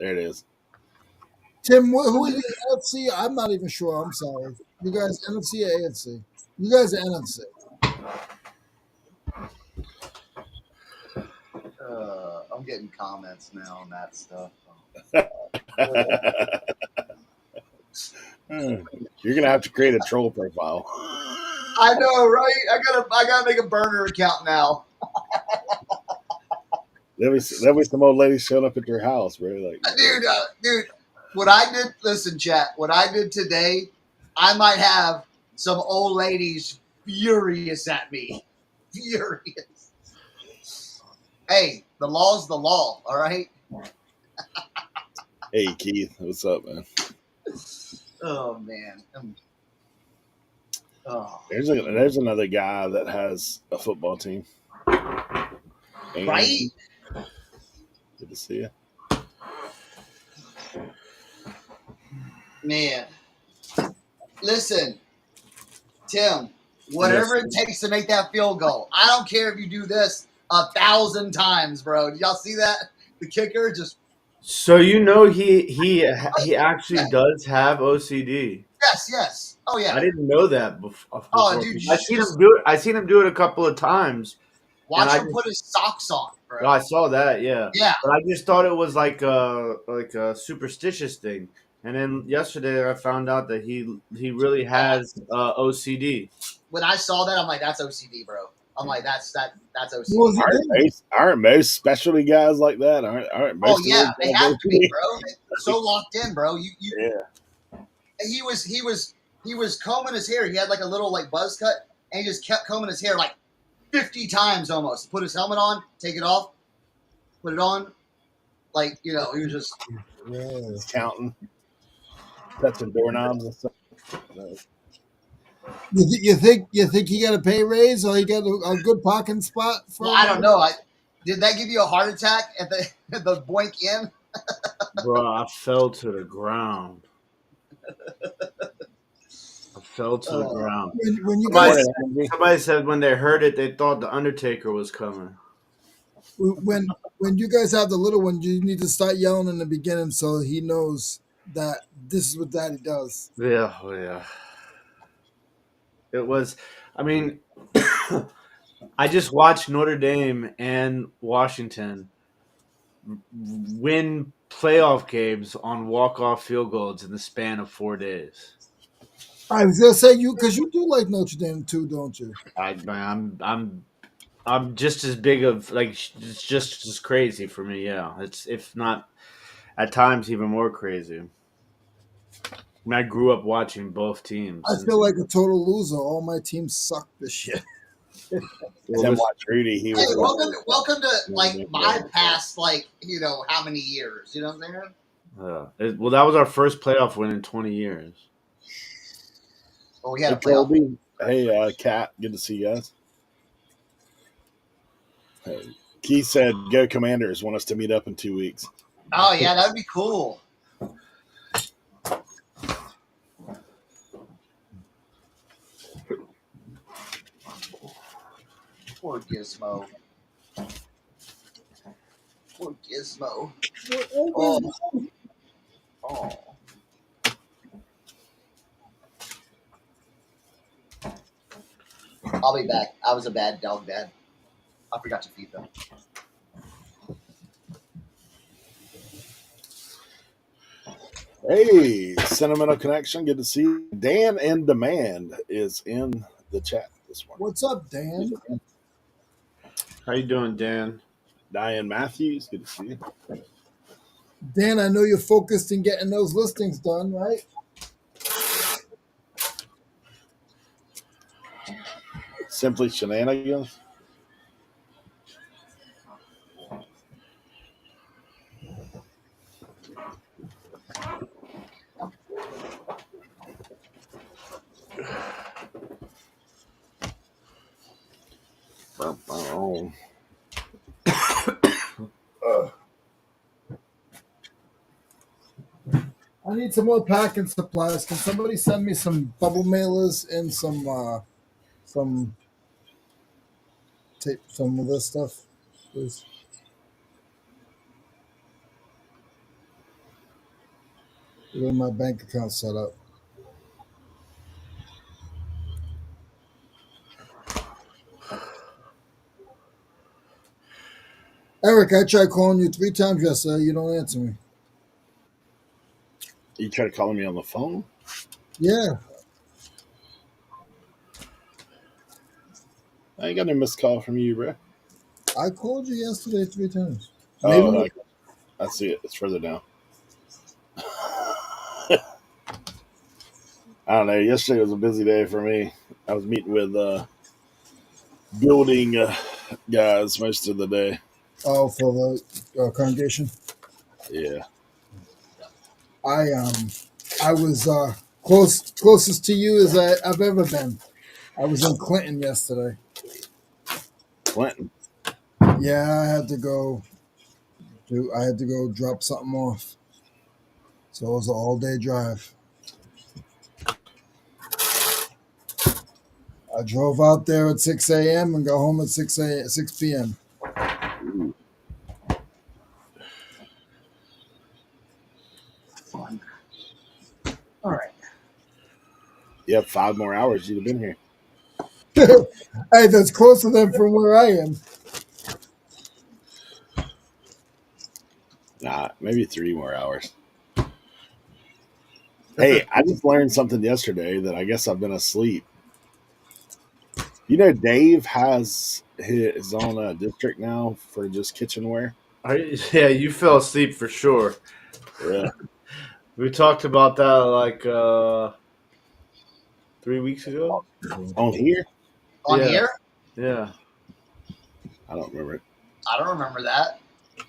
There it is. Tim, who is the NFC? I'm not even sure. I'm sorry. You guys NFC or AFC? You guys are NFC. I'm getting comments now on that stuff. You're gonna have to create a troll profile. I know, right? I gotta make a burner account now. There'll be some old ladies showing up at your house, bro. Like, Dude, what I did, listen, chat, what I did today, I might have some old ladies furious at me. Furious. Hey, the law's the law, all right? hey Keith, what's up, man? Oh, man. There's another guy that has a football team. And right? Good to see you. Man. Listen, Tim, whatever it takes to make that field goal. I don't care if you do this 1,000 times, bro. Did y'all see that? The kicker just. So he actually does have OCD. Yes. Oh yeah. I didn't know that before. Oh, dude, I seen him do it a couple of times. Watch him put his socks on, bro. I saw that, yeah. Yeah. But I just thought it was like a superstitious thing. And then yesterday I found out that he really has OCD. When I saw that, I'm like, that's OCD, bro. I'm like, that's OCD. Aren't most specialty guys like that? Aren't most? Oh yeah, they have to be, bro. They're so locked in, bro. Yeah. And he was combing his hair. He had like a little like buzz cut, and he just kept combing his hair like 50 times almost. Put his helmet on, take it off, put it on. Like, he was just counting, touching doorknobs and stuff. You think he got a pay raise or he got a good parking spot? Well, I don't know. Did that give you a heart attack at the Boink Inn? Bro, I fell to the ground. Ground. When you guys, somebody said when they heard it, they thought the Undertaker was coming. When you guys have the little one, you need to start yelling in the beginning so he knows that this is what Daddy does. Yeah. It was. I mean, I just watched Notre Dame and Washington win playoff games on walk-off field goals in the span of 4 days. I was gonna say because you do like Notre Dame too, don't you? I'm just as big of it's just as crazy for me. Yeah, it's if not at times even more crazy. I grew up watching both teams. I feel like a total loser. All my teams suck this shit. Tim watched Rudy. He was welcome to like my past, how many years? You know what I'm saying? Well, that was our first playoff win in 20 years. Well, we had a playoff. Hey, Kat, good to see you guys. Hey, Keith said, "Go Commanders! Want us to meet up in 2 weeks." Oh yeah, that'd be cool. Poor Gizmo. Poor Gizmo. Oh. I'll be back. I was a bad dog dad. I forgot to feed them. Hey, Sentimental Connection. Good to see you. Dan in Demand is in the chat this morning. What's up, Dan? How you doing, Dan? Diane Matthews. Good to see you. Dan, I know you're focused in getting those listings done, right? Simply Shenanigans. I need some more packing supplies. Can somebody send me some bubble mailers and some tape, some of this stuff, please? Get my bank account set up. Eric, I tried calling you 3 times yesterday. You don't answer me. You try to call me on the phone? Yeah, I ain't got no missed call from you, bro. I called you yesterday 3 times. Oh, Maybe. I see it. It's further down. I don't know. Yesterday was a busy day for me. I was meeting with building guys most of the day. Oh, for the congregation. Yeah. I was closest to you as I've ever been. I was in Clinton yesterday. Clinton. Yeah, I had to go drop something off. So it was an all day drive. I drove out there at 6 a.m. and got home at 6 p.m. Ooh. Fun. All right. You have 5 more hours. You'd have been here. Hey, that's closer than from where I am. Nah, maybe 3 more hours. Hey, I just learned something yesterday that I guess I've been asleep. You know, Dave has his own district now for just kitchenware. Yeah, you fell asleep for sure. Yeah. We talked about that like 3 weeks ago. On here? On Yeah. here? Yeah. I don't remember it. I don't remember that.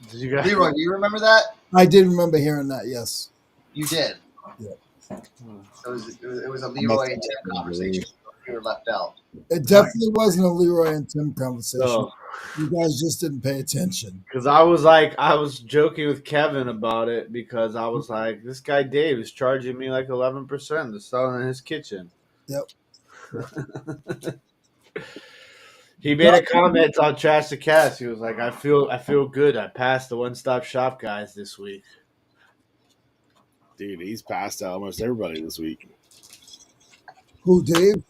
Did you guys? Leroy, do you remember that? I did remember hearing that. Yes. You did. Yeah. It was a Leroy and Tim conversation. You were left out. It definitely wasn't a Leroy and Tim conversation. No, You guys just didn't pay attention. because I was joking with Kevin about it because I was like, this guy Dave is charging me like 11% to sell in his kitchen. Yep. He made a comment on Trash the Cast. He was like, I feel good. I passed the one stop shop guys this week. Dude, he's passed out almost everybody this week. Who, Dave?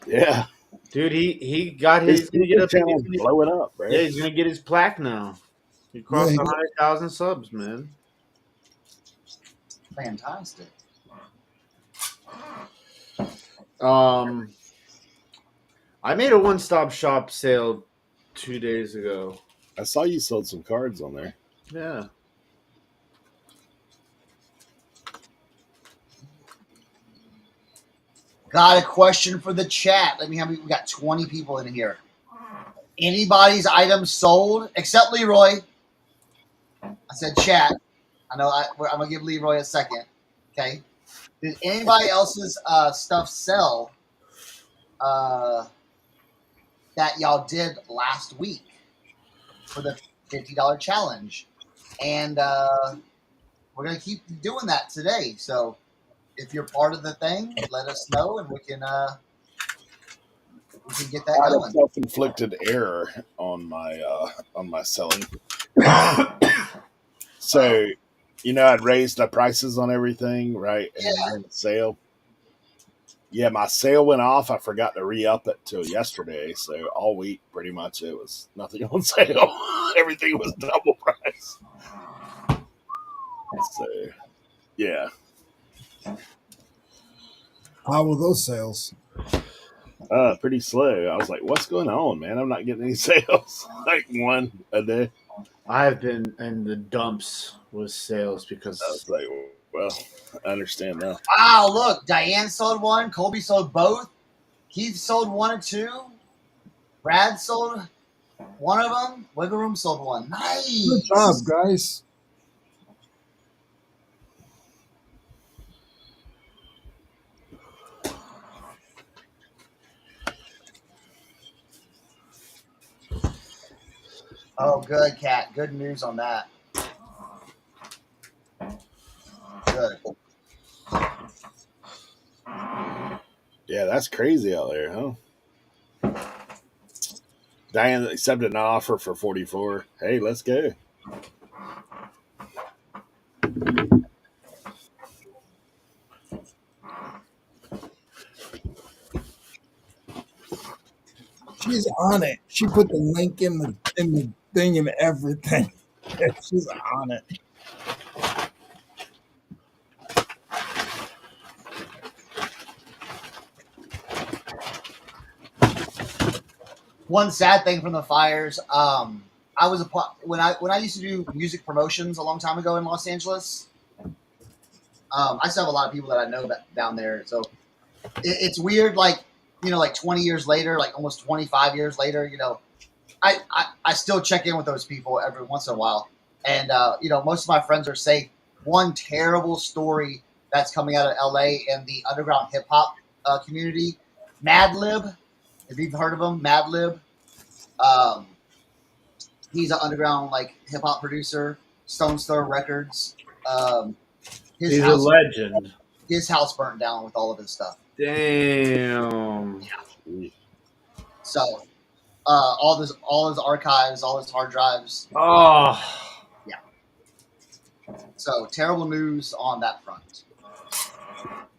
Yeah. Dude, he got His his gonna get up. channel's blowing up, bro. Yeah, he's gonna get his plaque now. He crossed 100,000 subs, man. Fantastic. I made a one-stop shop sale 2 days ago. I saw you sold some cards on there. Yeah. Got a question for the chat. Let me have. We got 20 people in here. Anybody's items sold except Leroy? I said chat. I know. I'm gonna give Leroy a second. Okay. Did anybody else's stuff sell that y'all did last week for the $50 challenge? And we're gonna keep doing that today. So if you're part of the thing, let us know and we can get that I had a going. self-inflicted error on my selling. So, you know, I'd raised the prices on everything, right? And Yeah. the sale. Yeah, my sale went off. I forgot to re-up it till yesterday. So all week, pretty much, it was nothing on sale. Everything was double price. So, yeah. How were those sales? Pretty slow. I was like, what's going on, man? I'm not getting any sales. Like one a day. I have been in the dumps with sales because I was like, well, I understand now. Wow, look, Diane sold one, Colby sold both, Keith sold one or two, Brad sold one of them, Wiggle Room sold one. Nice. Good job, guys. Oh, good, Kat. Good news on that. Good. Yeah, that's crazy out there, huh? Diane accepted an offer for 44. Hey, let's go. She's on it. She put the link in the thing and everything. She's on it. One sad thing from the fires. I was when I used to do music promotions a long time ago in Los Angeles. I still have a lot of people that I know down there, so it's weird. Like 20 years later, like almost 25 years later, I still check in with those people every once in a while, and most of my friends are safe. One terrible story that's coming out of LA in the underground hip hop community, Madlib. If you've heard of him, Madlib. He's an underground hip hop producer, Stone Throw Records. He's a legend. His house burnt down with all of his stuff. Damn. Yeah. So, all his archives, all his hard drives. Oh. Yeah. So terrible news on that front.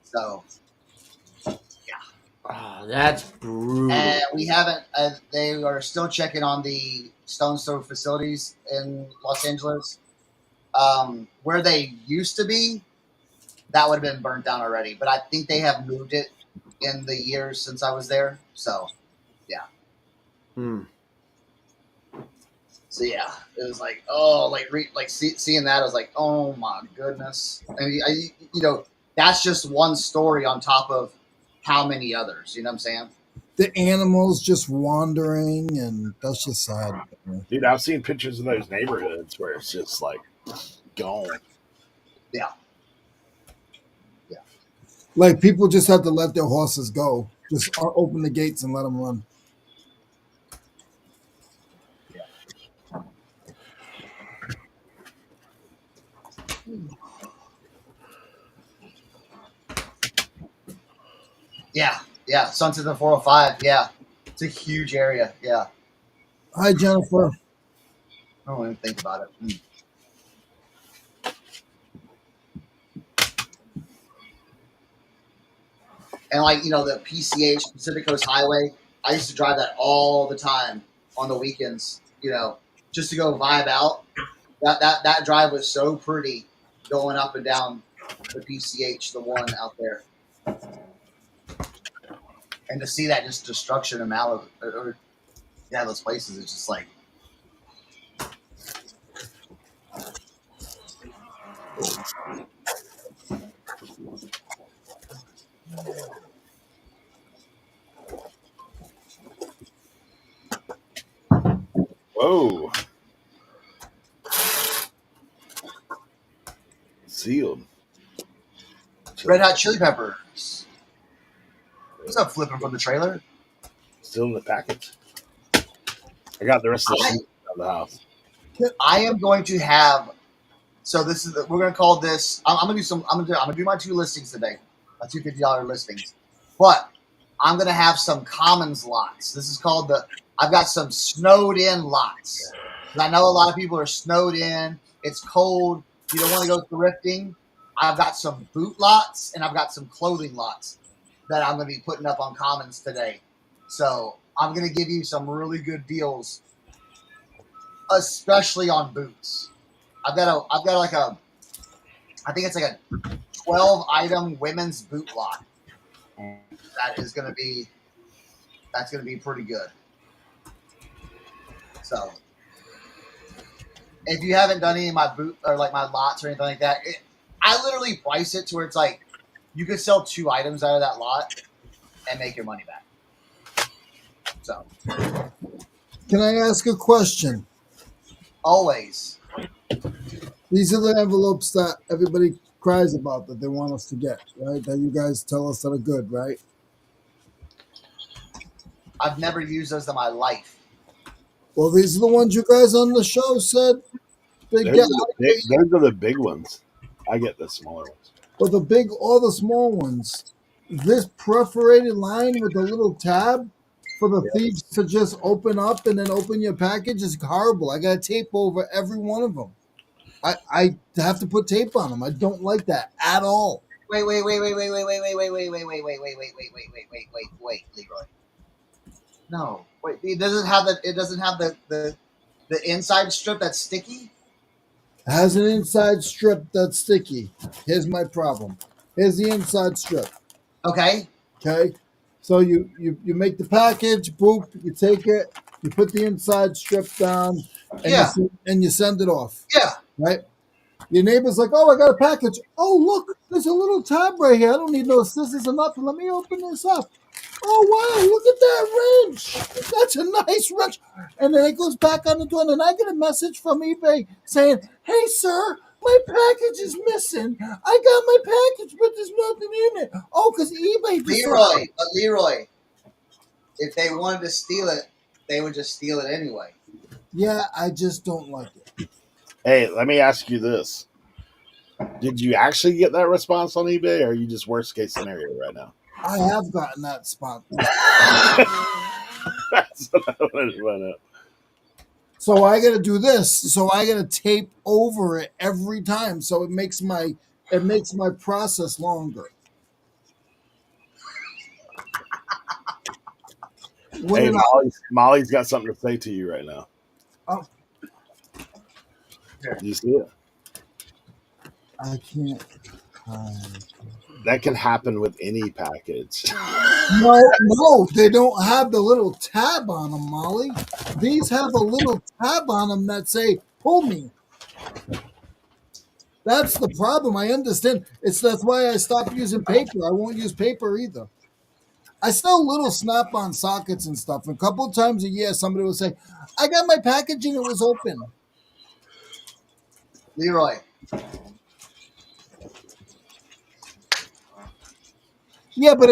So. Oh, that's brutal. And we haven't. They are still checking on the Stone's Throw facilities in Los Angeles, where they used to be. That would have been burnt down already, but I think they have moved it in the years since I was there. So, yeah. So yeah, it was seeing that, I was like, oh my goodness. And that's just one story on top of how many others. You know what I'm saying? The animals just wandering, and that's just sad. Dude, I've seen pictures of those neighborhoods where it's just like gone. Yeah. Like people just have to let their horses go. Just open the gates and let them run. Yeah. Sunset and 405. Yeah. It's a huge area. Yeah. Hi, Jennifer. I don't even think about it. And the PCH, Pacific Coast Highway, I used to drive that all the time on the weekends, just to go vibe out. That drive was so pretty going up and down the PCH, the one out there. And to see that just destruction in Malibu, those places, it's just like. Whoa. Sealed. Red Hot Chili Peppers. What's up, flipping from the trailer? Still in the package. I got the rest of the sheet out of the house. I am going to have. So we're going to call this. I'm going to do my 2 listings today, my $2 $50 listings. But I'm going to have some commons lots. This is called I've got some snowed in lots. I know a lot of people are snowed in. It's cold. You don't want to go thrifting. I've got some boot lots and I've got some clothing lots that I'm going to be putting up on commons today. So I'm going to give you some really good deals, especially on boots. I think it's like a 12 item women's boot lot. That's going to be pretty good. So if you haven't done any of my boot or my lots or anything like that, I literally price it to where it's like you could sell 2 items out of that lot and make your money back. So can I ask a question? Always. These are the envelopes that everybody cries about that they want us to get, right? That you guys tell us that are good, right? I've never used those in my life. Well, these are the ones you guys on the show said they Those get. are the big ones. I get the smaller ones. But the big or the small ones, this perforated line with the little tab for the thieves to just open up and then open your package is horrible. I got tape over every one of them. I have to put tape on them. I don't like that at all. Wait, Leroy. No, wait. It doesn't have the. It doesn't have the inside strip that's sticky. It has an inside strip that's sticky. Here's my problem. Here's the inside strip. Okay. Okay, so you make the package, boop, you take it, you put the inside strip down, and Yeah. you send it off. Yeah. Right. Your neighbor's like, "Oh, I got a package. Oh, look, there's a little tab right here. I don't need no scissors or nothing. Let me open this up. Oh, wow, look at that wrench. That's a nice wrench." And then it goes back on the door, and then I get a message from eBay saying, "Hey, sir, my package is missing. I got my package, but there's nothing in it." Oh, because eBay decided. Leroy, if they wanted to steal it, they would just steal it anyway. Yeah, I just don't like it. Hey, let me ask you this. Did you actually get that response on eBay, or are you just worst case scenario right now? I have gotten that spot. That's what I wanted to find out. So I got to do this. So I got to tape over it every time. So it makes my process longer. Hey, Molly's got something to say to you right now. Oh. Do you see it? I can't. That can happen with any package. No, they don't have the little tab on them, Molly. These have a little tab on them that say, "Pull me." That's the problem. I understand. That's why I stopped using paper. I won't use paper either. I sell little snap-on sockets and stuff. A couple of times a year, somebody will say, "I got my package and it was open." Leroy. Yeah, but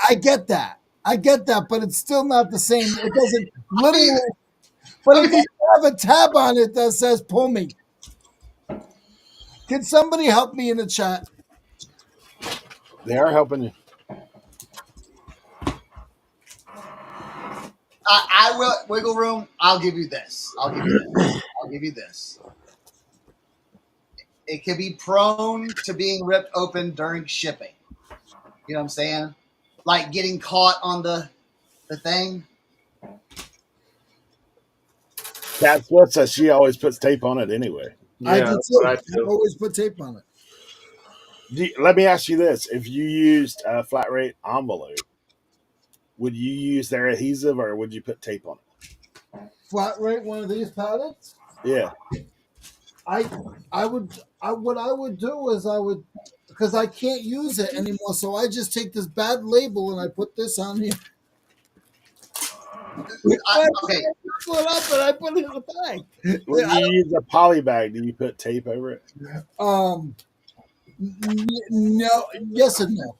I get that. But it's still not the same. It doesn't literally. But it doesn't have a tab on it that says "Pull me." Can somebody help me in the chat? They are helping you. I will wiggle room. I'll give you this. I'll give you this. It can be prone to being ripped open during shipping. You know what I'm saying? Like getting caught on the thing. Cat Sweat says she always puts tape on it anyway. Yeah, I do that's too. what I I do. always put tape on it. Let me ask you this: if you used a flat rate envelope, would you use their adhesive or would you put tape on it? Flat rate one of these pallets. Yeah. What I would do is because I can't use it anymore, so I just take this bad label and I put this on here. Okay. Put up and I put it in the bag. When you use a poly bag, do you put tape over it? No, yes and no.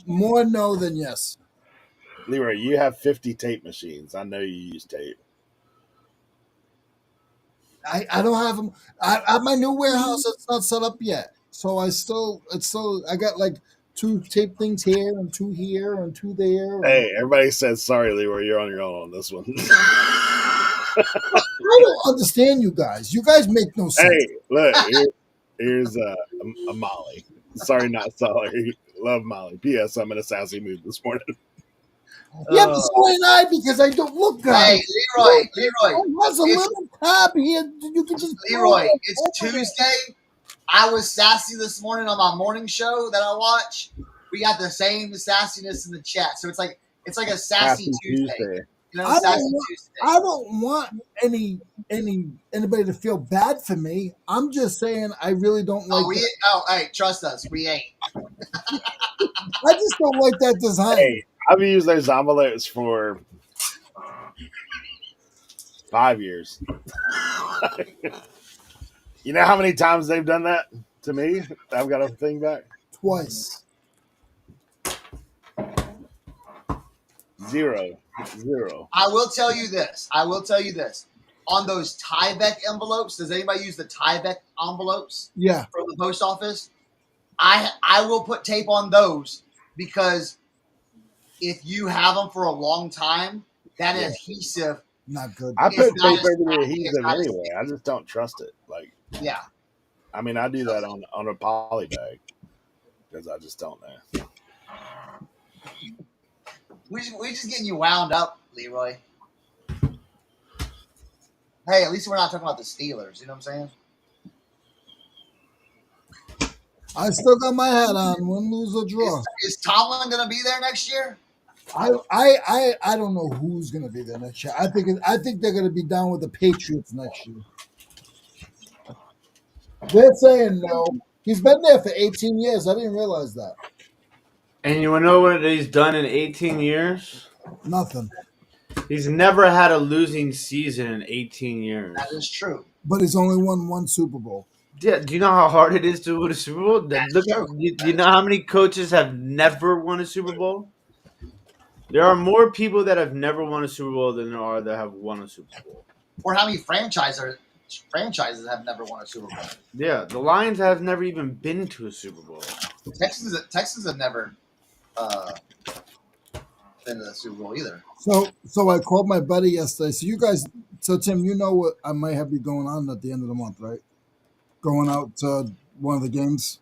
More no than yes. Leroy, you have 50 tape machines. I know you use tape. I don't have them. At my new warehouse, it's not set up yet. So I got like 2 tape things here and 2 here and 2 there. Hey, everybody says sorry, Leroy. You're on your own on this one. I don't understand you guys. You guys make no sense. Hey, look, here's a Molly. Sorry, not sorry. Love Molly. P.S. I'm in a sassy mood this morning. Yeah, but so ain't I because I don't look good. Hey, Leroy. There's a little tab here. You can just Leroy, it's Tuesday. I was sassy this morning on my morning show that I watch. We got the same sassiness in the chat, so it's like a sassy Tuesday. You know, Tuesday. I don't want anybody to feel bad for me. I'm just saying I really don't like. Hey, trust us, we ain't. I just don't like that design. Hey, I've used those envelopes for 5 years. You know how many times they've done that to me? I've got a thing back. Twice. Zero. I will tell you this. On those Tyvek envelopes, does anybody use the Tyvek envelopes? Yeah. From the post office? I will put tape on those because if you have them for a long time, that adhesive not good. I put tape over the adhesive anyway. I just don't trust it. Like, yeah. I mean, I do that on a poly bag because I just don't know. We just getting you wound up, Leroy. Hey, at least we're not talking about the Steelers. You know what I'm saying? I still got my hat on. Win, lose, or draw. Is Tomlin going to be there next year? I don't know who's going to be there next year. I think they're going to be down with the Patriots next year. They're saying no. He's been there for 18 years. I didn't realize that. And you know what he's done in 18 years? Nothing. He's never had a losing season in 18 years. That is true. But he's only won one Super Bowl. Yeah, do you know how hard it is to win a Super Bowl? Do you know how many coaches have never won a Super Bowl? There are more people that have never won a Super Bowl than there are that have won a Super Bowl. Or how many franchises have never won a Super Bowl? Yeah, the Lions have never even been to a Super Bowl. Texans have never been to the Super Bowl either. So I called my buddy yesterday. So Tim, you know what I might have be going on at the end of the month, right? Going out to one of the games.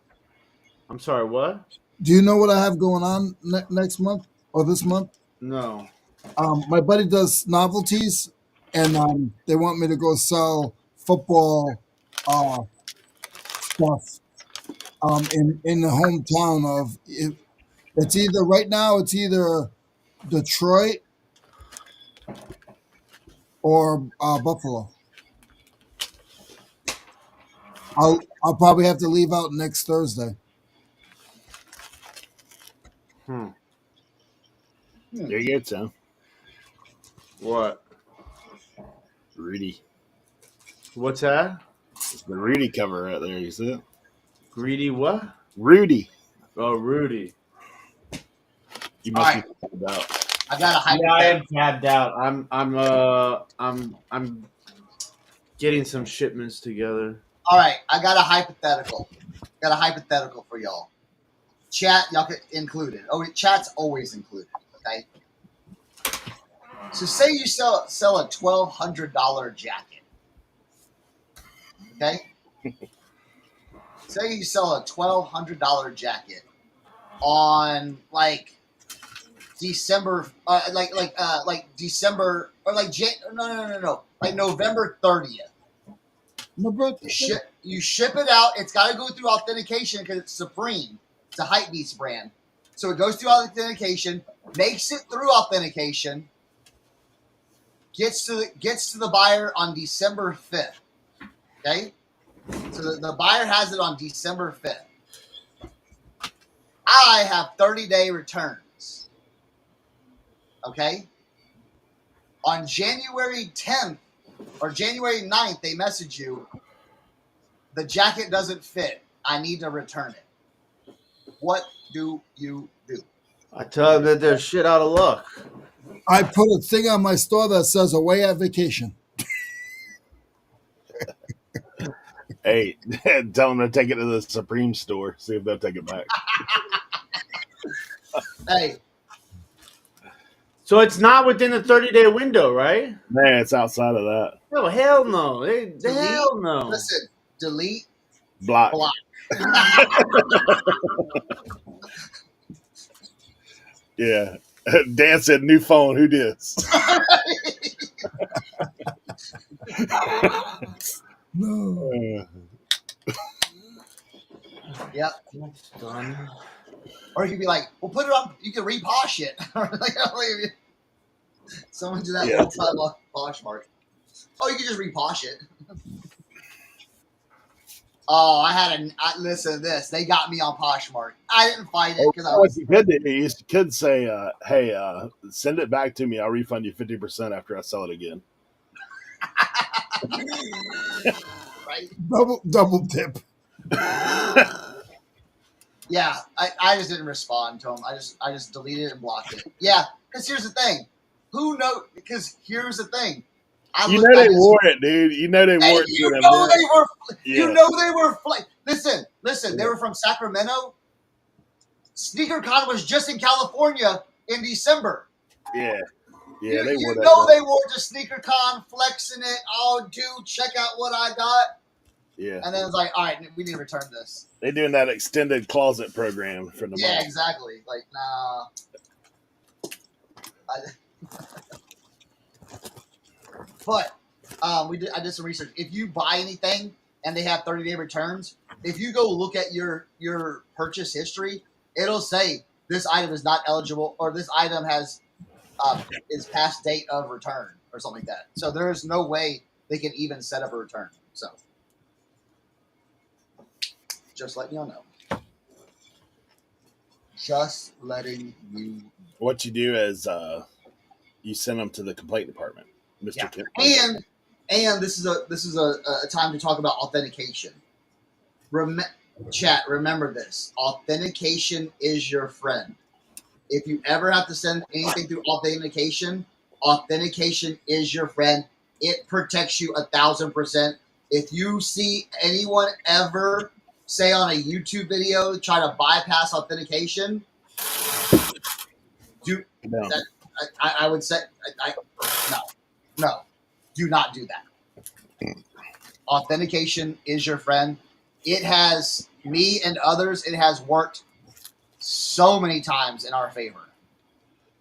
I'm sorry, what? Do you know what I have going on next month or this month? No. My buddy does novelties, and they want me to go sell football stuff in the hometown of it's either right now it's either Detroit or Buffalo. I'll probably have to leave out next Thursday. There you go, Tim. What? Rudy. What's that? It's the Rudy cover right there. You see it? Greedy what? Rudy. Oh, Rudy. You must All be talking about. I got a hypothetical. Yeah, I am tabbed out. I'm getting some shipments together. All right, I got a hypothetical. Got a hypothetical for y'all. Chat, y'all could include it. Oh, chat's always included. Okay. So say you sell a $1,200 jacket. Okay. Say you sell a $1,200 jacket on like December, like December or like no, like November 30th. My birthday. You ship it out. It's got to go through authentication because it's Supreme. It's a Hypebeast brand. So it goes through authentication, makes it through authentication, gets to the buyer on December 5th. Okay? So the buyer has it on December 5th. I have 30-day returns. Okay? On January 10th or January 9th, they message you, the jacket doesn't fit. I need to return it. What do you do? I tell them that they're shit out of luck. I put a thing on my store that says away at vacation. Hey, tell them to take it to the Supreme store. See if they'll take it back. Hey. So it's not within the 30-day window, right? Man, it's outside of that. Oh, hell no. Hell no. Listen, delete. Block. Yeah. Dan said, new phone. Who dis? No. Yep. That's done. Or you could be like, well, put it on. You can reposh it. Someone do that one time on Poshmark. Oh, you can just reposh it. Oh, listen to this. They got me on Poshmark. I didn't fight it because you could say, hey, send it back to me. I'll refund you 50% after I sell it again. Right? Double tip. Yeah, I just didn't respond to them. I just deleted it and blocked it. Yeah, because here's the thing. Who knows? Because here's the thing. You know they wore it, dude. You know they wore it. You know they were. You know they were. Listen. They were from Sacramento. SneakerCon was just in California in December. Yeah. Yeah, they wore that. They wore to SneakerCon, flexing it. Oh, dude, check out what I got. Yeah. And then it's like, all right, we need to return this. They're doing that extended closet program for the month. Yeah, exactly. Like, nah. But I did some research. If you buy anything and they have 30-day returns, if you go look at your purchase history, it'll say this item is not eligible or this item has is past date of return or something like that. So there is no way they can even set up a return. So just letting you know. Just letting you. What you do is you send them to the complaint department, Mr. Yeah. Tim. And this is a time to talk about authentication. Chat, remember this. Authentication is your friend. If you ever have to send anything through authentication, authentication is your friend. It protects you 1,000%. If you see anyone ever say on a YouTube video try to bypass authentication, I would say no, do not do that. Authentication is your friend. It has me and others. It has worked so many times in our favor.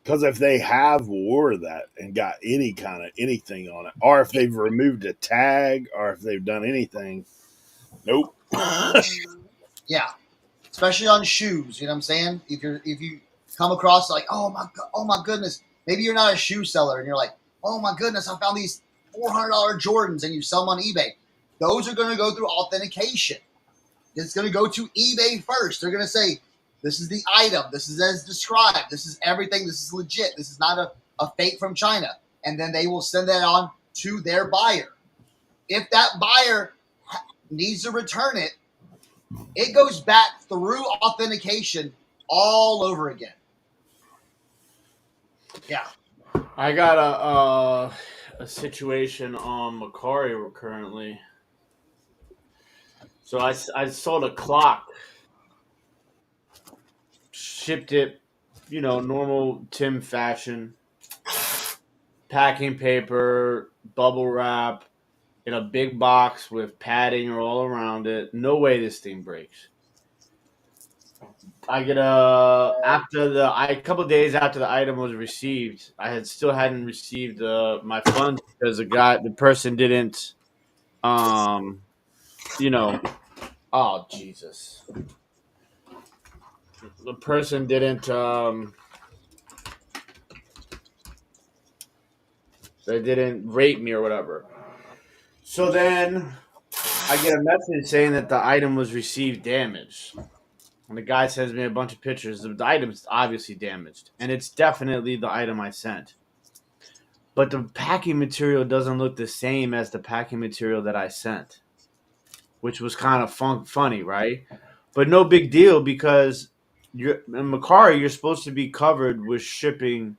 Because if they have wore that and got any kind of anything on it, or if they've removed a tag, or if they've done anything, nope. Yeah, especially on shoes. You know what I'm saying? If you come across like, oh my goodness, maybe you're not a shoe seller and you're like, oh my goodness, I found these $400 Jordans and you sell them on eBay. Those are going to go through authentication. It's going to go to eBay first. They're going to say, this is the item. This is as described. This is everything. This is legit. This is not a fake from China. And then they will send that on to their buyer. If that buyer needs to return it, it goes back through authentication all over again. Yeah. I got a situation on Macari currently. So I sold a clock, shipped it, normal Tim fashion, packing paper, bubble wrap, in a big box with padding all around it. No way this thing breaks. I get a couple days after the item was received, I still hadn't received my funds because the person didn't, oh Jesus, the person didn't, they didn't rate me or whatever. So then I get a message saying that the item was received damaged. And the guy sends me a bunch of pictures. The item's obviously damaged. And it's definitely the item I sent. But the packing material doesn't look the same as the packing material that I sent. Which was kind of funny, right? But no big deal because in Macari, you're supposed to be covered with shipping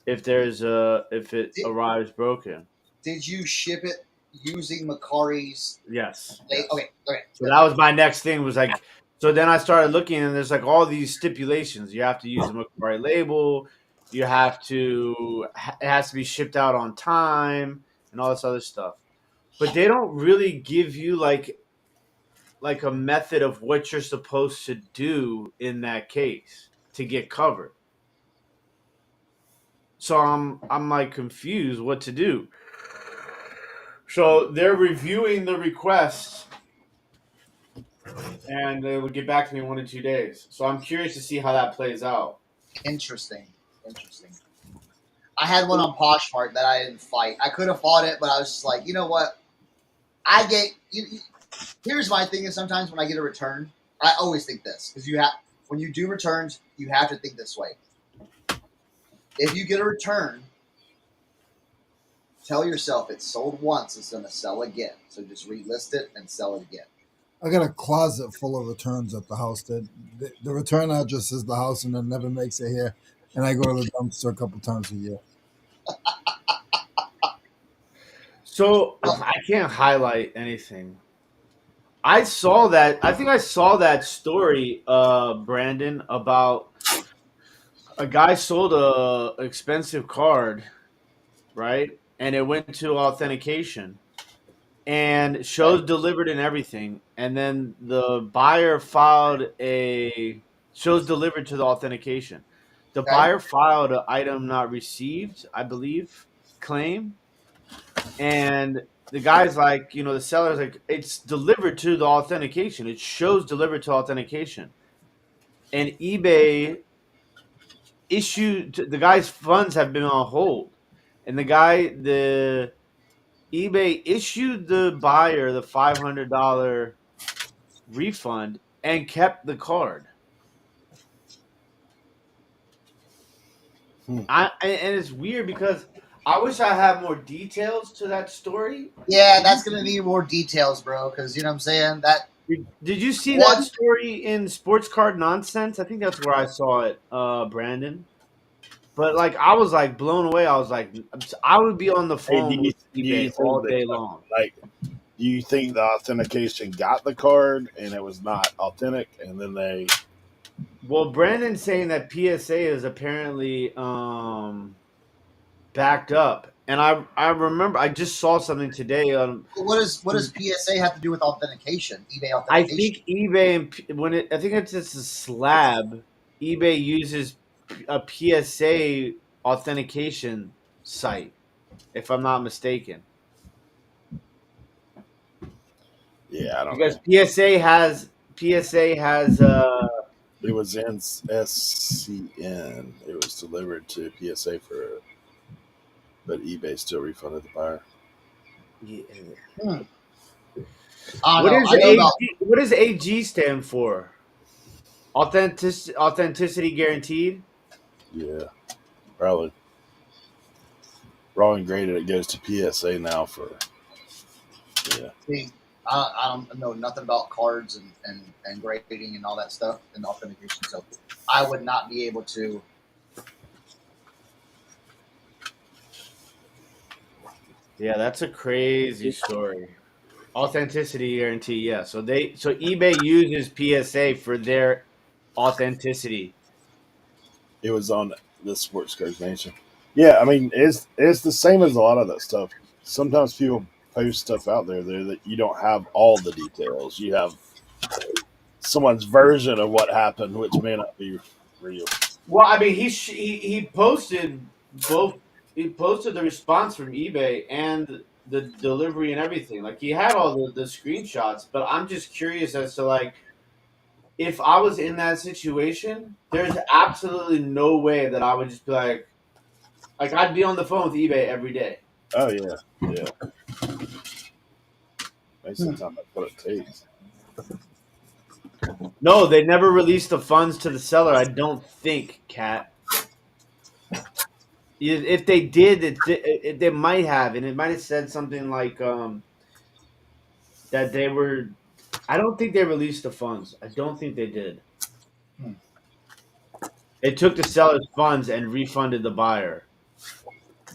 if it arrives broken. Did you ship it using Macari's? Yes. Okay. So that was my next thing. Was like, so then I started looking, and there's like all these stipulations. You have to use a Macari label. You have to. It has to be shipped out on time, and all this other stuff. But they don't really give you like a method of what you're supposed to do in that case to get covered. So I'm like confused what to do. So they're reviewing the request, and they will get back to me in 1 to 2 days. So I'm curious to see how that plays out. Interesting. I had one on Poshmark that I didn't fight. I could have fought it, but I was just like, you know what? Here's my thing is sometimes when I get a return, I always think this because when you do returns, you have to think this way. If you get a return, tell yourself it's sold once, it's going to sell again. So just relist it and sell it again. I got a closet full of returns at the house. The return address is the house and it never makes it here. And I go to the dumpster a couple times a year. So I can't highlight anything. I think I saw that story, Brandon, about a guy sold a expensive card, right? And it went to authentication and shows delivered and everything. And then the buyer filed shows delivered to the authentication. The Okay. buyer filed an item not received, I believe, claim, and the guy's like, the seller's like, it's delivered to the authentication. It shows delivered to authentication, and eBay issued the guy's funds have been on hold, and the eBay issued the buyer the $500 refund and kept the card. Hmm. And it's weird because I wish I had more details to that story. Yeah, that's gonna need more details, bro. Because you know what I'm saying. That Did you see that one. story in Sports Card Nonsense? I think that's where I saw it, Brandon. But like, I was like blown away. I was like, I would be on the Hey, phone with do you eBay think all that day long. like do you think the authentication got the card and it was not authentic, and then they? Well, Brandon's saying that PSA is apparently backed up, and I remember I just saw something today on. What does PSA have to do with authentication? eBay I authentication. think eBay I think it's just a slab. eBay uses a PSA authentication site, if I'm not mistaken, Yeah, I don't because know. PSA has It was in SCN. It was delivered to PSA but eBay still refunded the buyer. I don't what know. is I know about. what does AG stand for? Authenticity guaranteed. Yeah, probably. Raw and graded, it goes to PSA now for. Yeah. See, I don't know nothing about cards and grading and all that stuff and authentication. So I would not be able to. Yeah, that's a crazy story. Authenticity guarantee, yeah. So eBay uses PSA for their authenticity. It was on the Sports Cards Nation. Yeah, I mean, it's the same as a lot of that stuff. Sometimes people post stuff out there that you don't have all the details. You have someone's version of what happened, which may not be real. Well, I mean, he posted both. He posted the response from eBay and the delivery and everything. Like he had all the screenshots. But I'm just curious as to like if I was in that situation, there's absolutely no way that I would just be like I'd be on the phone with eBay every day. Oh yeah, yeah. Maybe sometimes that's what it takes. No, they never released the funds to the seller. I don't think, Kat. If they did, they might have, and it might have said something like that they were. I don't think they released the funds. I don't think they did. Hmm. They took the seller's funds and refunded the buyer,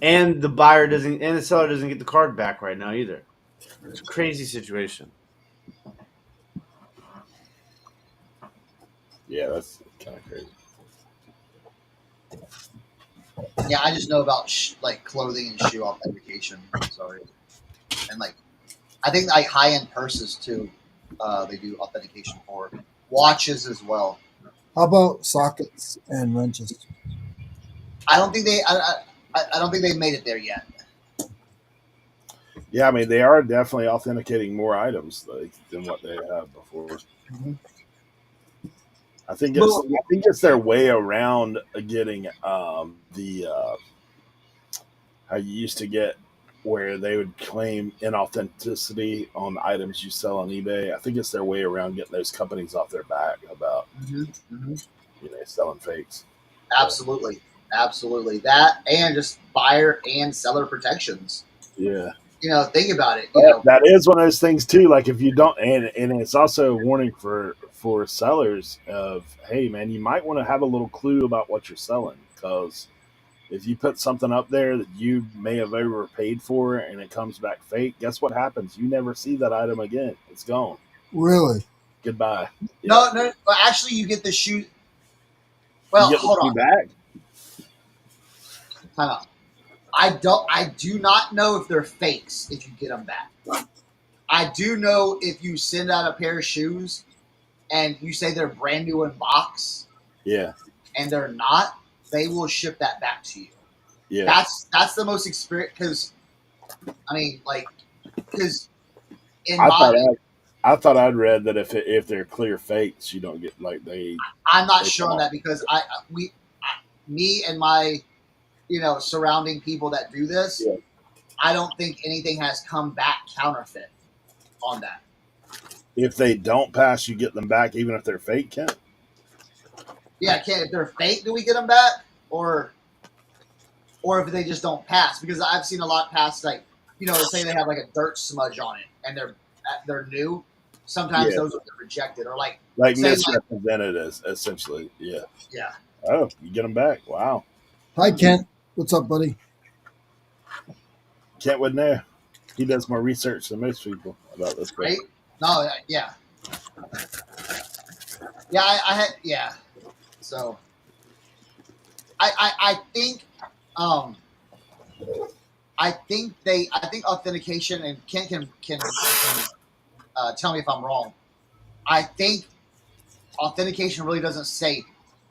and the seller doesn't get the card back right now either. It's a crazy situation. Yeah, that's kind of crazy. Yeah, I just know about like clothing and shoe authentication. Sorry, and like I think like high end purses too. They do authentication for watches as well. How about sockets and wrenches? I don't think they. I don't think they've made it there yet. Yeah, I mean, they are definitely authenticating more items than what they have before. Mm-hmm. I think it's their way around getting the how you used to get where they would claim inauthenticity on items you sell on eBay. I think it's their way around getting those companies off their back about selling fakes. Absolutely, absolutely. That and just buyer and seller protections. Yeah. Think about it. That is one of those things too. Like if you don't, and it's also a warning for sellers of, hey man, you might want to have a little clue about what you're selling, because if you put something up there that you may have overpaid for and it comes back fake, guess what happens? You never see that item again. It's gone. Really? Goodbye. No. Well, actually, you get the shoe. Well, hold on. Back. Time out. I do not know if they're fakes if you get them back. I do know if you send out a pair of shoes and you say they're brand new in box. Yeah. And they're not, they will ship that back to you. Yeah. That's the most experience, because I mean, like, because in I thought I'd read that if they're clear fakes, you don't get like they. I'm not they sure on that, because me and my surrounding people that do this, Yeah. I don't think anything has come back counterfeit on that. If they don't pass, you get them back, even if they're fake. Kent? Yeah, if they're fake, do we get them back, or if they just don't pass? Because I've seen a lot pass, like, say they have like a dirt smudge on it and they're new. Sometimes those will get rejected, or like misrepresented as essentially. Yeah. Yeah. Oh, you get them back. Wow. Hi, Kent. What's up, buddy? Kent wouldn't know. He does more research than most people about this. Right? No, yeah. Yeah, I had, yeah. So I think I think authentication, and Ken can tell me if I'm wrong. I think authentication really doesn't say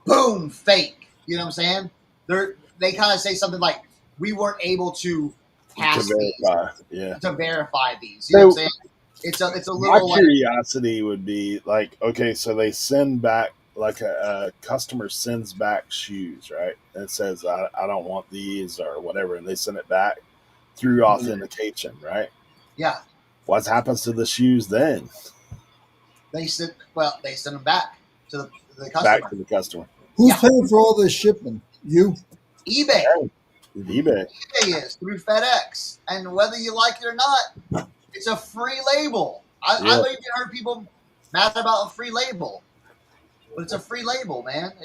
boom fake. You know what I'm saying? They kind of say something like, we weren't able to pass to verify these. You know what I'm saying? It's a little. My curiosity would be like, okay, so they send back, like a customer sends back shoes, right? And it says, I don't want these or whatever, and they send it back through authentication, right? Yeah. What happens to the shoes then? They send them back to the customer. Back to the customer. Who's paying for all this shipping? You? eBay. eBay is through FedEx, and whether you like it or not, it's a free label. I've even heard people mad about a free label, but it's a free label, man. I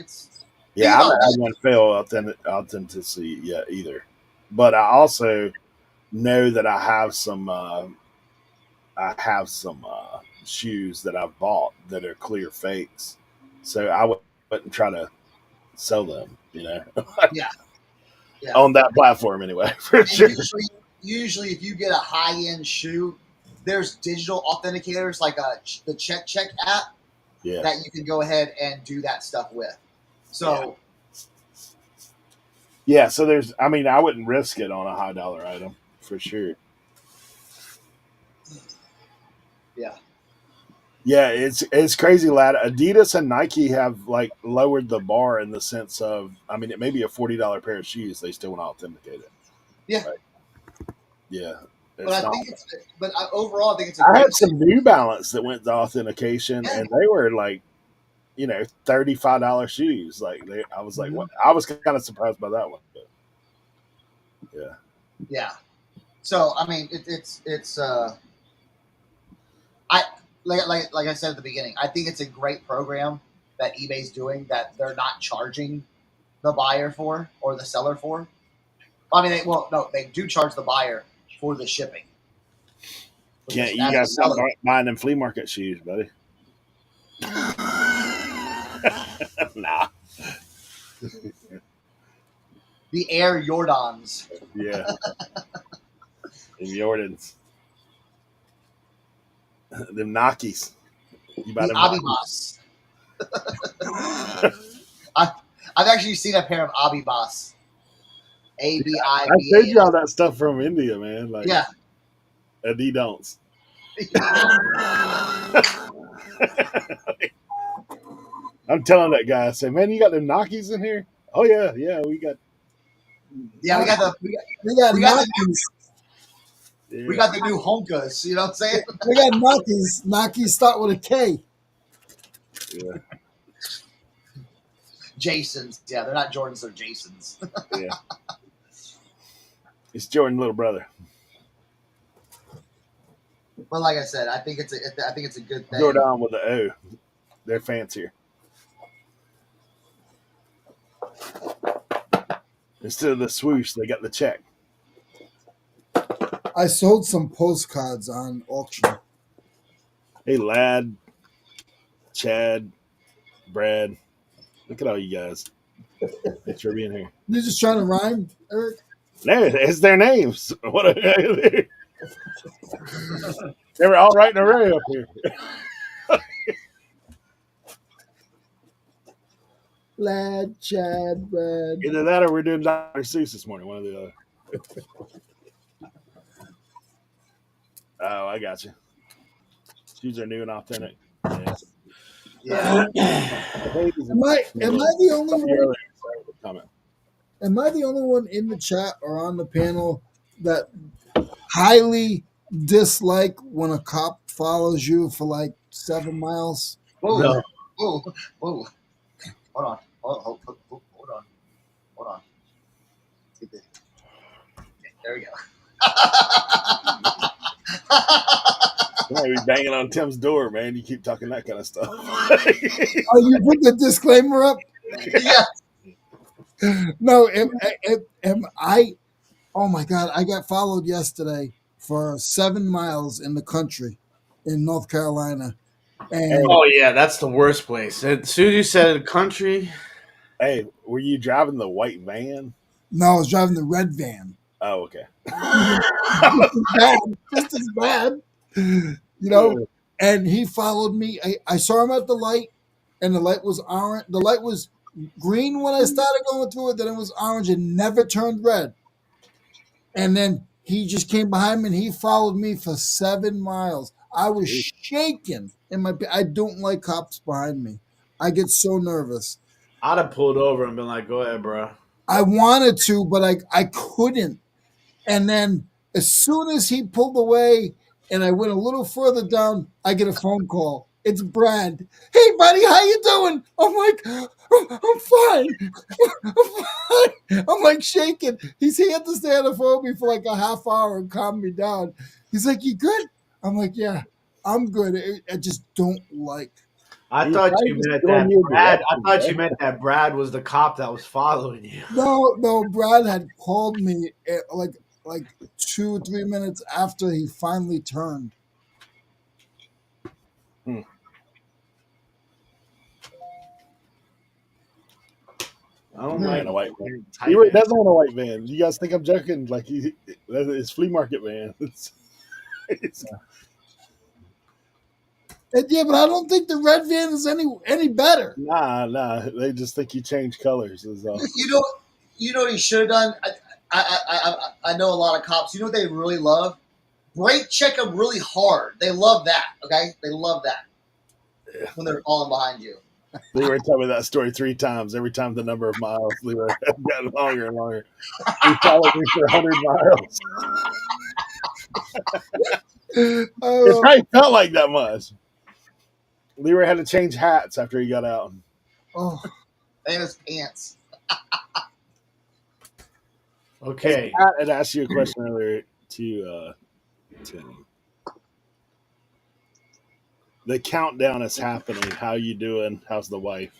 haven't had one fail authenticity yet either, but I also know that I have some shoes that I've bought that are clear fakes, so I wouldn't try to sell them, yeah. On that platform anyway, for sure. Usually, if you get a high-end shoe, there's digital authenticators like the Check app that you can go ahead and do that stuff with. So so there's, I wouldn't risk it on a high dollar item for sure. Yeah, it's crazy, lad. Adidas and Nike have like lowered the bar in the sense of, it may be a $40 pair of shoes, they still want to authenticate it. Yeah. Right? Yeah. But overall, I think it's I had some New Balance that went to authentication, and they were like, $35 shoes. Like I was like, what? I was kind of surprised by that one. But yeah. Yeah. So it's like I said at the beginning, I think it's a great program that eBay's doing that they're not charging the buyer for or the seller for. They do charge the buyer for the shipping. Yeah, you got to stop buying them flea market shoes, buddy. Nah. The Air Jordans. Yeah. Them Jordans. Them Nokes. You buy them Abibas. I've actually seen a pair of Abibas. ABIBAS. I showed you all that stuff from India, man. Like, Adidas. I'm telling that guy, I say, man, you got them Nokes in here? Oh yeah, we got. Yeah, we got the new Honkas. You know what I'm saying? We got Nokes. Nokes start with a K. Yeah. Jasons. Yeah, they're not Jordans, they're Jasons. Yeah. It's Jordan's little brother. But like I said, I think it's a good thing. Jordan with the O. They're fancier. Instead of the swoosh, they got the check. I sold some postcards on auction. Hey, lad, Chad, Brad, look at all you guys. Thanks for being here. You're just trying to rhyme, Eric? No, it's their names. What they were all right in a row up here. Lad, Chad, Brad. Either that or we're doing Dr. Seuss this morning. One or the other. Oh, I got you. Shoes are new and authentic. Yeah. Am I the only one? Comment. Am I the only one in the chat or on the panel that highly dislike when a cop follows you for like 7 miles? Whoa, No. whoa, whoa. Hold on. Hold on. Hold on. There we go. You might be banging on Tim's door, man. You keep talking that kind of stuff. Oh, you put the disclaimer up? Yeah. No, am I? Oh my God, I got followed yesterday for 7 miles in the country in North Carolina. And Oh yeah, that's the worst place. As soon as you said country, Hey, were you driving the white van? no, I was driving the red van. Oh, okay. Just as bad. You know, and he followed me. I saw him at the light, and the light was orange. The light was green when I started going through it, then it was orange and never turned red. And then he just came behind me and he followed me for 7 miles. I was shaking in my. I don't like cops behind me. I get so nervous. I'd have pulled over and been like, "Go ahead, bro." I wanted to, but I couldn't. And then as soon as he pulled away and I went a little further down, I get a phone call. It's Brad. Hey, buddy, how you doing? I'm like, I'm fine. I'm fine. I'm like shaking. He had to stay on the phone with me for like a half hour and calm me down. He's like, you good? I'm like, yeah, I'm good. I just don't like. I thought you meant that Brad. I thought you meant that Brad was the cop that was following you. No, Brad had called me like 2 or 3 minutes after he finally turned. I don't like a white van. He doesn't want a white van. You guys think I'm joking? Like it's flea market van. Yeah, but I don't think the red van is any better. Nah. They just think you change colors. Is all. You know what he should have done. I know a lot of cops. You know what they really love? Brake check them really hard. They love that. Okay, they love that when they're falling behind you. Leroy told me that story 3 times. Every time the number of miles, Leroy has gotten longer and longer. He followed me for 100 miles. It probably felt like that much. Leroy had to change hats after he got out. Oh, And his pants. Okay. Hey, Pat had asked you a question earlier to Tim. The countdown is happening. How you doing? How's the wife?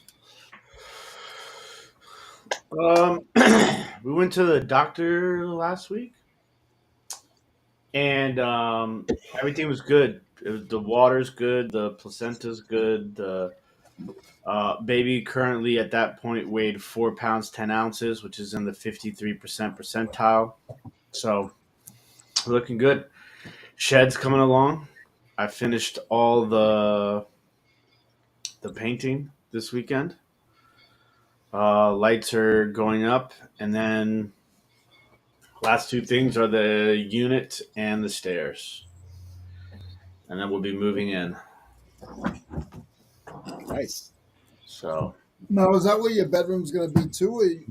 We went to the doctor last week, and everything was good. The water's good. The placenta's good. The baby currently at that point weighed 4 pounds 10 ounces, which is in the 53% percentile. So we're looking good. Shed's coming along. I finished all the painting this weekend. Lights are going up, and then last 2 things are the unit and the stairs, and then we'll be moving in. Nice. So now is that where your bedroom's going to be too?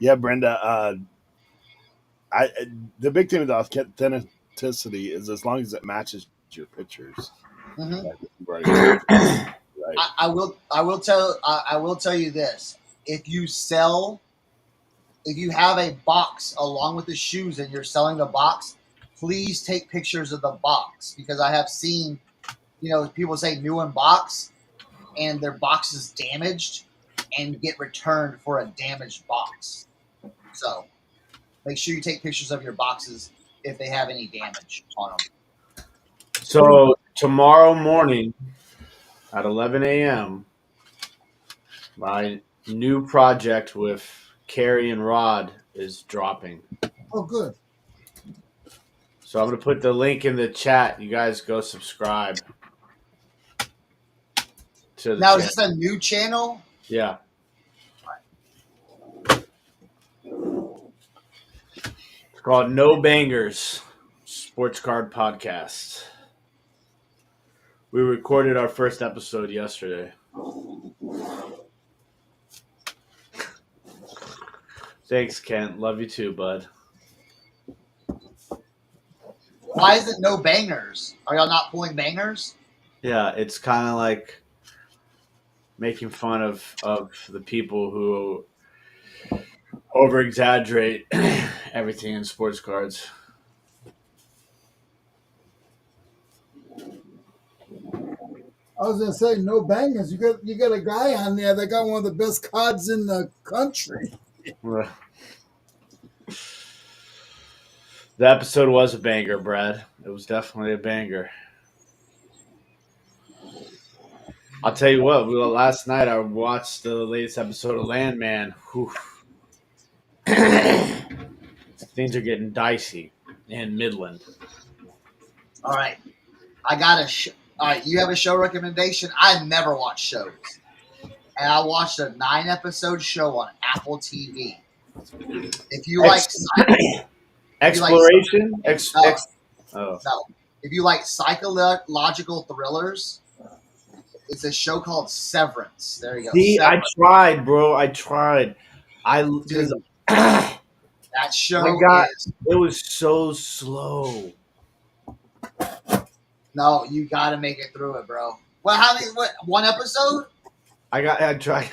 Yeah, Brenda. The big thing with authenticity is as long as it matches your pictures. Mm-hmm. Right. I will tell you this: if you have a box along with the shoes and you're selling the box, please take pictures of the box, because I have seen, people say new in box and their box is damaged and get returned for a damaged box. So make sure you take pictures of your boxes if they have any damage on them. So tomorrow morning at 11 a.m., my new project with Carrie and Rod is dropping. Oh, good. So I'm gonna put the link in the chat. You guys go subscribe to the Now, channel. is this a new channel? Yeah. It's called No Bangers Sports Card Podcast. We recorded our first episode yesterday. Thanks, Kent. Love you too, bud. Why is it no bangers? Are y'all not pulling bangers? Yeah, it's kind of like making fun of the people who over exaggerate everything in sports cards. I was gonna say no bangers. You got a guy on there that got one of the best cards in the country. The episode was a banger, Brad. It was definitely a banger. I'll tell you what. Last night I watched the latest episode of Landman. Whew. Things are getting dicey in Midland. All right, I got a. All right, you have a show recommendation. I never watch shows, and I watched a 9-episode show on Apple TV. If you like Exploration. no, if you like psychological thrillers, it's a show called Severance. There you go. See, Severance. I tried, bro. I tried. Dude, That show is. It was so slow. No, you got to make it through it, bro. Well, how many? What? One episode? I tried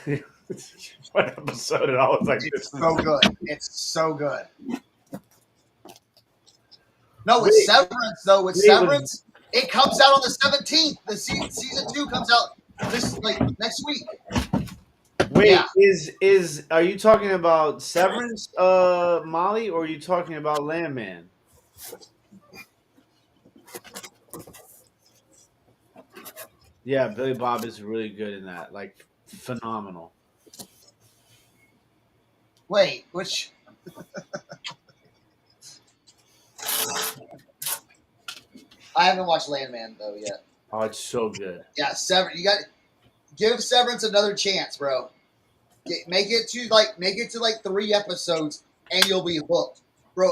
one episode and I was like, It's so good. It's so good. No, with Wait. Severance though, with Wait, Severance, it comes out on the 17th. The season 2 comes out next week. Wait, Yeah. Are you talking about Severance, Molly, or are you talking about Landman? Yeah, Billy Bob is really good in that. Like, phenomenal. Wait, which? I haven't watched Landman though yet. Oh, it's so good. Yeah, Severance. You got give Severance another chance, bro. Make it to 3 episodes, and you'll be hooked, bro.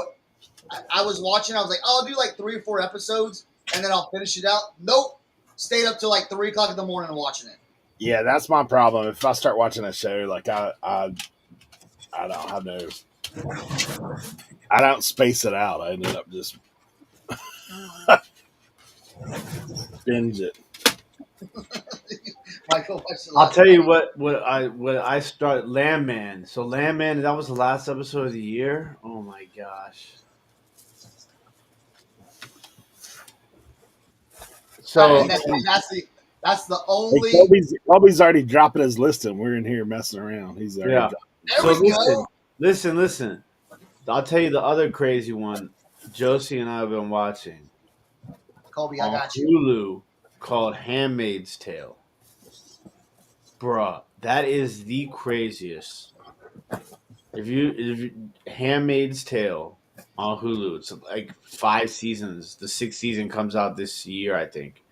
I was watching. I was like, oh, I'll do like 3 or 4 episodes, and then I'll finish it out. Nope, stayed up till like 3 o'clock in the morning watching it. Yeah, that's my problem. If I start watching a show, like I don't have no, I don't space it out. I ended up just binge it. Michael, I'll tell you what I started Landman. So Landman, that was the last episode of the year. Oh my gosh. So that's the only. Hey, Colby's already dropping his list, and we're in here messing around. He's already yeah. There So we go. listen. I'll tell you the other crazy one. Josie and I have been watching Colby, I on got you. Hulu called Handmaid's Tail. Bruh, that is the craziest. If you Handmaid's Tale on Hulu, it's like 5 seasons. The 6th season comes out this year, I think.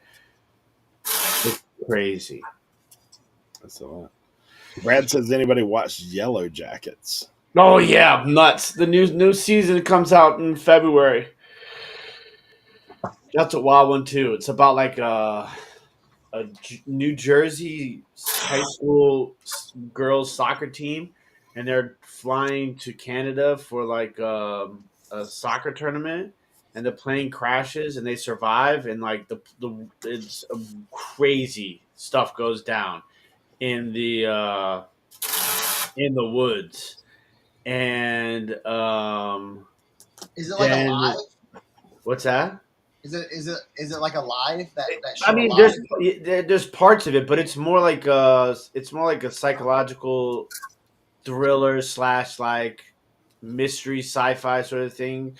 It's crazy. That's a lot. Brad says, anybody watched Yellow Jackets? Oh yeah, nuts! The new season comes out in February. That's a wild one too. It's about like a New Jersey high school girls soccer team, and they're flying to Canada for like a soccer tournament, and the plane crashes and they survive, and like the it's crazy stuff goes down in the woods, and Is it like alive? What's that? Is it like alive? That show I mean, alive? there's parts of it, but it's more like a psychological thriller / like mystery sci-fi sort of thing.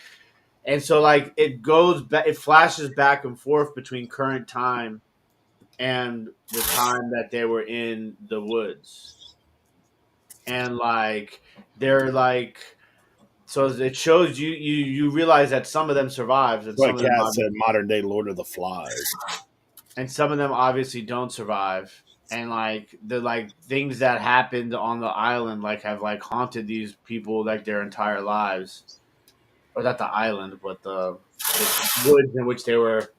And so like it flashes back and forth between current time and the time that they were in the woods. And like they're like So it shows you realize that some of them survived and What some of them Cat said, modern day Lord of the Flies. obviously don't survive. And like the like things that happened on the island like have like haunted these people like their entire lives. Or not the island, but the woods in which they were.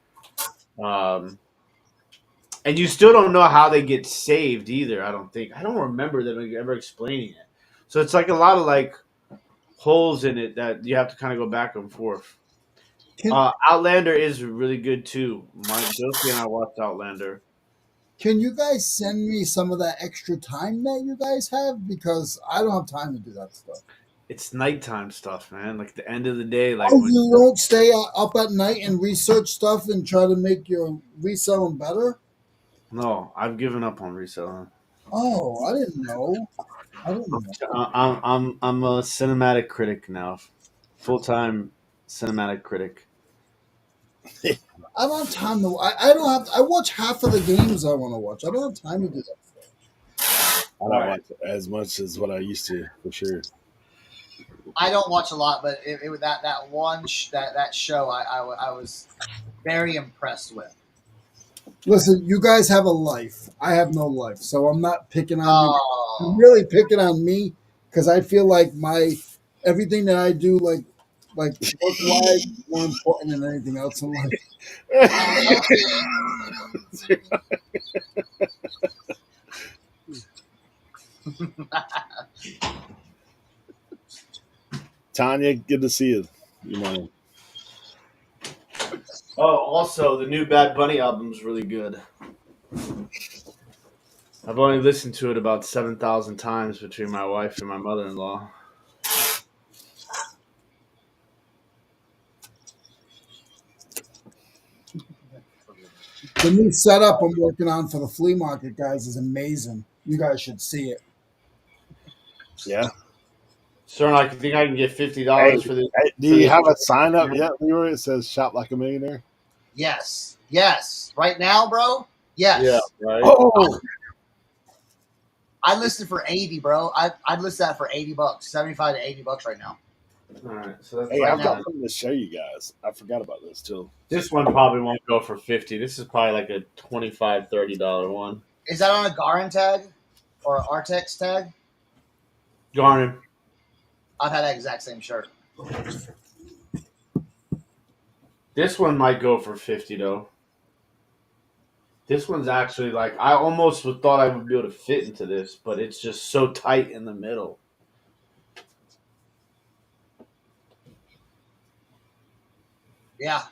And you still don't know how they get saved either. I don't think. I don't remember them ever explaining it. So it's like a lot of like holes in it that you have to kind of go back and forth. Can Outlander is really good too. Josie and I watched Outlander. can you guys send me some of that extra time that you guys have? Because I don't have time to do that stuff. It's nighttime stuff, man. Like the end of the day, like Oh, when you don't stay up at night and research stuff and try to make your resell them better? no, I've given up on reselling. Oh, I didn't know. I didn't know. I'm a cinematic critic now, full time cinematic critic. I don't have time to. I don't have. I watch half of the games I want to watch. I don't have time to do that. I don't watch as much as what I used to, for sure. I don't watch a lot, but it was that one that show I was very impressed with. Listen, you guys have a life. I have no life, so I'm not picking on you. I'm Oh, really picking on me because I feel like everything that I do, like work wise, is more important than anything else in life. Tanya, good to see you. You know, Oh, also the new Bad Bunny album is really good. I've only listened to it about 7,000 times between my wife and my mother-in-law. The new setup I'm working on for the flea market, guys, is amazing. You guys should see it. yeah. Cernoch, I think I can get $50 Hey, for this. do you have a sign up yet, Leroy? It says "Shop Like a Millionaire." yes, yes. Right now, bro. Yeah, Yes. right. Oh, I listed for 80, bro. I'd list that for $80, 75 to $80 right now. All right, so that's hey, Right I've now. got something to show you guys. I forgot about this too. this one probably won't go for 50. This is probably like a $25, $30 one. Is that on a Garin tag or an Artex tag? Garnet. I've had that exact same shirt. This one might go for 50 though. This one's actually like I almost thought I would be able to fit into this, but it's just so tight in the middle. Yeah.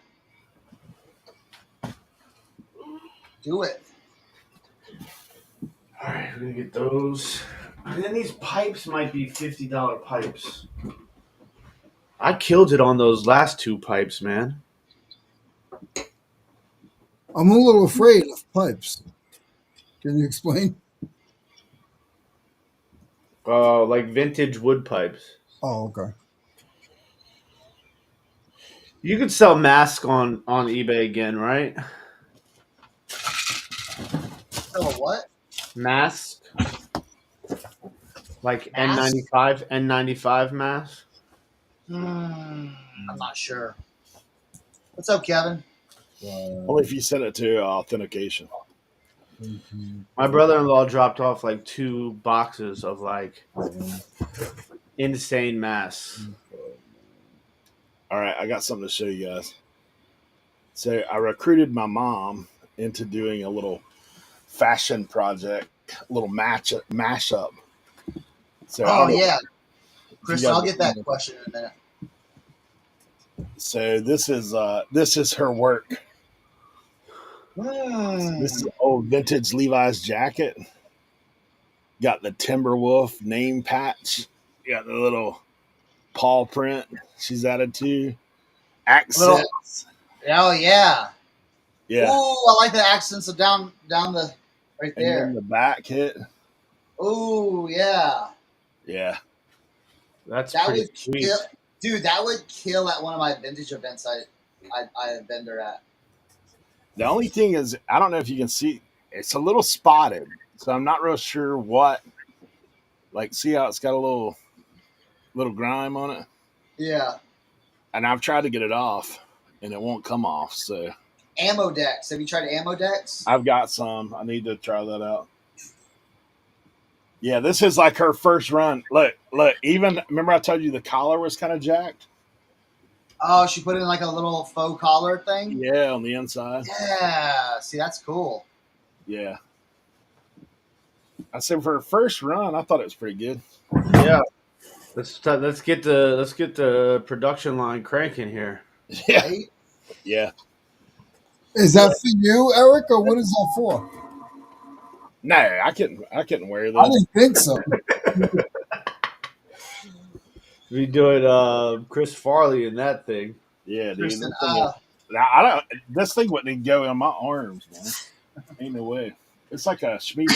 Do it. All right, we're gonna get those. And then these pipes might be $50 pipes. I killed it on those last two pipes, man. I'm a little afraid of pipes. Can you explain? Like vintage wood pipes. Oh, okay. You could sell masks on eBay again, right? Oh, what? Mask, like Mask? N95 mask. I'm not sure. What's up, Kevin? Only if you send it to Authentication. My brother-in-law dropped off like 2 boxes of like insane masks. All right, I got something to show you guys. So I recruited my mom into doing a little fashion project, a little mashup. So Oh, yeah. Chris, guys- I'll get that question in a minute. So this is her work. This is an old vintage Levi's jacket. Got the Timberwolf name patch. Got the little paw print she's added to. Accents. Oh, yeah. Yeah. Oh, I like the accents of down the right And there. then the back hit. Oh, yeah. Yeah. That's That pretty would sweet. kill, dude. That would kill at one of my vintage events. I vendor at. The only thing is, I don't know if you can see, it's a little spotted. So I'm not real sure what. Like, see how it's got a little grime on it? Yeah. and I've tried to get it off, and it won't come off. So Ammo decks. Have you tried ammo decks? I've got some. I need to try that out. Yeah, this is like her first run. Look, look. Even remember I told you the collar was kind of jacked. Oh, she put in like a little faux collar thing. Yeah, on the inside. Yeah. See, that's cool. Yeah. I said for her first run, I thought it was pretty good. Yeah. Let's get the production line cranking here. Yeah, Right? yeah. Is that for you, Eric, or what is that for? No, I couldn't wear I this. didn't think so. We doing Chris Farley in that thing. Yeah, dude. Kristen, I don't. This thing wouldn't even go in my arms, man. Ain't no way. It's like a schmeedy.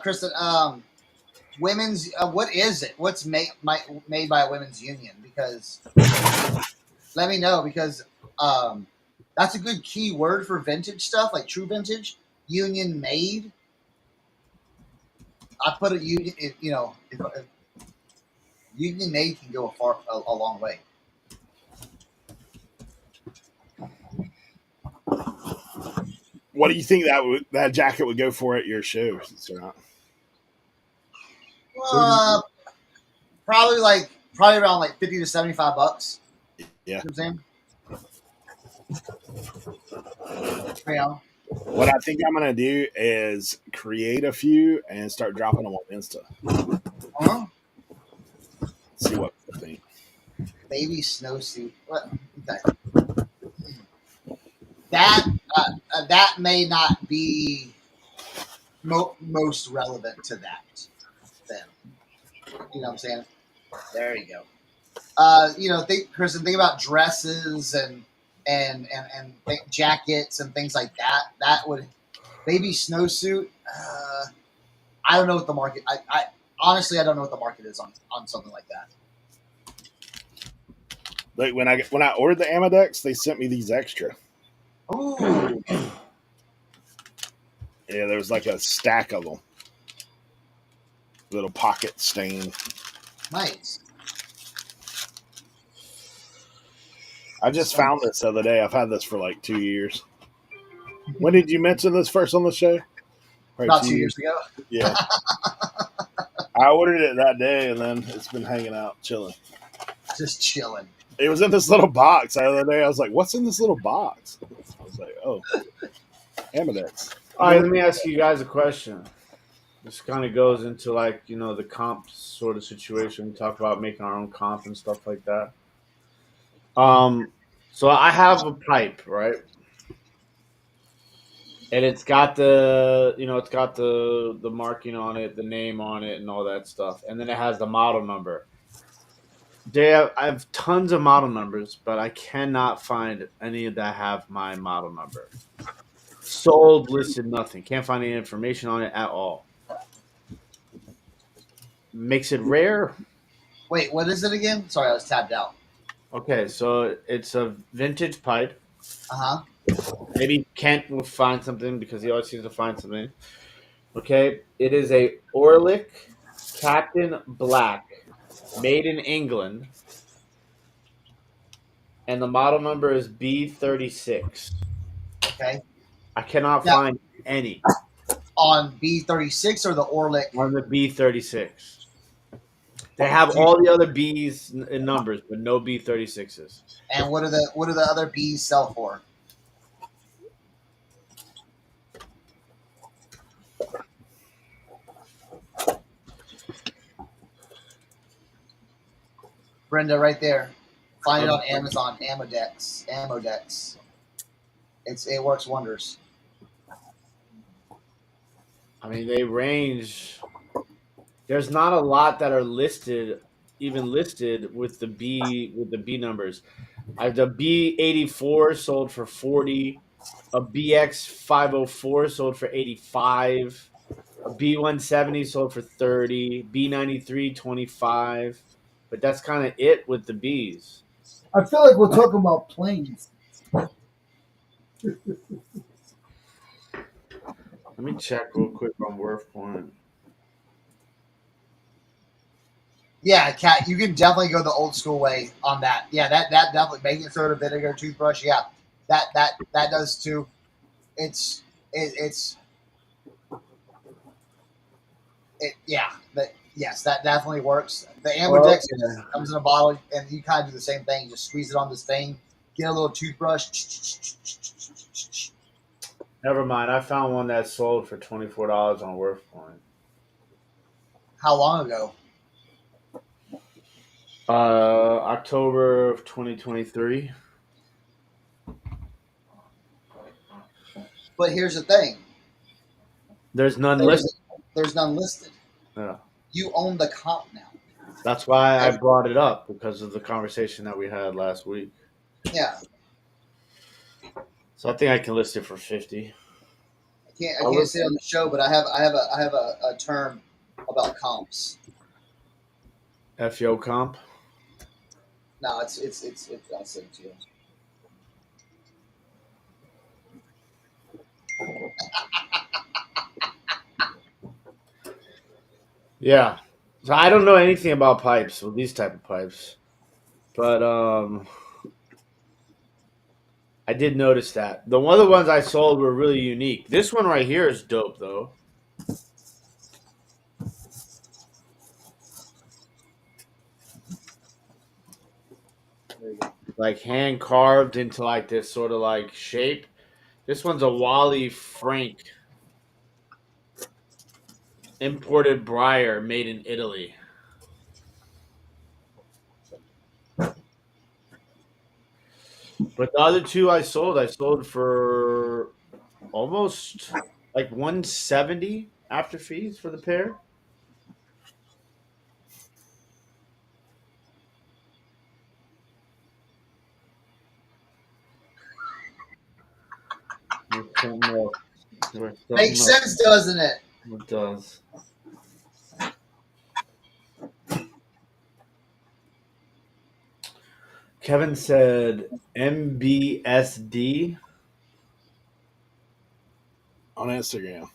Kristen, women's. What is it? What's made by a women's union? Because let me know because that's a good key word for vintage stuff, like true vintage. Union made. I put a union. You know, if union made can go a long way. What do you think that jacket would go for at your show? Probably around like $50 to $75. Yeah. You know what I'm saying? Yeah. What I think I'm gonna do is create a few and start dropping them on Insta. Huh? See what I think. Baby snowsuit. What? Okay. That may not be most relevant to that. Then, you know what I'm saying? There you go. Kristen, think about dresses and jackets and things like that. That would baby snowsuit. I don't know what the market. I honestly I don't know what the market is on something like that. Like when I ordered the Amedex, they sent me these extra. Ooh. Yeah, there was like a stack of them. Little pocket stain. Nice. I just found this the other day. I've had this for like 2 years. When did you mention this first on the show? Probably About 2 years ago. Yeah. I ordered it that day, and then it's been hanging out, chilling. Just chilling. It was in this little box the other day. I was like, what's in this little box? I was like, oh, Amedex. All right, let me ask you guys a question. This kind of goes into like, the comp sort of situation. We talk about making our own comp and stuff like that. So I have a pipe, right? And it's got the marking on it, the name on it, and all that stuff. And then it has the model number. I have tons of model numbers, but I cannot find any that have my model number. Sold, listed, nothing. Can't find any information on it at all. Makes it rare. Wait, what is it again? Sorry, I was tabbed out. Okay, so it's a vintage pipe. Uh-huh. Maybe Kent will find something because he always seems to find something. Okay, it is a Orlick Captain Black, made in England, and the model number is B36. Okay. I cannot Now, find any on B36 or the Orlick. on the B36. They have all the other B's in numbers, but no B36s. And what do the other B's sell for? Brenda, right there. Find it on Amazon. Amodex. It works wonders. I mean, they range. There's not a lot that are listed with the B numbers. The B84 sold for 40, a BX 504 sold for 85, a B170 sold for 30, B93 25. But that's kind of it with the Bs. I feel like we're talking about planes. Let me check real quick on WorthPoint. Yeah, cat. You can definitely go the old school way on that. Yeah, that definitely baking soda, vinegar, toothbrush. Yeah, that does too. It's yeah. But yes, that definitely works. The Oh, Amberdex yeah. comes in a bottle, and you kind of do the same thing. Just squeeze it on this thing. Get a little toothbrush. Never mind. I found one that sold for $24 on WorthPoint. How long ago? October of 2023. But here's the thing. There's none listed. There's none listed. Yeah. You own the comp now. That's why I brought it up because of the conversation that we had last week. Yeah, So I think I can list it for 50. I can't say it on the show, but I have a term about comps. FO comp. No, it's I'll send it to you. Yeah. So I don't know anything about pipes, well, these type of pipes, but I did notice that the one of the ones I sold were really unique. This one right here is dope though. Like hand carved into like this sort of like shape. This one's a Wally Frank imported briar made in Italy. But the other two I sold for almost like 170 after fees for the pair. Makes sense, doesn't it? It does. Kevin said MBSD on Instagram.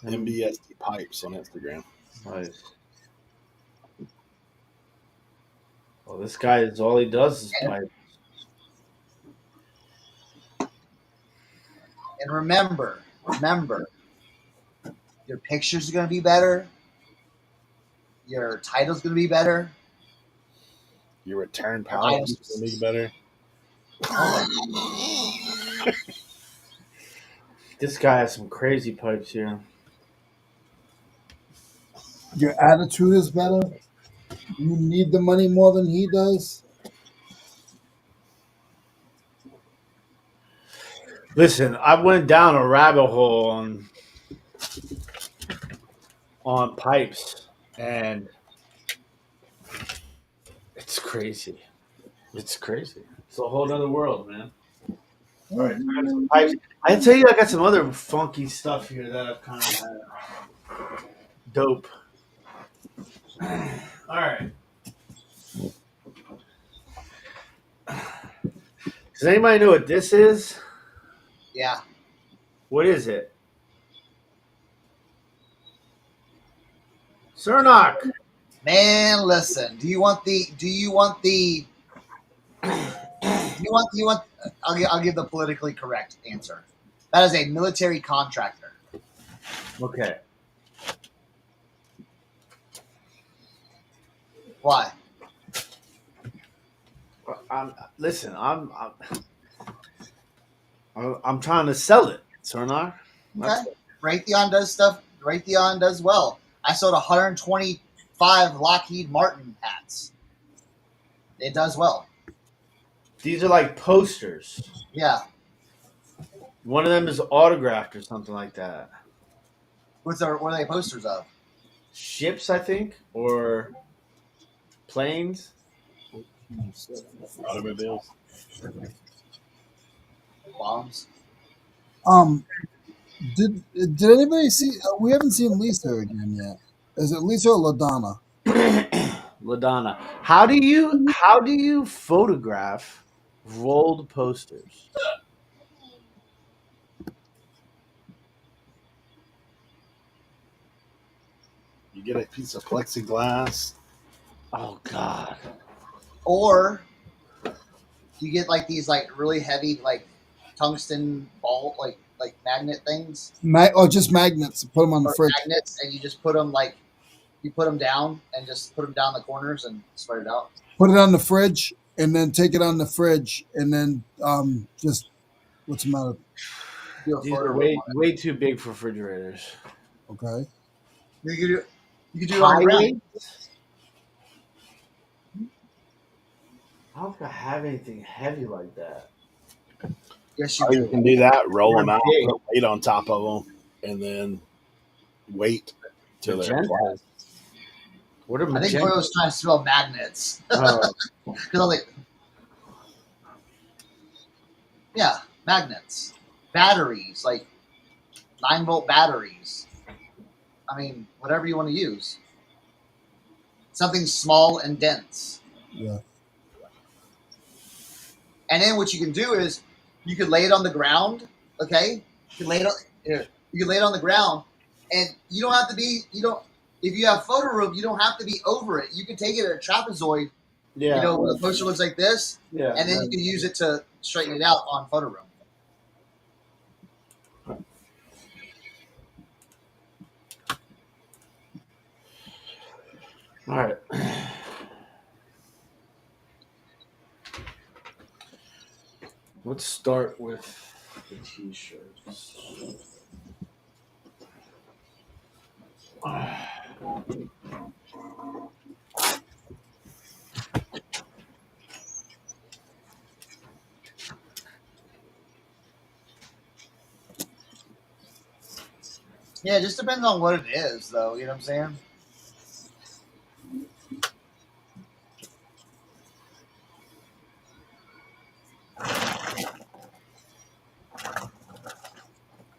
MBSD pipes on Instagram. Nice. Well, this guy is all he does is pipe. And remember, your pictures are going to be better. Your title's going to be better. Your return policy is going to be better. This guy has some crazy pipes here. Your attitude is better. You need the money more than he does. Listen, I went down a rabbit hole on pipes, and it's crazy. It's crazy. It's a whole other world, man. All right, so I got some pipes. I tell you, I got some other funky stuff here that I've kind of had. Dope. All right. Does anybody know what this is? Yeah. What is it? Cernoch. Man, listen. Do you want the? I'll give the politically correct answer. That is a military contractor. Okay. Why? Listen, I'm trying to sell it, Cernoch. Okay. Raytheon does stuff. Raytheon does well. I sold 125 Lockheed Martin hats. It does well. These are like posters. Yeah. One of them is autographed or something like that. What are they posters of? Ships, I think, or planes. Automobiles. Bombs. Did anybody see? We haven't seen Lisa again yet. Is it Lisa or LaDonna? LaDonna. How do you photograph rolled posters? You get a piece of plexiglass. Oh God. Or you get like these like really heavy like tungsten ball like magnet things Just magnets. Put them on the or fridge. magnets, and you just put them like you put them down and just put them down the corners and spread it out. Put it on the fridge, and then take it on the fridge, and then just what's the matter? Do a These photo are room on way too big for refrigerators. Okay. it. You could do it on the High ground. weight? I don't think I have anything heavy like that. Yes, you Or you do. can do that, roll They're them out, big. put weight on top of them, and then wait till they're flat. Magentas. What are I think magentas? Roy was trying to spell magnets Oh, because I'm like, yeah, magnets, batteries, like 9-volt batteries. I mean, whatever you want to use. Something small and dense. Yeah. And then what you can do is you can lay it on the ground. Okay, you can lay it on here. You can lay it on the ground, and you don't have to be. You don't. If you have photo room, you don't have to be over it. You can take it at a trapezoid. yeah. You know, where the poster looks like this, Yeah. and then you can use it to straighten it out on photo room. All right. Let's start with the t-shirts. Yeah, it just depends on what it is, though. You know what I'm saying?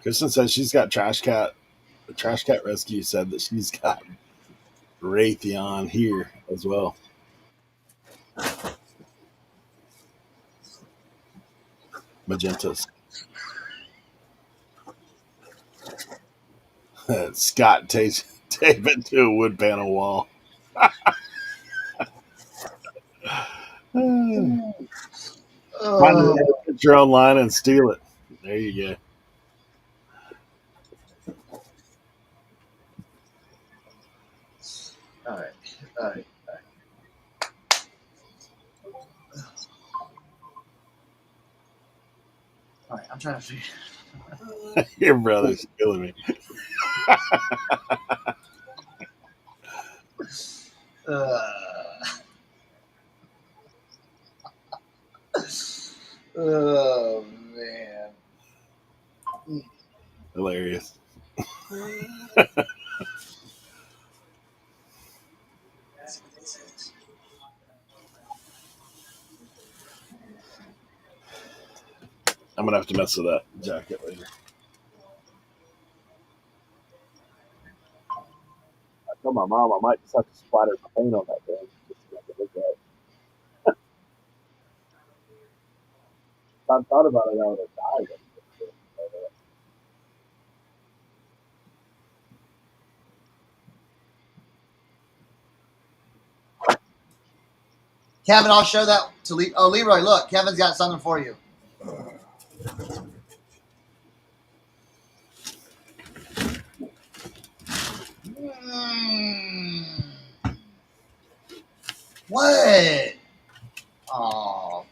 Kristen says she's got Trash Cat. The Trash Cat Rescue said that she's got Raytheon here as well. Magentas. Scott tape it to a wood panel wall. Find a picture online and steal it. There you go. All right. All right. All right. I'm trying to figure. Your brother's killing me. Oh man. Hilarious. I'm gonna have to mess with that jacket later. I told my mom I might just have to splatter paint on that thing. Just to make it look right. If I thought about it, I would have died. Kevin, I'll show that to Leroy. Look, Kevin's got something for you. What? Oh,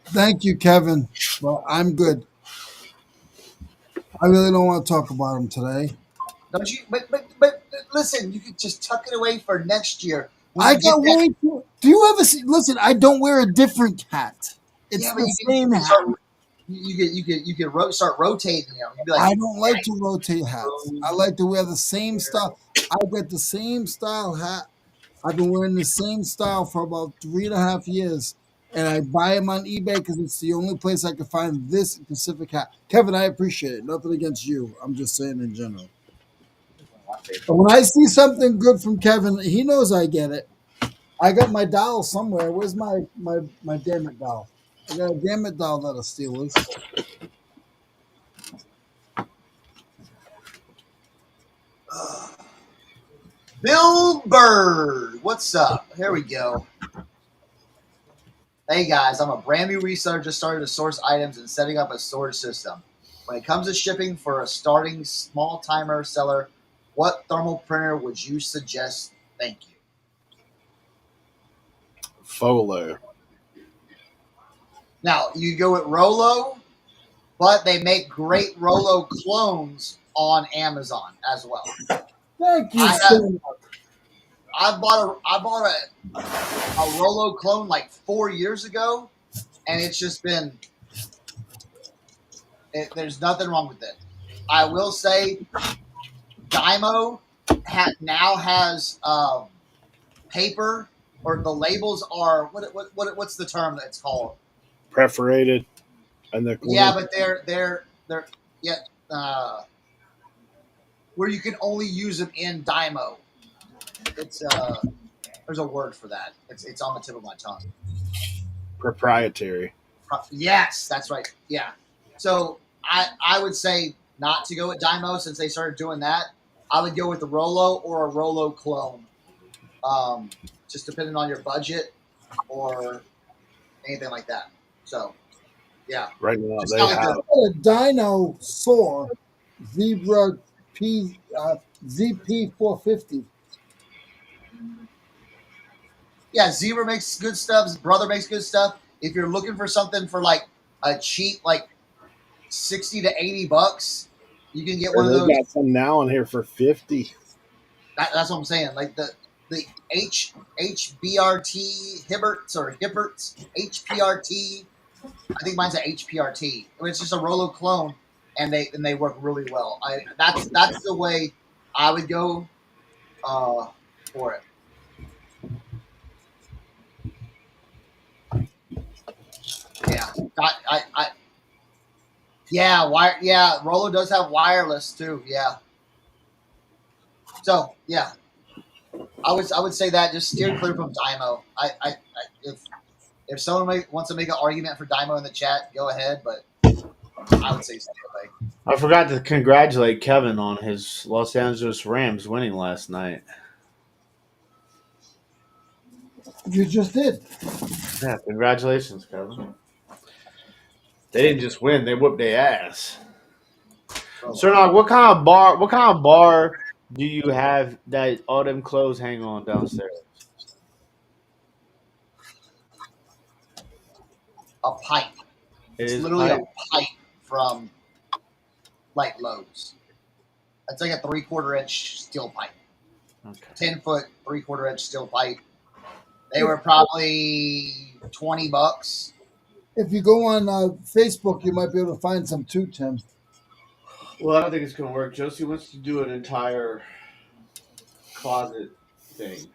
Thank you, Kevin. Well, I'm good. I really don't want to talk about him today. don't you? But listen, you could just tuck it away for next year. When I you get got that, way too. Do you ever see? Listen, I don't wear a different hat. It's yeah, but the you same can hat. start. You can start rotating them. You'd be like, I don't like to rotate hats. I like to wear the same style. I get the same style hat. I've been wearing the same style for about 3.5 years, and I buy them on eBay because it's the only place I can find this specific hat. Kevin, I appreciate it. Nothing against you. I'm just saying in general. But when I see something good from Kevin, he knows I get it. I got my doll somewhere. Where's my damn it doll? I got a damn it doll that'll steal this. Bill Bird, what's up? Here we go. Hey guys, I'm a brand new reseller just started to source items and setting up a storage system. When it comes to shipping for a starting small timer seller, what thermal printer would you suggest? Thank you. Folo. Now, you go with Rollo, but they make great Rollo clones on Amazon as well. Thank you, I Cernoch. bought a Rollo clone like 4 years ago, and it's just been there's nothing wrong with it. I will say Dymo now has paper, or the labels are what's the term that's called? Perforated. And the Yeah, but they're yeah where you can only use them in Dymo. It's there's a word for that. It's on the tip of my tongue. proprietary. Yes, that's right. Yeah. So I would say not to go with Dymo since they started doing that. I would go with the Rollo or a Rollo clone. Just depending on your budget or anything like that. So yeah. Right now Just they not like have A Dinosaur Zebra P ZP 450. Yeah, Zebra makes good stuff. His brother makes good stuff. If you're looking for something for like a cheap, like $60 to $80, you can get one of they those. got some now in here for 50. That's what I'm saying. Like the HBRT Hibberts HPRT. I think mine's a HPRT. I mean, it's just a Rollo clone, and they work really well. That's the way I would go for it. Yeah, yeah, Rollo does have wireless too. Yeah. So yeah, I would say that just steer clear from Dymo. If someone wants to make an argument for Dymo in the chat, go ahead. But I would say stay away. I forgot to congratulate Kevin on his Los Angeles Rams winning last night. You just did. Yeah, congratulations, Kevin. They didn't just win; they whooped their ass. Cernoch, what kind of bar? What kind of bar do you have that all them clothes hang on downstairs? A pipe. It It's is literally pipe. a pipe from like Lowe's. It's like a 3/4 inch steel pipe. Okay. 10-foot 3/4 inch steel pipe. They were probably $20. If you go on Facebook, you might be able to find some too, Tim. Well, I don't think it's gonna work. Josie wants to do an entire closet thing.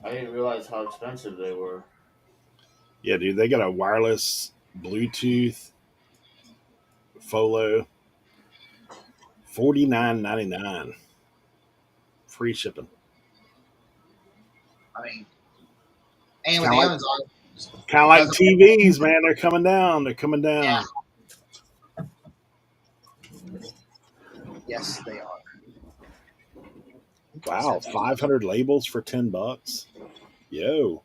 I didn't realize how expensive they were. Yeah, dude, they got a wireless Bluetooth Folo, $49.99, free shipping. I mean, and It's with kind of Amazon, like TVs, man. They're coming down. They're coming down. yeah, yes, they are. Wow, 500 labels for $10. Yo,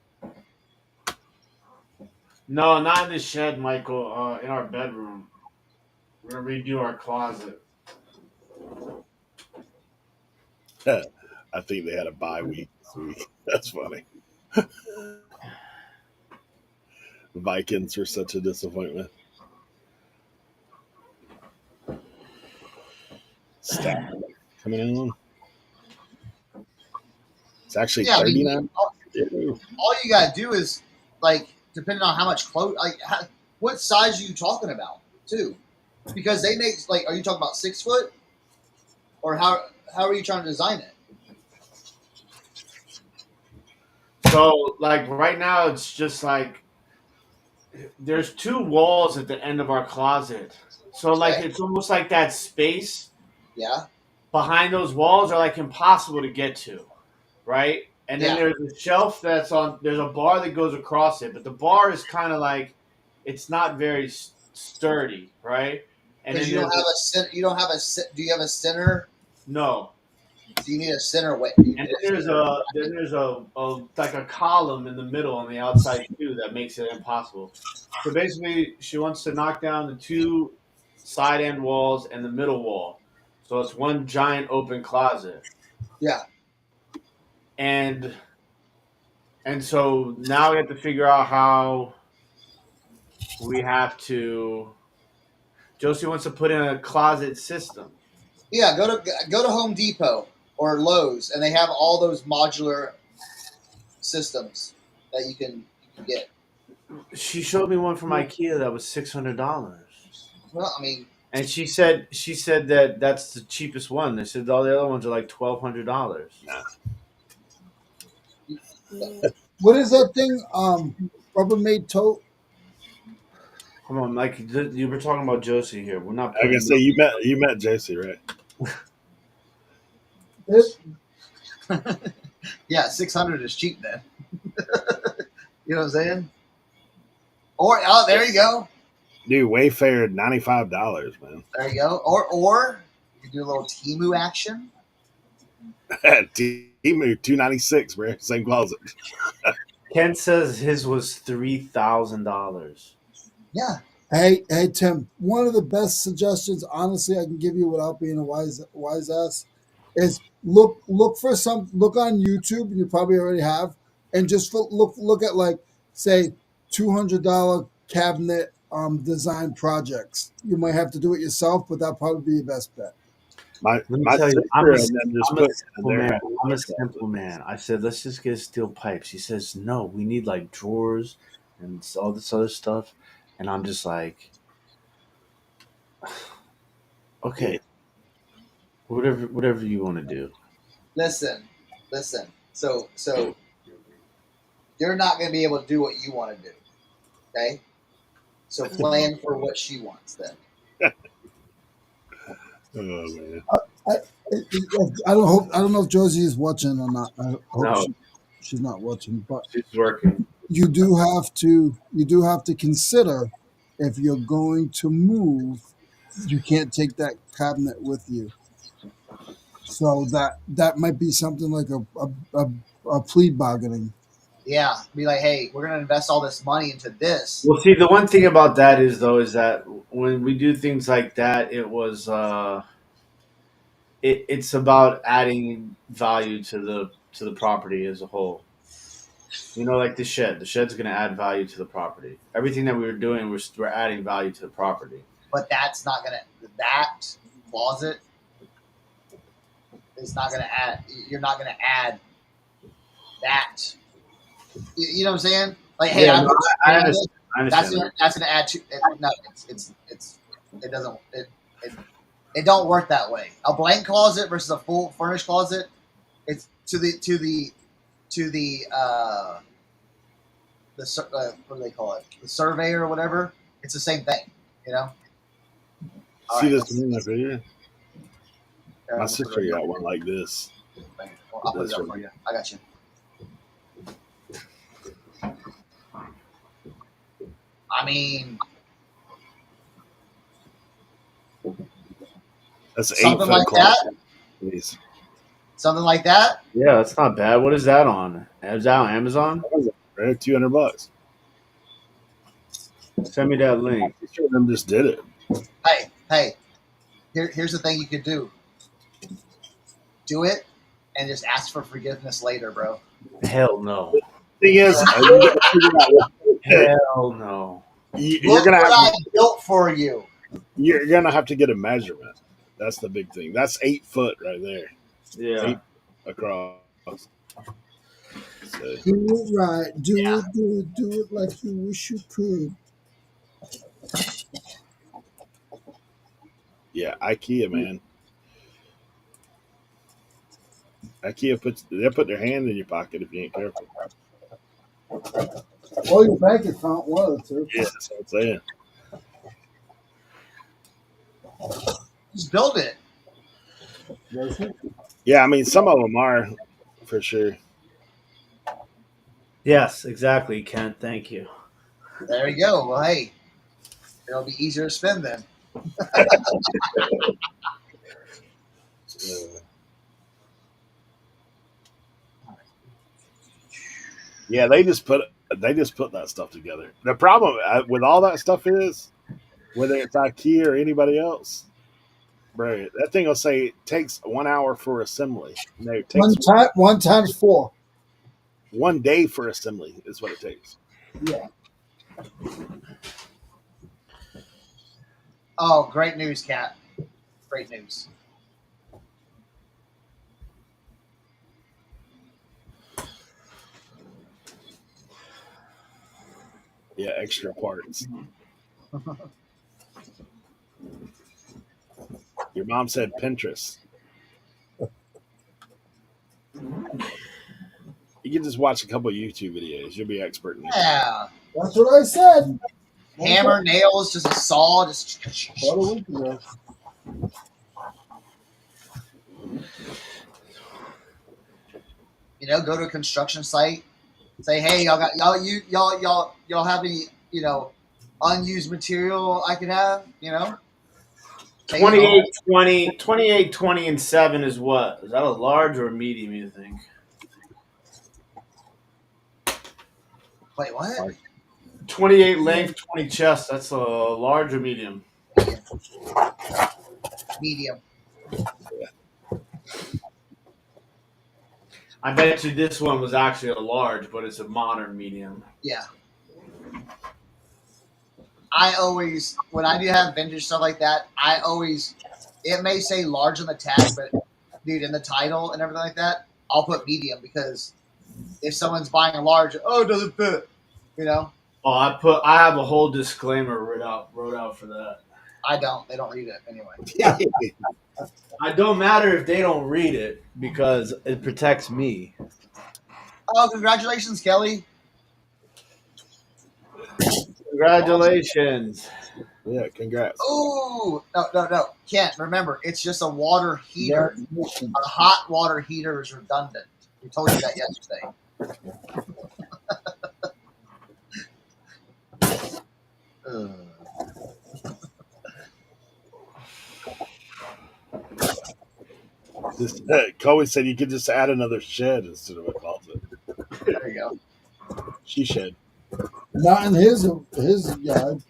No, not in the shed, Michael. In our bedroom. We're gonna redo our closet. I think they had a bye week this week. That's funny. The Vikings were such a disappointment. Stat coming on. It's actually Yeah, I mean, 39. all you gotta do is like, depending on how much clothes, like, what size are you talking about, too? Because they make like, are you talking about 6 foot, or how are you trying to design it? So, like right now, it's just like there's two walls at the end of our closet. So, like Okay. it's almost like that space Yeah, behind those walls are like impossible to get to, right? And then yeah. there's a shelf that's on. There's a bar that goes across it, but the bar is kind of like it's not very sturdy, right? And Because then you don't there's have a center. You don't have a. Do you have a center? no. So you need a center weight. And then there's a like a column in the middle on the outside too that makes it impossible. So basically, she wants to knock down the two side end walls and the middle wall, so it's one giant open closet. Yeah. And so now we have to figure out how we have to. Josie wants to put in a closet system. Yeah, go to Home Depot or Lowe's, and they have all those modular systems that you can get. She showed me one from IKEA that was $600. Well, I mean, And she said that that's the cheapest one. They said all the other ones are like $1,200. What is that thing? Rubbermaid tote. Come on, Mike. You were talking about Josie here. We're not. I can say you met JC, right? It, yeah, 600 is cheap then. You know what I'm saying? Or oh, there you go. Dude, Wayfair $95, man. There you go. Or you do a little Temu action. Temu $296, bro. Same closet. Ken says his was $3,000. Yeah. hey, Tim. One of the best suggestions, honestly, I can give you without being a wise ass, is look on YouTube, and you probably already have, and just look at like say $200 cabinet design projects. You might have to do it yourself, but that'll probably be your best bet. Let me My tell you, sister and then just put in there. I'm a simple man. I said, let's just get steel pipes. He says, no, we need like drawers and all this other stuff. And I'm just like, okay, whatever you want to do. Listen. So you're not going to be able to do what you want to do. Okay. So plan for what she wants then. Oh man. I don't know if Josie is watching or not. I hope No. she's not watching, but She's working. you do have to consider if you're going to move, you can't take that cabinet with you. So that might be something like a plea bargaining. Yeah. Be like, hey, we're going to invest all this money into this. Well, see, the one thing about that is that when we do things like that, it's about adding value to the property as a whole. You know, like the shed. The shed's going to add value to the property. Everything that we were doing, we're adding value to the property. But that's not going to, that closet is not going to add, you're not going to add that. You know what I'm saying? Like, hey, Yeah, I'm no, I understand. that's going to add to, no, it don't work that way. A blank closet versus a full furnished closet, it's to the what do they call it? The surveyor or whatever. It's the same thing, you know. See this in the video? My sister got one like this. I'll put it up for you. I got you. I mean, That's something 8 foot like closet. that. Please. Something like that. Yeah, that's not bad. What is that on? Is that on Amazon? Right? $200. Send me that link. I'm sure them just did it. Hey. Here's the thing you could do. Do it and just ask for forgiveness later, bro. Hell no. Thing is, Hell no. you're gonna have I built for you. You're gonna have to get a measurement. That's the big thing. That's 8 foot right there. Yeah. 8 across. So, Do it right. Do it like you wish you could. yeah, IKEA, man. IKEA they'll put their hand in your pocket if you ain't careful. Or your bank account, one of the two. Yeah, that's what I'm saying. Just build it. Yeah, I mean, some of them are for sure. Yes, exactly, Kent. Thank you. There you go. Well, hey, it'll be easier to spend then. Yeah, they just put that stuff together. The problem with all that stuff is, whether it's IKEA or anybody else, bro, that thing will say it takes 1 hour for assembly. No, it takes One times 4. 1 day for assembly is what it takes. Yeah. Oh, great news, Kat. Great news. Yeah, extra parts. Your mom said Pinterest. You can just watch a couple of YouTube videos. You'll be expert in it. Yeah. That's what I said. Hammer, nails, just a saw, just. About a week ago. You know, go to a construction site, say, "Hey, y'all have any, unused material I could have?" 28, 20, 28, 20, and 7 is what? Is that a large or a medium, you think? Wait, what? 28 length, 20 chest. That's a large or medium? Medium. I bet you this one was actually a large, but it's a modern medium. Yeah. I always, when I do have vintage stuff like that, it may say large on the tag, but dude, in the title and everything like that, I'll put medium because if someone's buying a large, it doesn't fit, Oh, I have a whole disclaimer wrote out for that. I don't. They don't read it anyway. It don't matter if they don't read it because it protects me. Oh, congratulations, Kelly. Congratulations. Yeah, congrats. Ooh, no. Kent, remember, it's just a water heater. A hot water heater is redundant. We told you that yesterday. Chloe said you could just add another shed instead of a closet. There you go. She shed. Not in his yard.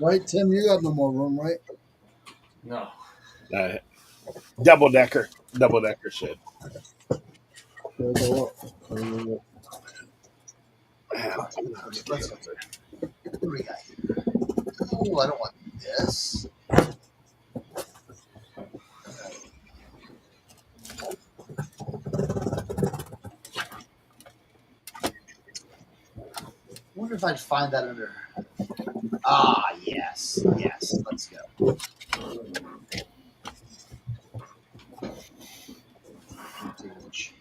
Right, Tim? You got no more room, right? No. Double decker shed. There they go up. Let's go. What do we got here? Ooh, I don't want this. I wonder if I'd find that under. Ah, yes. Let's go. Vintage.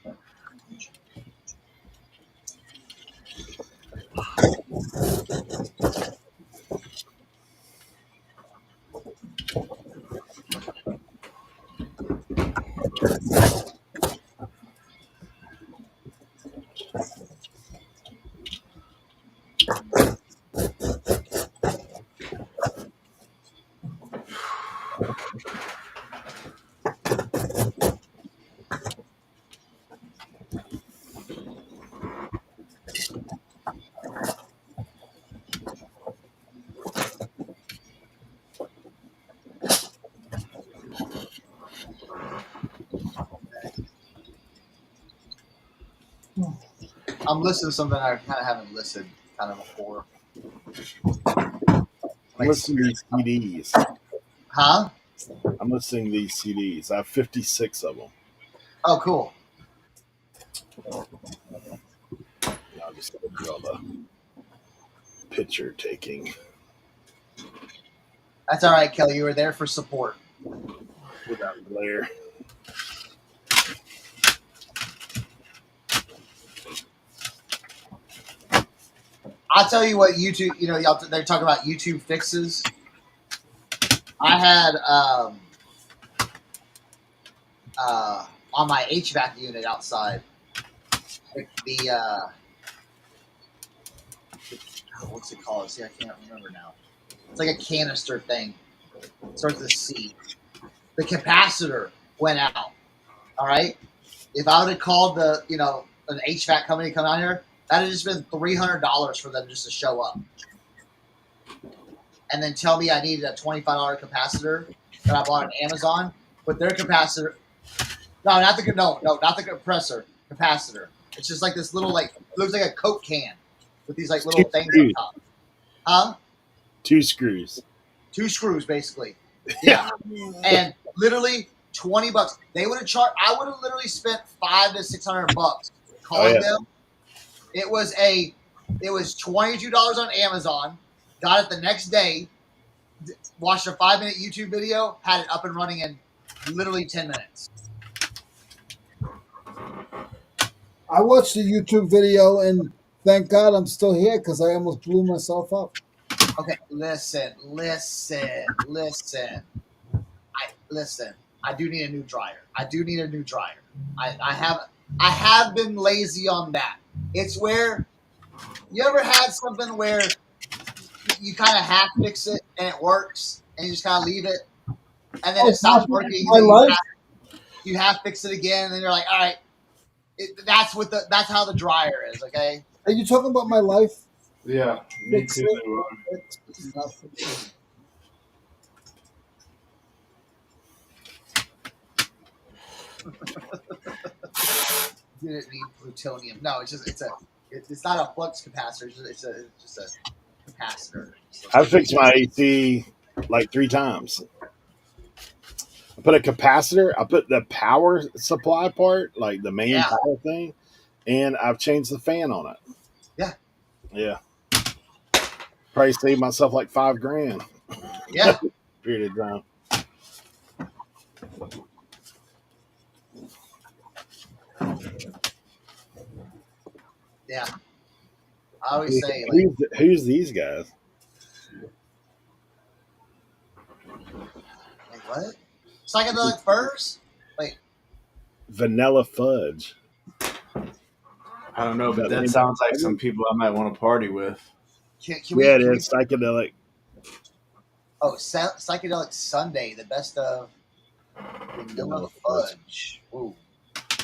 I'm listing something I kind of haven't listed kind of before. I'm listening to these CDs. Huh? I'm listening to these CDs. I have 56 of them. Oh, cool. I'll just go do all the picture taking. That's all right, Kelly. You were there for support. Without glare. I'll tell you what YouTube, they're talking about YouTube fixes. I had on my HVAC unit outside, what's it called? See, I can't remember now. It's like a canister thing. It starts with a C. The capacitor went out. All right. If I would have called an HVAC company to come out here, That had just been $300 for them just to show up, and then tell me I needed a $25 capacitor that I bought on Amazon. But their capacitor, not the compressor, capacitor. It's just like this little it looks like a Coke can with these like little things on top. Huh? 2 screws. 2 screws, basically. Yeah. And literally $20. They would have charged. I would have literally spent $500 to $600 calling them. It was $22 on Amazon. Got it the next day. Watched a 5-minute YouTube video. Had it up and running in literally 10 minutes. I watched the YouTube video, and thank God I'm still here because I almost blew myself up. Okay, listen. I do need a new dryer. I have been lazy on that. It's where you ever had something where you kind of half fix it and it works, and you just kind of leave it, and then it stops working. You half fix it again, and then you're like, all right, that's how the dryer is. Okay. Are you talking about my life? Yeah, me too. Didn't need plutonium. No, it's not a flux capacitor. It's just a capacitor. I fixed my AC like 3 times. I put a capacitor. I put the power supply part, like the main power thing, and I've changed the fan on it. Yeah. Yeah. Probably saved myself like $5,000. Yeah. Period of time. Yeah. I always say, who's these guys? Like what? Psychedelic furs? Like Vanilla fudge. I don't know, but that sounds like some people I might want to party with. Can it is psychedelic. Oh, psychedelic Sunday, the best of vanilla fudge. Ooh.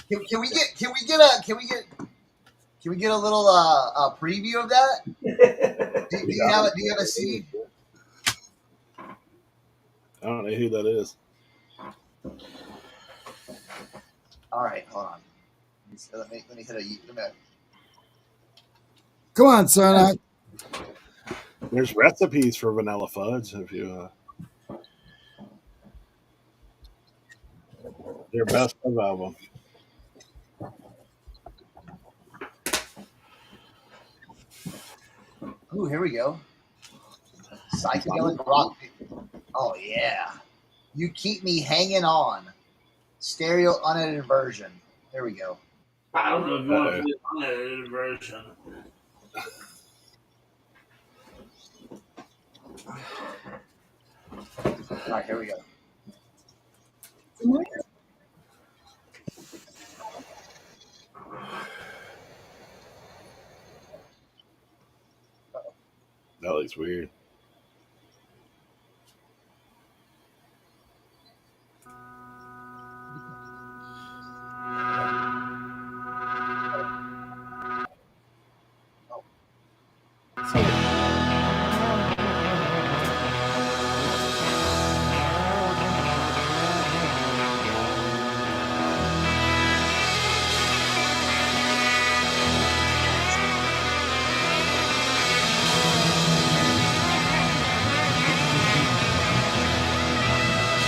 Can we get a little preview of that? Do you have a CD? I don't know who that is. All right, hold on. Let me hit a. Come on, Cernoch. There's recipes for vanilla fudge if you. Their best of album. Ooh, here we go. Psychedelic rock. Oh yeah. You keep me hanging on. Stereo unedited version. There we go. I don't know if you want the unedited version. All right, here we go. That looks weird.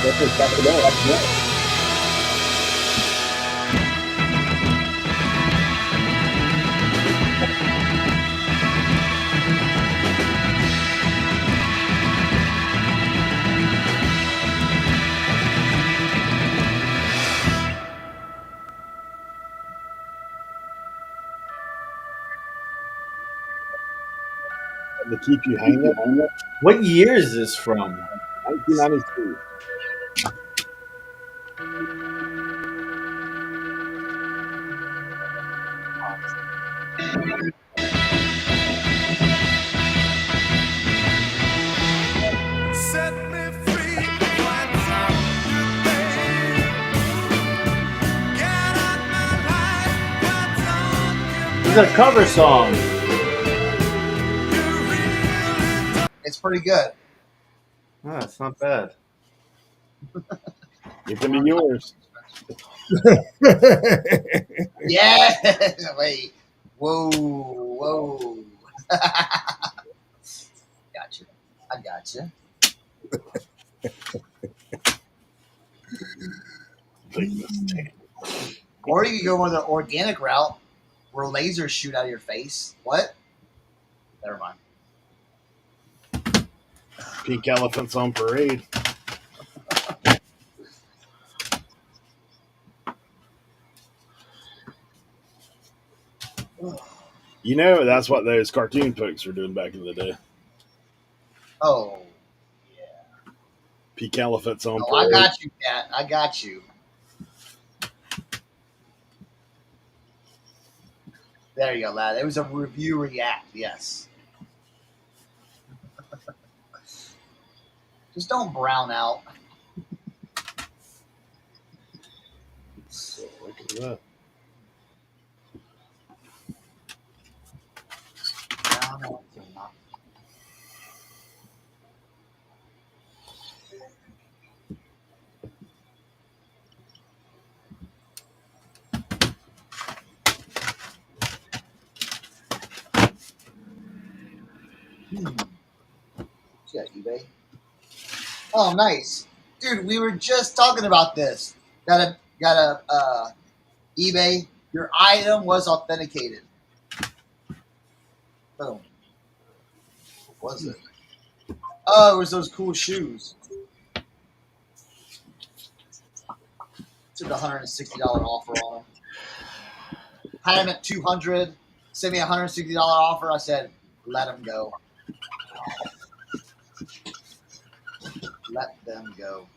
That's psychedelic. To keep you hanging. What year is this from? 1992. Set me free, what's up, babe? Get out my life, what's on your is a cover song. It's pretty good. Ah, it's not bad. It can be yours. Yeah. Wait. Whoa. Gotcha. I gotcha. Or you can go with the organic route where lasers shoot out of your face. What? Never mind. Pink elephants on parade. You know, that's what those cartoon folks were doing back in the day. Oh. Pink elephants on Oh, parade. I got you, Cat. I got you. There you go, lad. It was a review react, yes. Just don't brown out. Look at that. Brown out. Yeah, eBay. Oh, nice, dude. We were just talking about this. Got a eBay. Your item was authenticated. Boom. What was it? Oh, it was those cool shoes. Took $160 offer on them. Had them at $200. Sent me a $160 offer. I said, let them go. Let them go.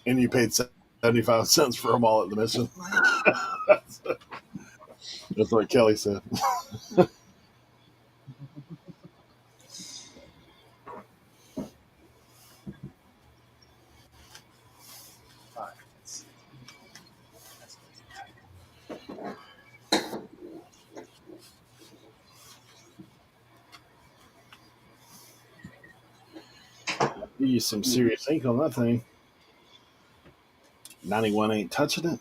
And you paid 75 cents for them all at the mission. That's what Kelly said. You use some serious ink on that thing. 91 ain't touching it.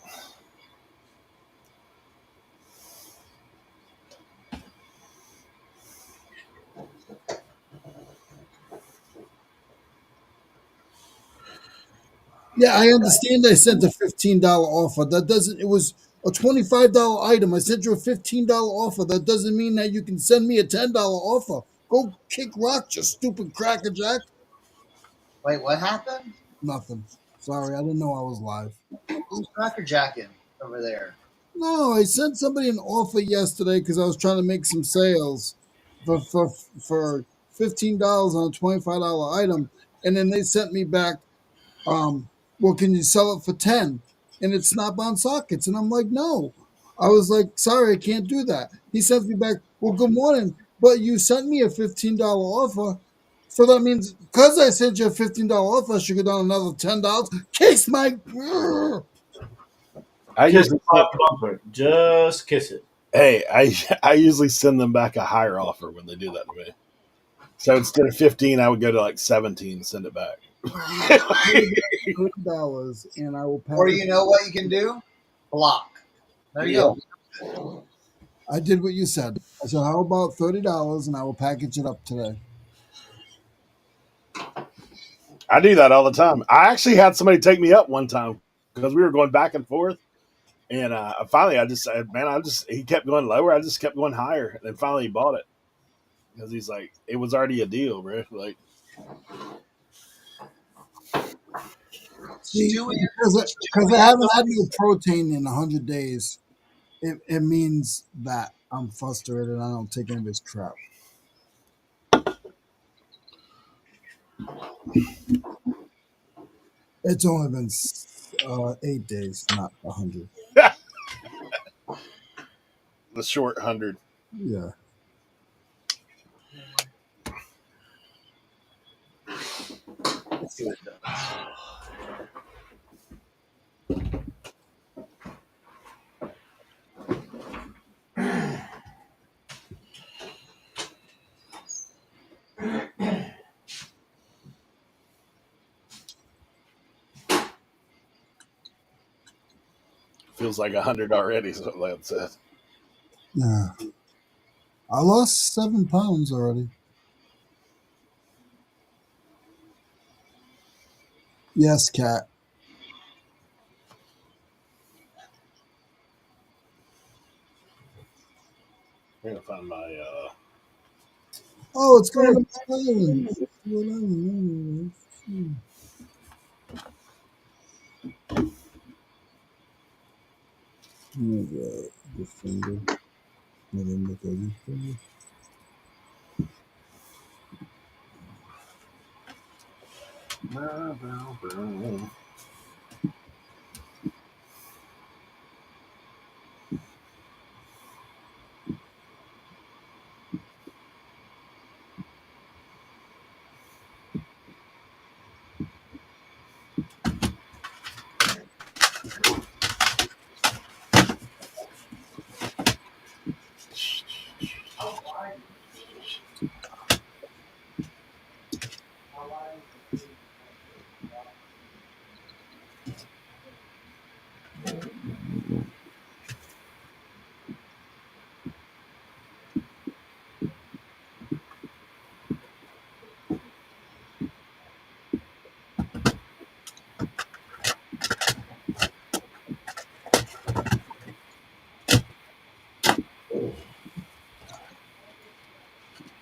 Yeah, I understand I sent a $15 offer. That doesn't, it was a $25 item. I sent you a $15 offer. That doesn't mean that you can send me a $10 offer. Go kick rocks, you stupid crackerjack. Wait, what happened? Nothing. Sorry, I didn't know I was live. Who's crackerjacking over there? No, I sent somebody an offer yesterday because I was trying to make some sales for $15 on a $25 item, and then they sent me back, well, can you sell it for 10? And it's snap-on sockets, and I'm like, no. I was like, sorry, I can't do that. He sends me back, well, good morning, but you sent me a $15 offer. So that means because I sent you a $15 offer, I should go down another $10. Kiss my. I Kiss usually my bumper. Just kiss it. Hey, I usually send them back a higher offer when they do that to me. So instead of 15, I would go to like 17 and send it back. $30, and I will Or package. you know what you can do? Block. There you Yeah. go. I did what you said. I said, how about $30, and I will package it up today. I do that all the time. I actually had somebody take me up one time because we were going back and forth. And finally, I just said, man, he kept going lower. I just kept going higher. And then finally, he bought it because he's like, it was already a deal, bro. Like, See, Stewie, because I haven't had no protein in 100 days, it means that I'm frustrated and I don't take any of this crap. It's only been 8 days, not 100. the short 100. Yeah. let's see what it does. Feels like 100 already, is what Lance said. Yeah. I lost 7 pounds already. Yes, cat. I'm going to find my. Oh, it's going to islands. The finger. And then look at your finger.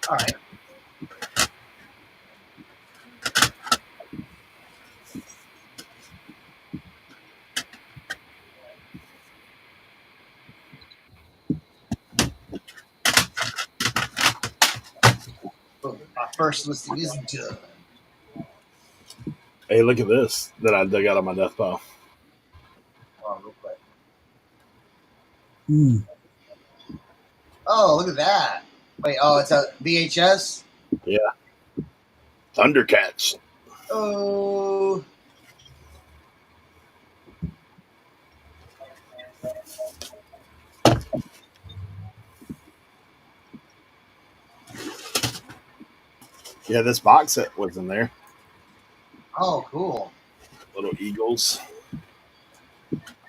All right. Boom. My first listing is done. Hey, look at this that I dug out of my death pile. Hold on, real quick. Hmm. Oh, look at that. Wait, oh, it's a VHS? Yeah. Thundercats. Oh. Yeah, this box set was in there. Oh, cool. Little eagles.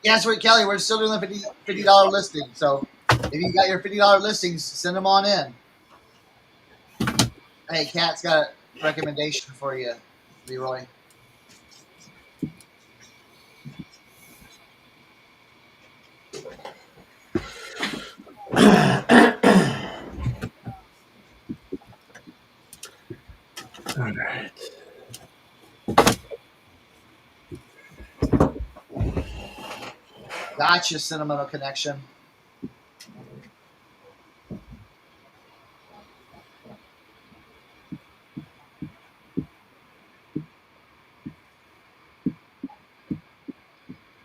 Guess what, Kelly? We're still doing the $50 listing. So if you got your $50 listings, send them on in. Hey, Kat's got a recommendation for you, Leroy. All right. Gotcha, Sentimental Connection.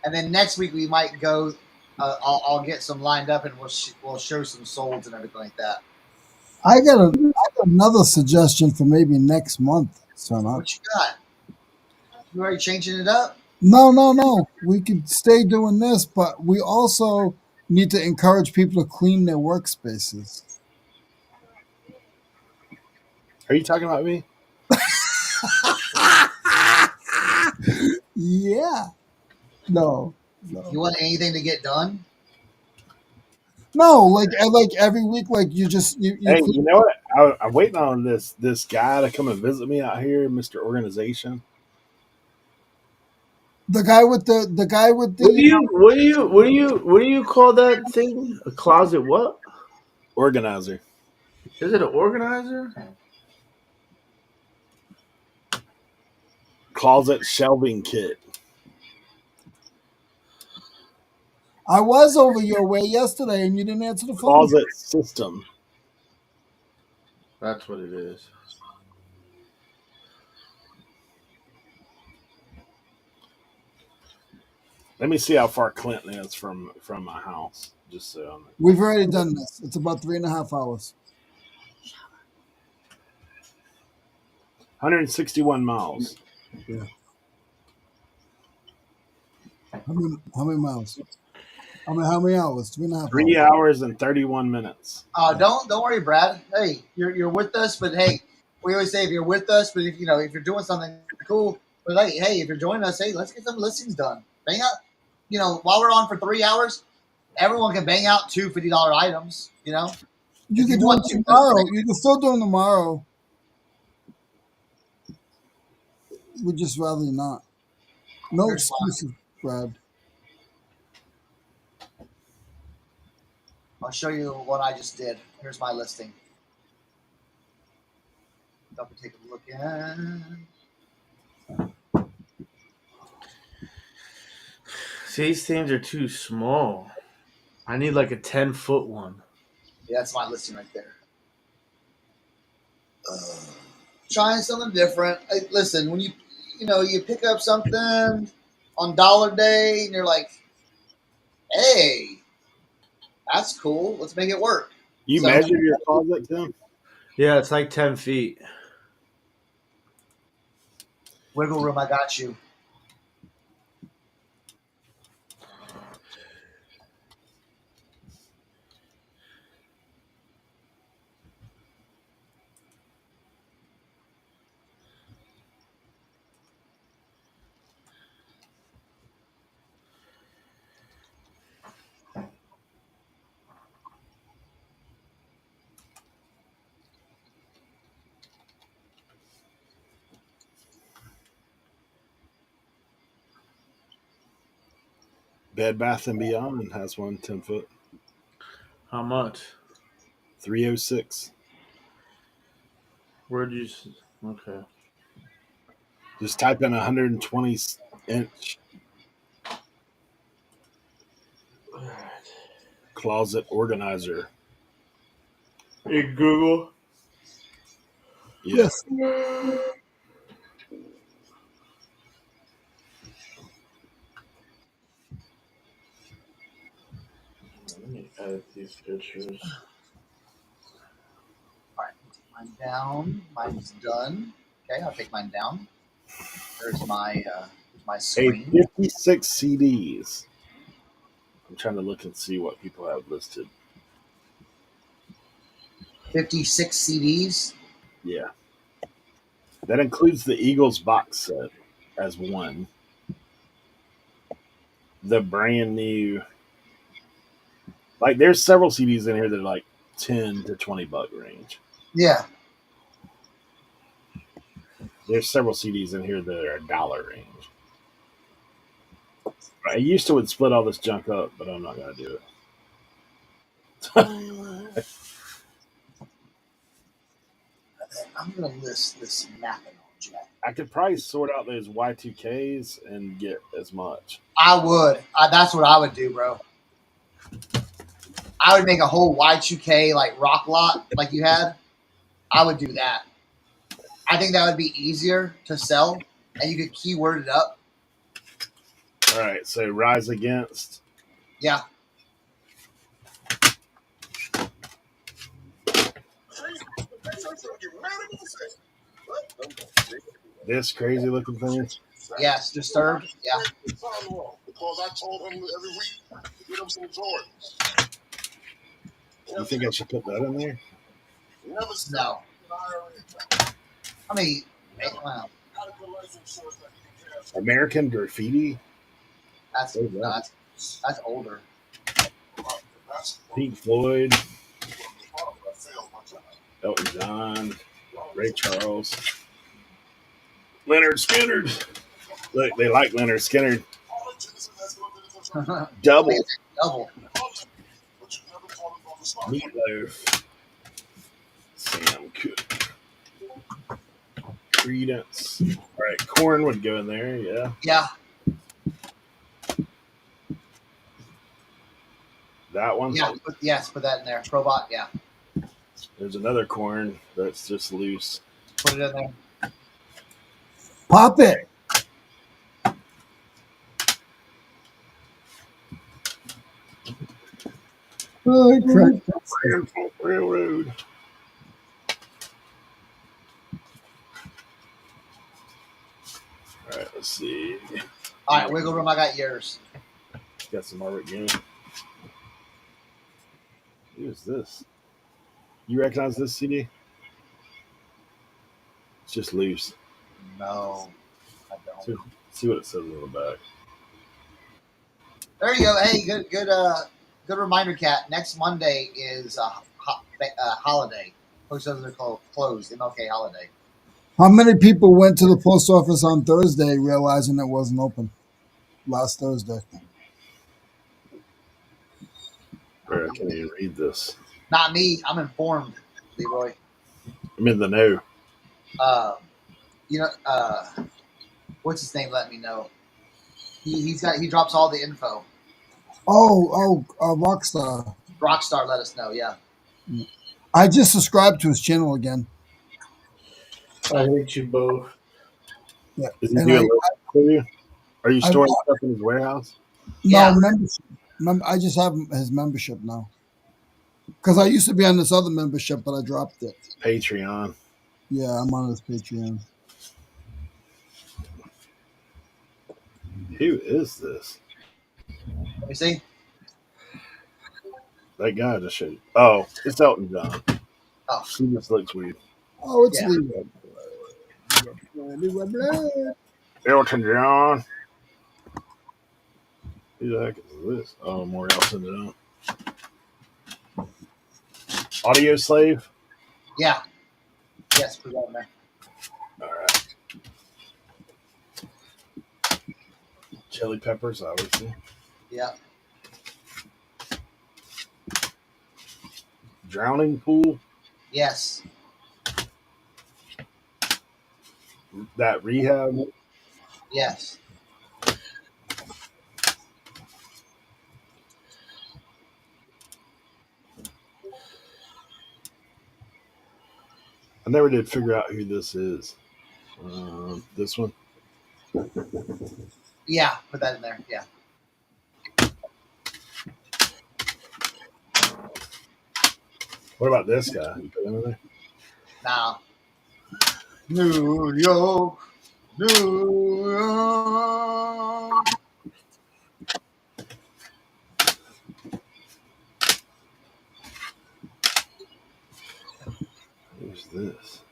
And then next week we might go. I'll get some lined up, and we'll show some solds and everything like that. I got another suggestion for maybe next month, Cernoch. What you got? You already changing it up? No. We could stay doing this, but we also need to encourage people to clean their workspaces. Are you talking about me? Yeah. No. You want anything to get done? No, like every week, like you just you Hey, click you know what? I'm waiting on this guy to come and visit me out here, Mr. Organization. the guy with the What do you call that thing? A closet? What Organizer. is it? An organizer? Closet shelving kit. I was over your way yesterday and you didn't answer the phone. Closet system. That's what it is. Let me see how far Clinton is from my house. Just so We've already done this. It's about 3.5 hours. 161 miles. Yeah. How many miles? How many hours? 3.5 3 hours. hours and 31 minutes. Don't worry, Brad. Hey, you're with us, but hey, we always say if you're with us, but if if you're doing something cool, but hey, if you're joining us, hey, let's get some listings done. Bang out, while we're on for 3 hours, everyone can bang out two $50 items. You If can you do want it to. tomorrow. You can still do them tomorrow. We'd just rather not. No Here's my, excuses, Brad. I'll show you what I just did. Here's my listing. Double take a look at. See, these things are too small. I need like a 10-foot one. Yeah, that's my listing right there. Trying something different. Listen, when you pick up something on Dollar Day and you're like, hey, that's cool. Let's make it work. You So measure your closet, Tim? Yeah, it's like 10 feet. wiggle room, I got you. Bed Bath and Beyond has one 10 foot. How much? 306. Where'd you? Okay. Just type in 120-inch closet organizer. In Google. Yeah. Yes. Let me edit these pictures. All right, take mine down. Mine's done. Okay, I'll take mine down. There's my Hey, screen. 56 CDs. I'm trying to look and see what people have listed. 56 CDs. Yeah. That includes the Eagles box set as one. The brand new. Like, there's several CDs in here that are like 10 to $20 range. Yeah. There's several CDs in here that are $1 range. I used to would split all this junk up, but I'm not going to do it. I'm gonna list this mapping on Jack. I could probably sort out those Y2Ks and get as much. I would. That's what I would do, bro. I would make a whole Y2K like rock lot like you had. I would do that. I think that would be easier to sell, and you could keyword it up. All right, so Rise Against. Yeah. This crazy looking thing. Yes. Disturbed. Yeah. Because I told him every week to get him some Jordans. You think I should put that in there? No. I mean, wow. American Graffiti. That's What is no, that? that's older. Pink Floyd. Elton John. Ray Charles. Leonard Skinner. Look, they like Leonard Skinner. Double. Double. Meatloaf. Sam Cooke. Credence. All right, corn would go in there. Yeah. Yeah. That one. Yeah. Yes, put that in there. Probot. Yeah. There's another corn that's just loose. Put it in there. Pop it. Oh, crap. Railroad. All right, let's see. All right, wiggle room. I got yours. Got some Margaret Game. Who is this? You recognize this CD? It's just loose. No, I don't. See what it says on the back. There you go. Hey, good reminder, Cat. Next Monday is a holiday. Post offices are closed. MLK holiday. How many people went to the post office on Thursday realizing it wasn't open? Last Thursday. I can't even read this. Not me. I'm informed, Leroy. I'm in the know. What's his name? Let me know. He drops all the info. Rockstar. Rockstar let us know. Yeah. I just subscribed to his channel again. I hate you both. Yeah. Is he And doing for you? Are you storing I- stuff in his warehouse? No, Yeah. membership. I just have his membership now. Because I used to be on this other membership, but I dropped it. Patreon. Yeah, I'm on his Patreon. Who is this? Let me see. That guy just showed you. Oh, it's Elton John. Oh. He just looks weird. Oh, it's Yeah. Leroy. Elton John. Who the heck is this? Oh, more else in it. Audio Slave. Yeah. Yes, put that in there. All right. Chili Peppers, obviously. Yeah. Drowning Pool. Yes. That Rehab. Yes. I never did figure out who this is. This one. Yeah. Put that in there. Yeah. What about this guy? You put him in there? Now. New York. New York. Who's this?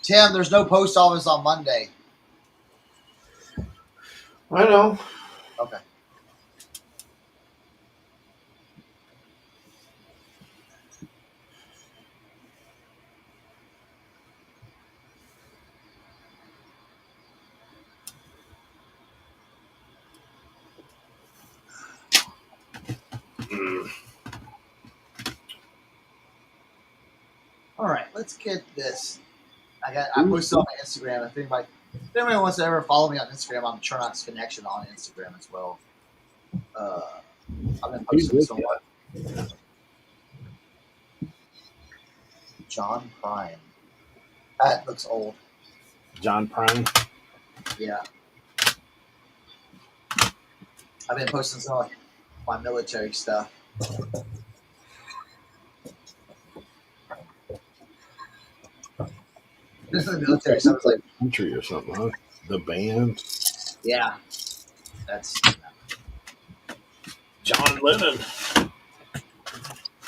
Tim, there's no post office on Monday. I know. Okay. All right, let's get this. I posted on my Instagram. If anybody wants to ever follow me on Instagram, I'm Cernochsconnection on Instagram as well. I've been posting so much. John Prime. That looks old. John Prine. Yeah. I've been posting some of my military stuff. This is the military stuff. It's like, Country or something, huh? The band. yeah. That's. John Lennon.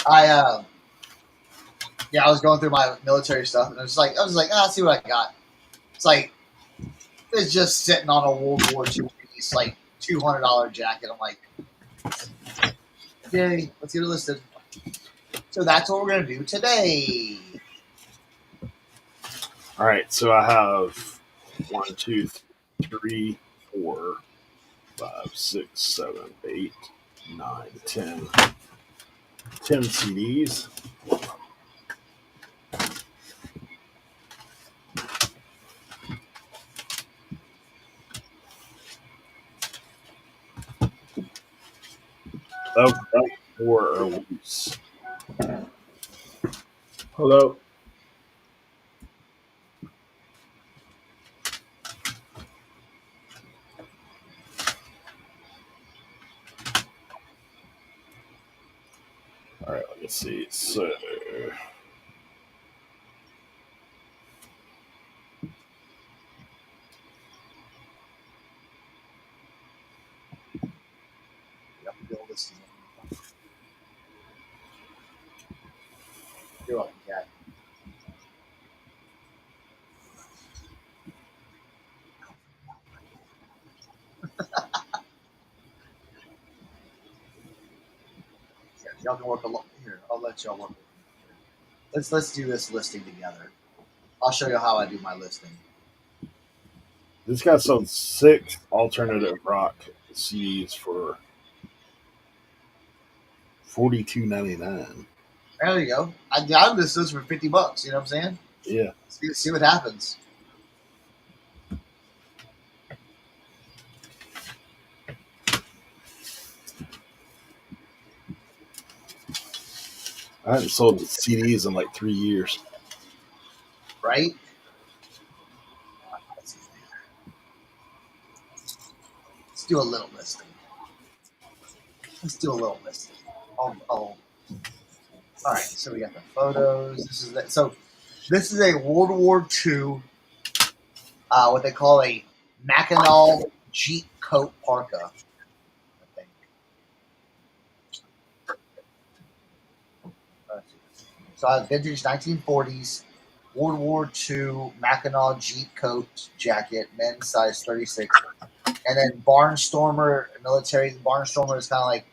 I Yeah, I was going through my military stuff, and I was like, let's see what I got. It's like it's just sitting on a World War II piece, like $200 jacket. I'm like, yay, let's get it listed. So that's what we're gonna do today. All right, so I have 1, 2, 3, 4, 5, 6, 7, 8, 9, 10, 10 CDs. Of that 4 are loose. Hello. All right, let me see. So Yep, build this. You're welcome, Cat. Yeah, y'all can work along here. I'll let y'all work. Let's do this listing together. I'll show you how I do my listing. this guy sold 6 alternative rock CDs for $42.99. There you go. I list those for $50. You know what I'm saying? Yeah. See what happens. I hadn't sold CDs in like 3 years. Right? Let's do a little listing. All right. So we got the photos. This is a World War II, what they call a Mackinac Jeep coat parka. I think. So I have vintage 1940s World War II Mackinac Jeep coat jacket, men's size 36. And then Barnstormer military. Barnstormer is kind of like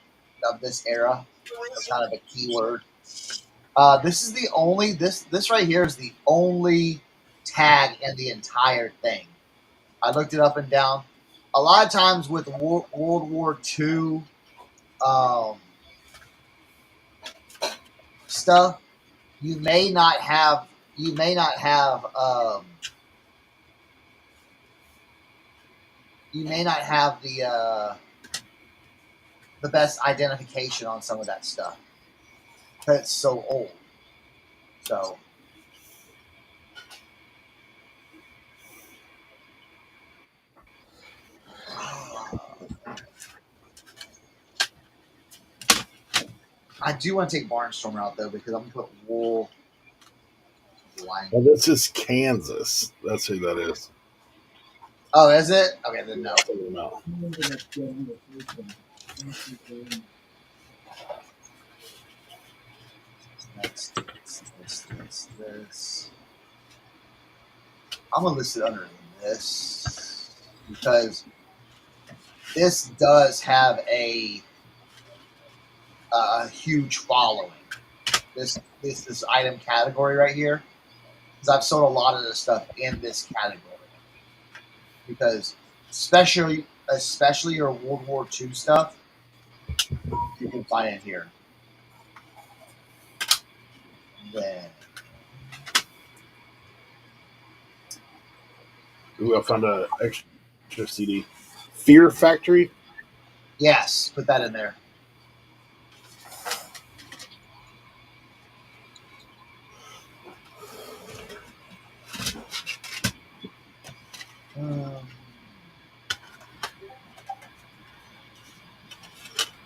of this era. It's kind of a keyword. This is the only this right here is the only tag in the entire thing. I looked it up and down. A lot of times with World War II stuff, you may not have the best identification on some of that stuff because it's so old. So I do want to take Barnstormer out though because I'm gonna put wool line. Well, this is Kansas. That's who that is. Oh, is it? Okay, then no. No. This. I'm gonna list it under this because this does have a huge following. This item category right here, because I've sold a lot of this stuff in this category. Because especially your World War II stuff, you can find it here. Then Ooh, I found an extra CD. Fear Factory. yes, put that in there.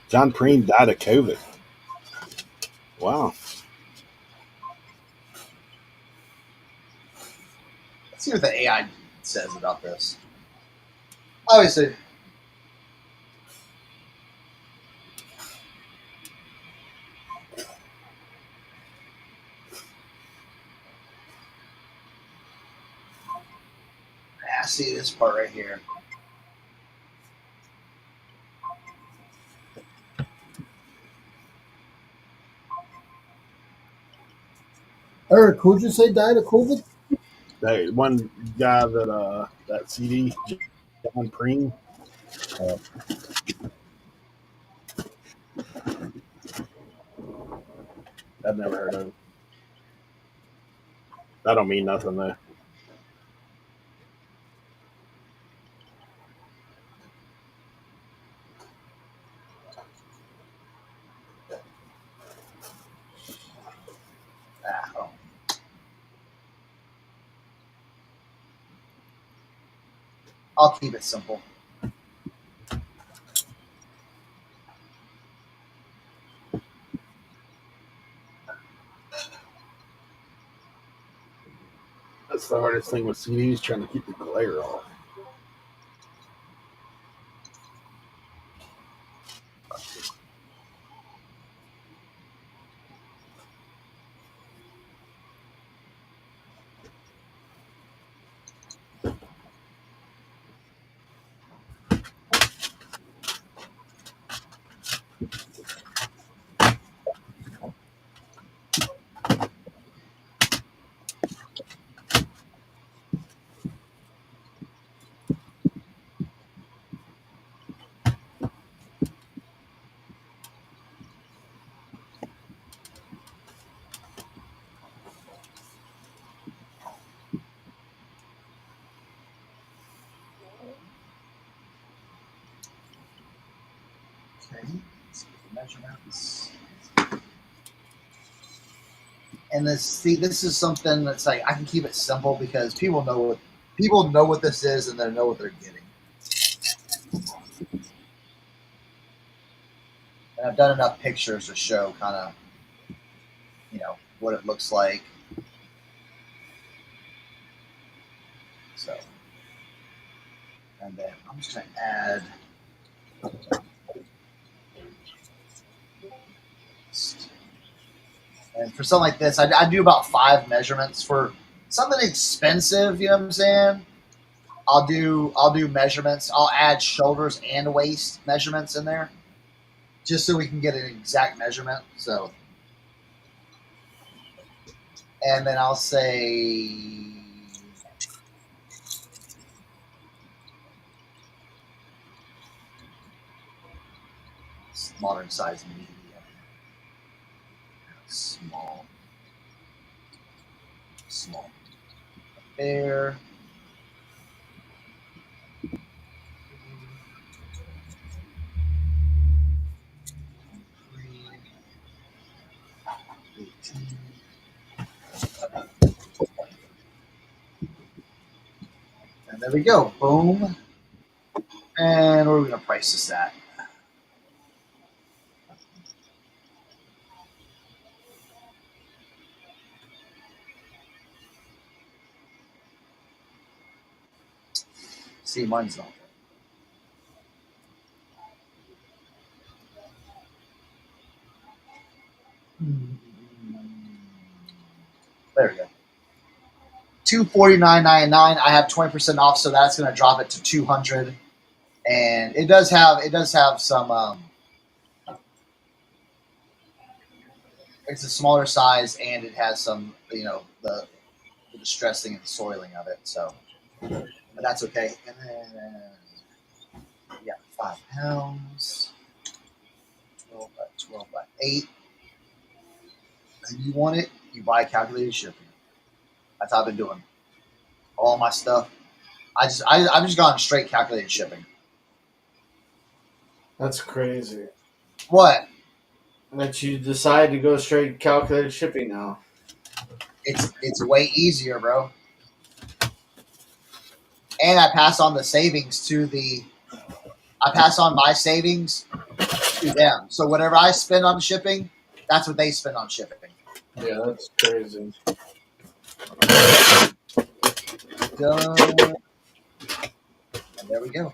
John Preen died of COVID. Wow. Let's see what the AI says about this. Obviously, see this part right here. Eric, who'd you say died of COVID? Hey, one guy that CD, John Preen. I've never heard of him. That don't mean nothing though. Oh. I'll keep it simple. That's the hardest thing with CDs, trying to keep the glare off. Okay. Measurements. And this is something that's like I can keep it simple because people know what this is and they know what they're getting. And I've done enough pictures to show kind of, what it looks like. So, and then I'm just going to add and for something like this, I do about 5 measurements. For something expensive, you know what I'm saying? I'll do measurements. I'll add shoulders and waist measurements in there, just so we can get an exact measurement. So, and then I'll say modern size medium, small, there. And there we go. Boom. And what are we going to price this at? See, mine's not. There we go. $249.99. I have 20% off, so that's going to drop it to $200. And it does have some. It's a smaller size, and it has some, the distressing and soiling of it. So, but that's okay. And then we got 5 pounds, 12 by 12 by 8. And you want it, you buy calculated shipping. That's how I've been doing all my stuff. I've just gone straight calculated shipping. That's crazy. What? That you decide to go straight calculated shipping now. It's way easier, bro. And I pass on the savings I pass on my savings to them. So whatever I spend on shipping, that's what they spend on shipping. Yeah, that's crazy. Done. And there we go.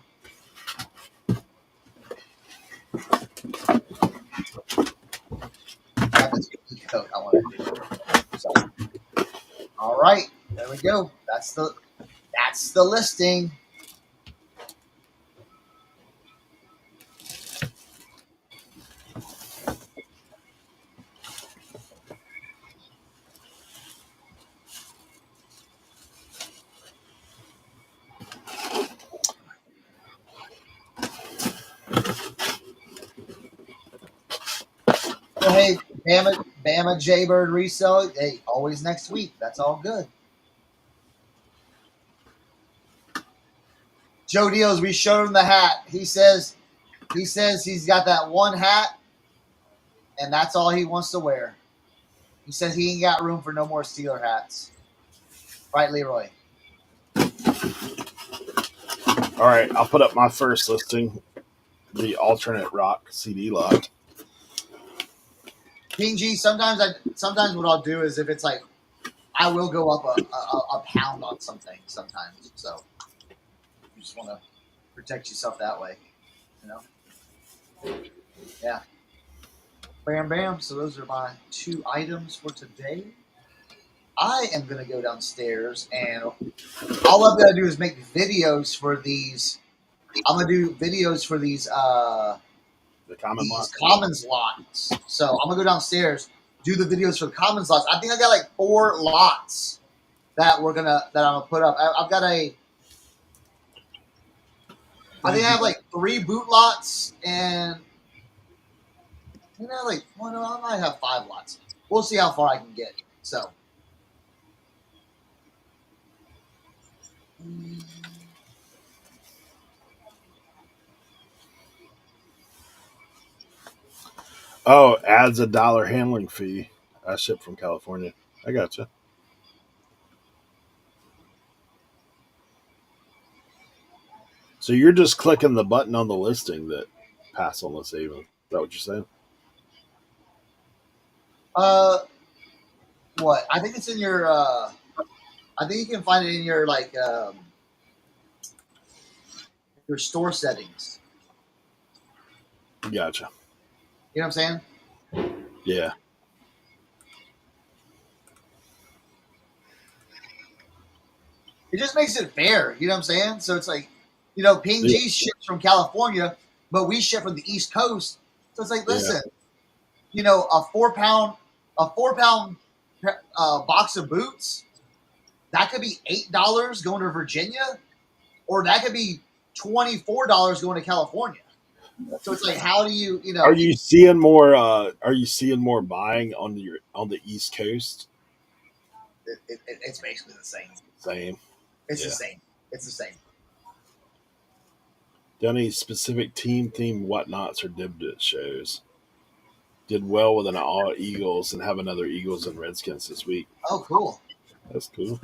Got this coat I want to do. So, all right, there we go. That's that's the listing. So, hey, Bama Jaybird resell. Hey, always next week. That's all good. Joe Deals, we showed him the hat. He says he's got that one hat, and that's all he wants to wear. He says he ain't got room for no more Steeler hats. Right, Leroy? All right, I'll put up my first listing, the alternate rock CD lot. King G, sometimes what I'll do is if it's like I will go up a pound on something sometimes. So you just want to protect yourself that way, you know? Yeah. Bam, bam. So those are my 2 items for today. I am going to go downstairs, and all I'm going to do is make videos for these. I'm going to do videos for these The common lot. commons lots. So I'm going to go downstairs, do the videos for the commons lots. I think I got like 4 lots that I'm gonna put up. I've got I think I have like 3 boot lots, and I might have 5 lots. We'll see how far I can get. So. Oh, adds $1 handling fee. I ship from California. I gotcha. So you're just clicking the button on the listing that pass on the saving. Is that what you're saying? What? I think it's in your. I think you can find it in your your store settings. Gotcha. You know what I'm saying? Yeah. It just makes it fair. You know what I'm saying? So it's like, Ping Yeah. G ships from California, but we ship from the East Coast. So it's like, listen, a 4-pound box of boots that could be $8 going to Virginia, or that could be $24 going to California. So it's like, how do you, Are you seeing more? Are you seeing more buying on the East Coast? It's basically the same. Same. It's the same. It's the same. Done any specific team theme whatnots or dibdit shows? Did well with an all Eagles and have another Eagles and Redskins this week. Oh, cool. That's cool.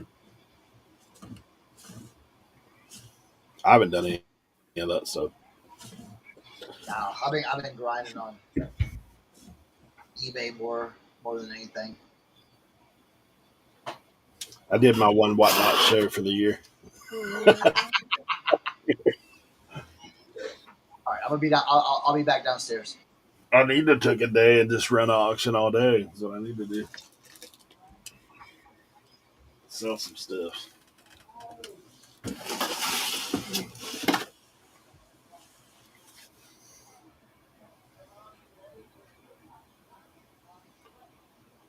I haven't done any of that stuff. No, I've been grinding on eBay more than anything. I did my one whatnot show for the year. All right, I'm gonna be down. I'll be back downstairs. I need to take a day and just run an auction all day. That's what I need to do. Sell some stuff.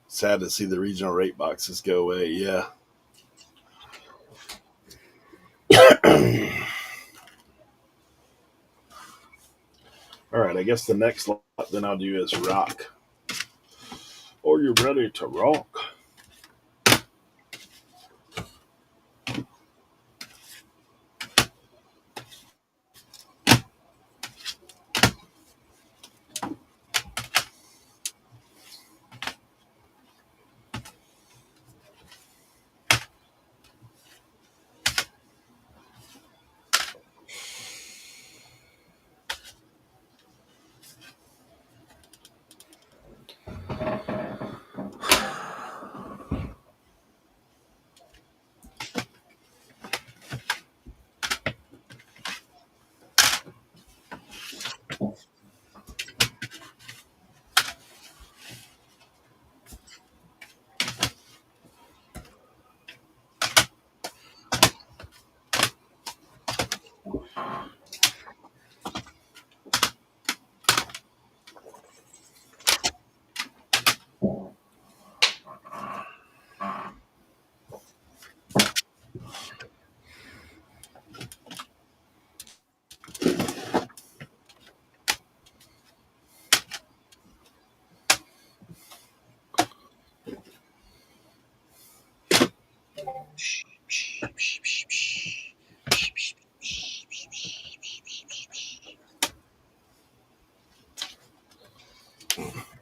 Sad to see the regional rate boxes go away. Yeah. All right. I guess the next lot then I'll do is rock. Are you ready to rock?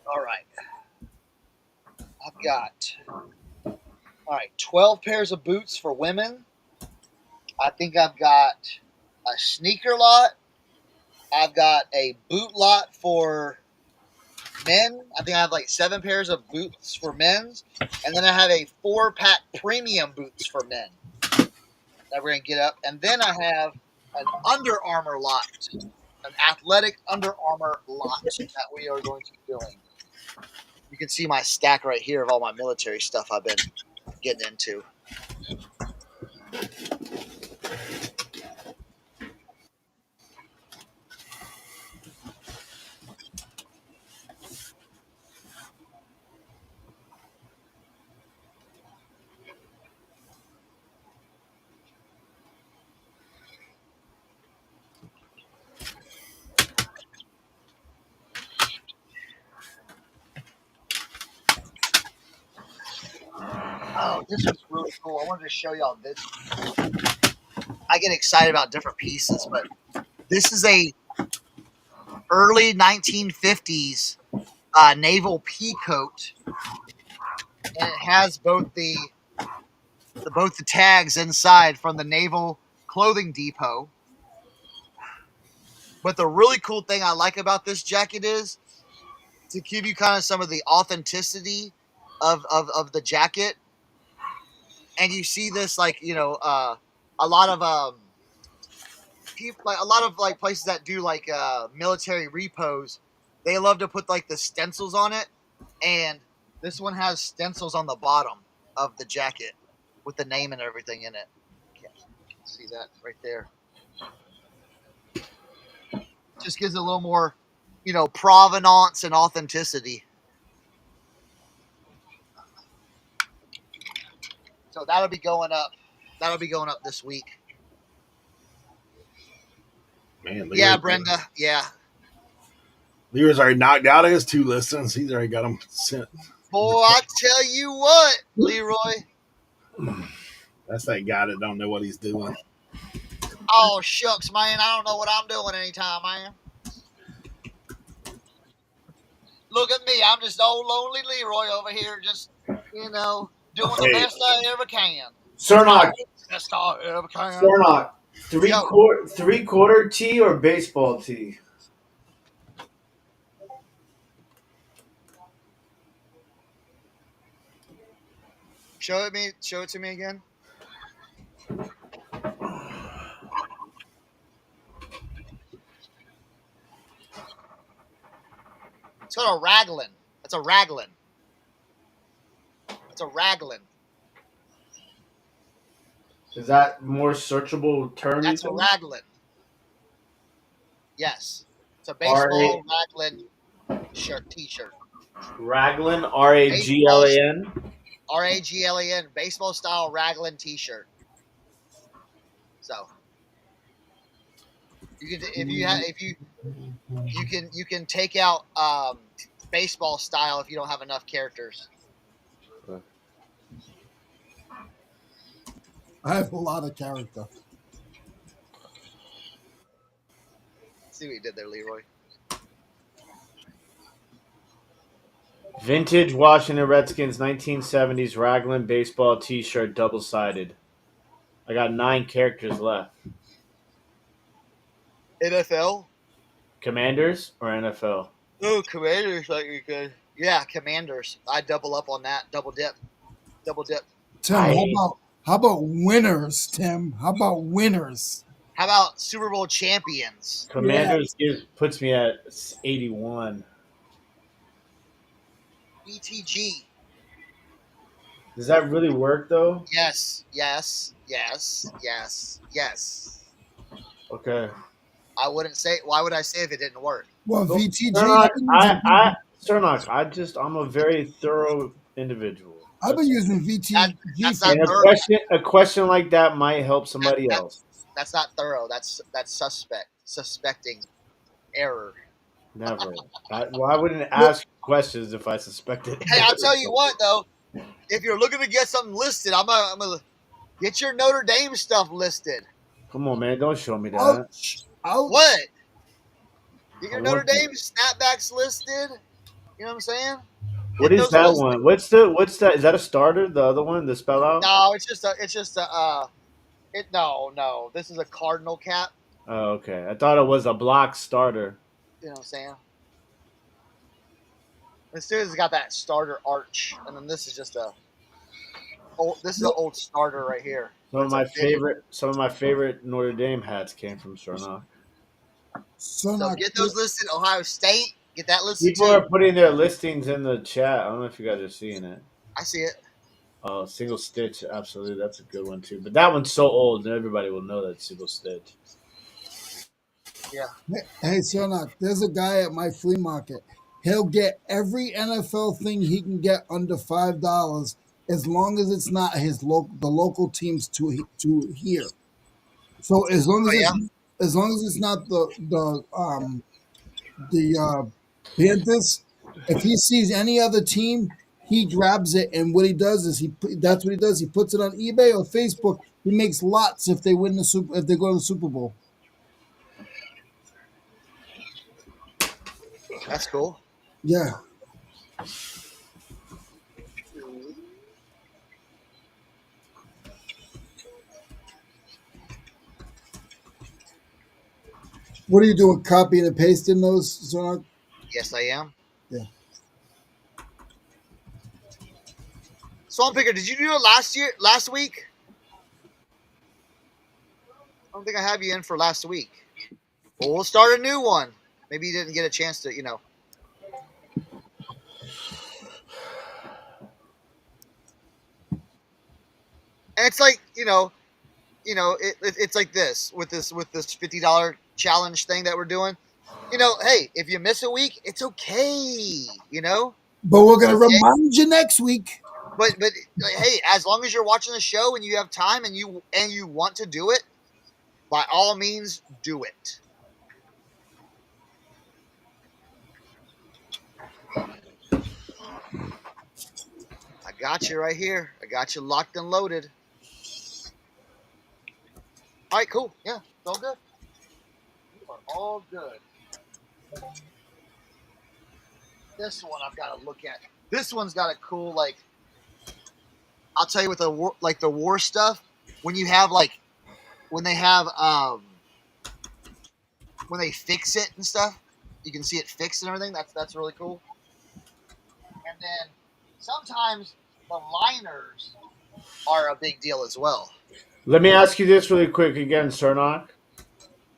All right. I've got 12 pairs of boots for women. I think I've got a sneaker lot. I've got a boot lot for men. I think I have like 7 pairs of boots for men's. And then I have a 4-pack premium boots for men that we're going to get up. And then I have an Under Armour lot, an athletic Under Armour lot that we are going to be doing. You can see my stack right here of all my military stuff I've been getting into. Oh, this was really cool. I wanted to show y'all this. I get excited about different pieces, but this is a early 1950s naval pea coat, and it has both the tags inside from the Naval Clothing Depot. But the really cool thing I like about this jacket is to give you kind of some of the authenticity of the jacket. And you see this like, a lot of people, like a lot of like places that do like military repos, they love to put like the stencils on it, and this one has stencils on the bottom of the jacket with the name and everything in it. You can see that right there. Just gives it a little more, provenance and authenticity. So that'll be going up. That'll be going up this week. Man, Yeah, Brenda. Yeah. Leroy's already knocked out his 2 listings. He's already got them sent. Boy, I tell you what, Leroy. That's that guy that don't know what he's doing. Oh, shucks, man. I don't know what I'm doing anytime, man. Look at me. I'm just old lonely Leroy over here just, doing the best I ever can. Cernoch. Best I ever can. Cernoch. Three-quarter tee or baseball tee? Show it to me again. It's called a raglan. That's a raglan. That's a raglan. Is that more searchable term? That's a raglan. Yes. It's a baseball raglan t-shirt. Raglan, R-A-G-L-A-N? R-A-G-L-A-N, baseball style raglan t-shirt. So you can take out baseball style if you don't have enough characters. I have a lot of character. See what you did there, Leroy. Vintage Washington Redskins 1970s Raglan baseball t-shirt double-sided. I got 9 characters left. NFL? Commanders or NFL? Oh, Commanders might be good. Yeah, Commanders. I double up on that. Double dip. Tim, how about winners, Tim? How about winners? How about Super Bowl champions? Commanders puts me at 81. BTG. Does that really work, though? Yes. Okay. I wouldn't say. Why would I say if it didn't work? Well, VTG. Cernoch, I'm a very thorough individual. I've been using VTG. That's not And thorough. a question like that might help somebody else. That's not thorough. That's suspecting error. Never. I wouldn't ask questions if I suspected. Hey, I'll tell you what though. If you're looking to get something listed, I'm gonna Get your Notre Dame stuff listed. Come on, man. Don't show me that. Ouch! Ouch! What? Get your I Notre want that. Dame snapbacks listed. You know what I'm saying? What Get is those that listed. one? What's that? Is that a starter? The other one, the spell out? No, no. This is a cardinal cap. Oh, okay. I thought it was a block starter. You know what I'm saying? This dude has got that starter arch, and then this is just this is an old starter right here. Some of It's a my big- favorite Notre Dame hats came from Cernoch. So Cernoch, get those listed. Ohio State, get that listed People too. are putting their listings in the chat. I don't know if you guys are seeing it. I see it. Single stitch, absolutely, that's a good one too. But that one's so old, and everybody will know that single stitch. Yeah. Hey, Cernoch, there's a guy at my flea market. He'll get every NFL thing he can get under $5, as long as it's not the local teams to here. So as long as it's not the Panthers, if he sees any other team, he grabs it, and what he does is that's what he does. He puts it on eBay or Facebook. He makes lots if they win if they go to the Super Bowl. That's cool. Yeah. What are you doing? Copying and pasting those? Cernoch? Yes, I am. Yeah. Swamp Picker, did you do it last week? I don't think I have you in for last week. Well, we'll start a new one. Maybe you didn't get a chance to, And it's like, it's like this with this $50 challenge thing that we're doing. Hey, if you miss a week, it's okay. But we're gonna remind you next week. But hey, as long as you're watching the show and you have time and you want to do it, by all means, do it. I got you right here. I got you locked and loaded. All right, cool. Yeah, it's all good. You are all good. This one I've got to look at. This one's got a cool, I'll tell you with the war stuff, when you have when they have when they fix it and stuff, you can see it fixed and everything. That's really cool. And then sometimes the liners are a big deal as well. Let me ask you this really quick again, Cernoch,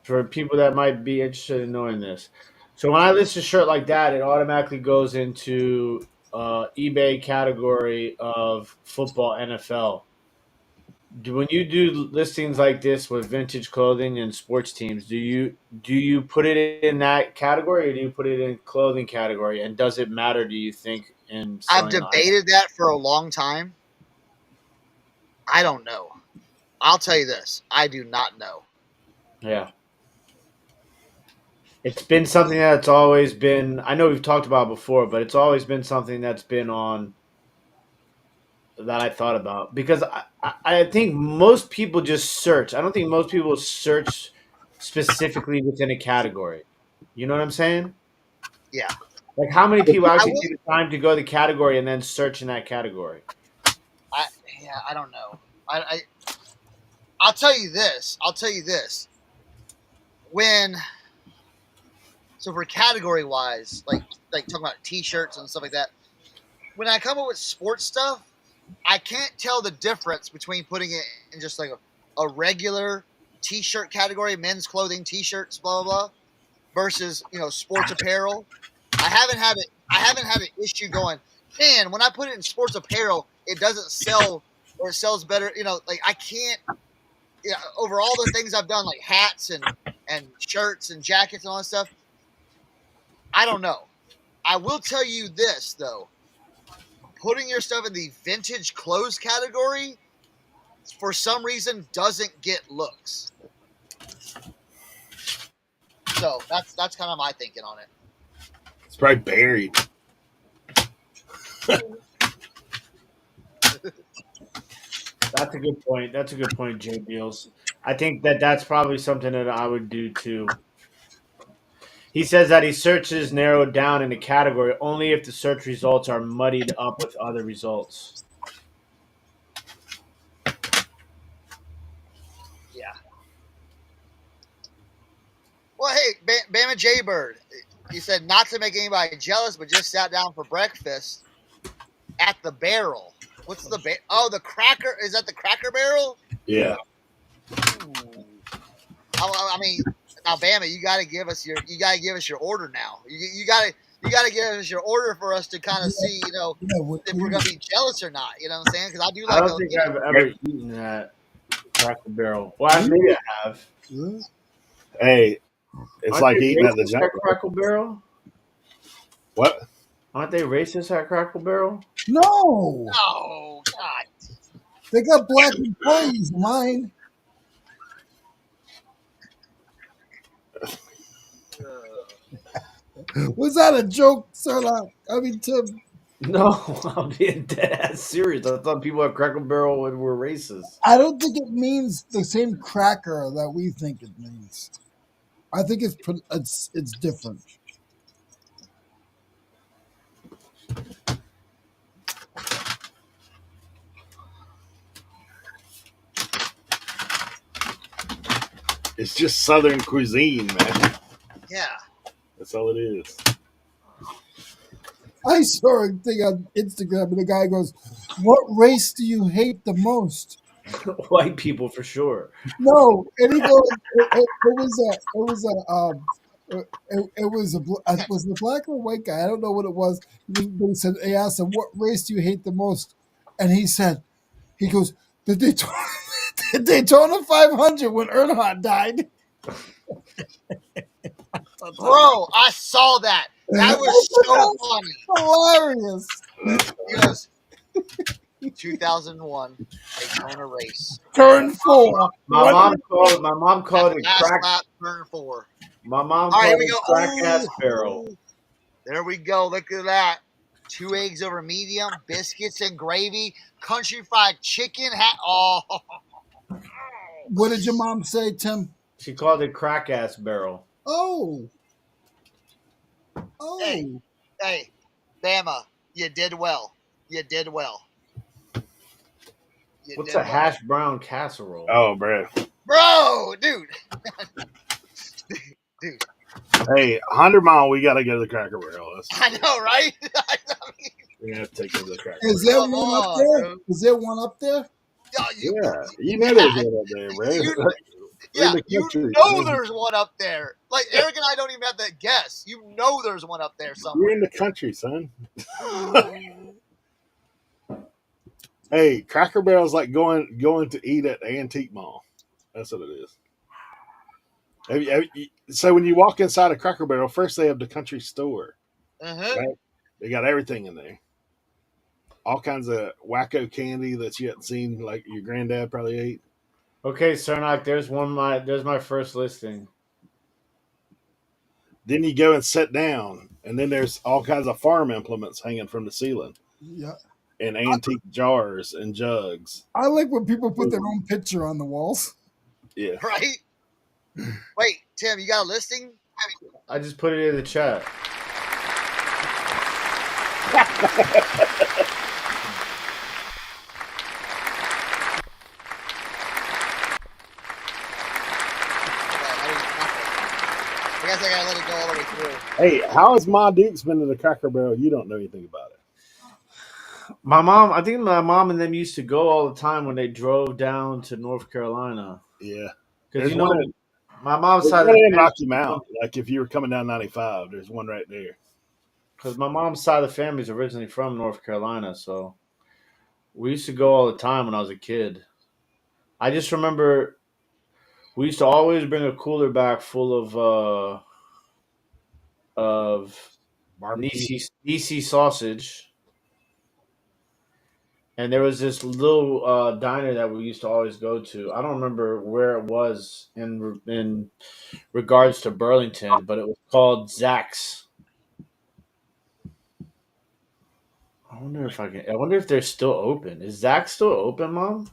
for people that might be interested in knowing this. So when I list a shirt like that, it automatically goes into eBay category of football NFL. When you do listings like this with vintage clothing and sports teams, do you put it in that category, or do you put it in clothing category? And does it matter, do you think, in I've selling debated that for a long time. I don't know. I'll tell you this. I do not know. Yeah. It's been something that's always been, I know we've talked about it before, but it's always been something that's been on that I thought about, because I think most people just search. I don't think most people search specifically within a category. You know what I'm saying? Yeah. Like, how many people I actually will- take the time to go to the category and then search in that category? I don't know. I'll tell you this. So for category wise, like talking about t-shirts and stuff like that, when I come up with sports stuff, I can't tell the difference between putting it in just like a regular t-shirt category, men's clothing, t-shirts, blah blah blah, versus sports apparel. I haven't had an issue going, man, when I put it in sports apparel, it doesn't sell, or it sells better. I can't. Over all the things I've done, like hats and shirts and jackets and all that stuff, I don't know. I will tell you this though: putting your stuff in the vintage clothes category, for some reason, doesn't get looks. So that's kind of my thinking on it. It's probably buried. That's a good point. That's a good point, Jay Beals. I think that's probably something that I would do too. He says that he searches narrowed down in a category only if the search results are muddied up with other results. Yeah. Well, hey, Bama Jaybird, he said not to make anybody jealous, but just sat down for breakfast at the Barrel. What's the Oh, the Cracker. Is that the Cracker Barrel? Yeah. Ooh. I mean, now Bama, you got to give us your order now. You got to give us your order for us to kind of see, if we're gonna be jealous or not. You know what I'm saying? Because I do I like don't think I've ever eaten that Cracker Barrel. Well, maybe I have. Hey, it's Aren't like they eating at the racist junk. at Cracker Barrel? What? Aren't they racist at Cracker Barrel? No, Oh God. they got black employees. Mine. Was that a joke, Cernoch? I mean, Tim. No, I'm being dead ass serious. I thought people at Cracker Barrel were racist. I don't think it means the same cracker that we think it means. I think it's different. It's just Southern cuisine, man. Yeah. That's all it is. I saw a thing on Instagram, and the guy goes, "What race do you hate the most?" White people for sure. No, and he goes, was the black or white guy? I don't know what it was. He said, he asked him, "What race do you hate the most?" And he goes, "The Daytona, the Daytona 500 when Earnhardt died." Bro, I saw that. That was so funny. Hilarious. He goes, 2001 Daytona race. Turn 4. My mom called it Last crack. lap, turn 4. My mom All right, here called we it go. crack ass barrel. There we go. Look at that. 2 eggs over medium, biscuits and gravy, country fried chicken. Oh. What did your mom say, Tim? She called it crack ass barrel. Oh. Hey, Bama, you did well. You did well. What's a hash brown casserole? Oh, bro. Bro, dude. Dude. Hey, 100 Mile, we got to go to the Cracker Barrel. I know, right? We're going to have to take it to the Cracker Is Barrel. there one up there? Bro. Is there one up there? You know there's one up there, bro. You know there's one up there. Like, Eric and I don't even have to guess. You know there's one up there somewhere. You're in the country, son. Hey, Cracker Barrel's like going to eat at the Antique Mall. That's what it is. So when you walk inside a Cracker Barrel, first they have the country store. Right? They got everything in there. All kinds of wacko candy that you hadn't seen, like your granddad probably ate. Okay, Cernoch, there's my first listing. Then you go and sit down, and then there's all kinds of farm implements hanging from the ceiling. Yeah. And antique jars and jugs. I like when people put their own picture on the walls. Yeah. Right? Wait, Tim, you got a listing? I just put it in the chat. I guess I gotta let it go all the way through. Hey, how has Ma Duke's been to the Cracker Barrel? You don't know anything about it. I think my mom and them used to go all the time when they drove down to North Carolina. Yeah. Because There's my mom's side side of the in Rocky Mount. Like if you were coming down 95, there's one right there. Because my mom's side of the family is originally from North Carolina, so we used to go all the time when I was a kid. I just remember we used to always bring a cooler back full of Nisi sausage. And there was this little diner that we used to always go to. I don't remember where it was in regards to Burlington, but it was called Zach's. I wonder if they're still open. Is Zach still open, Mom?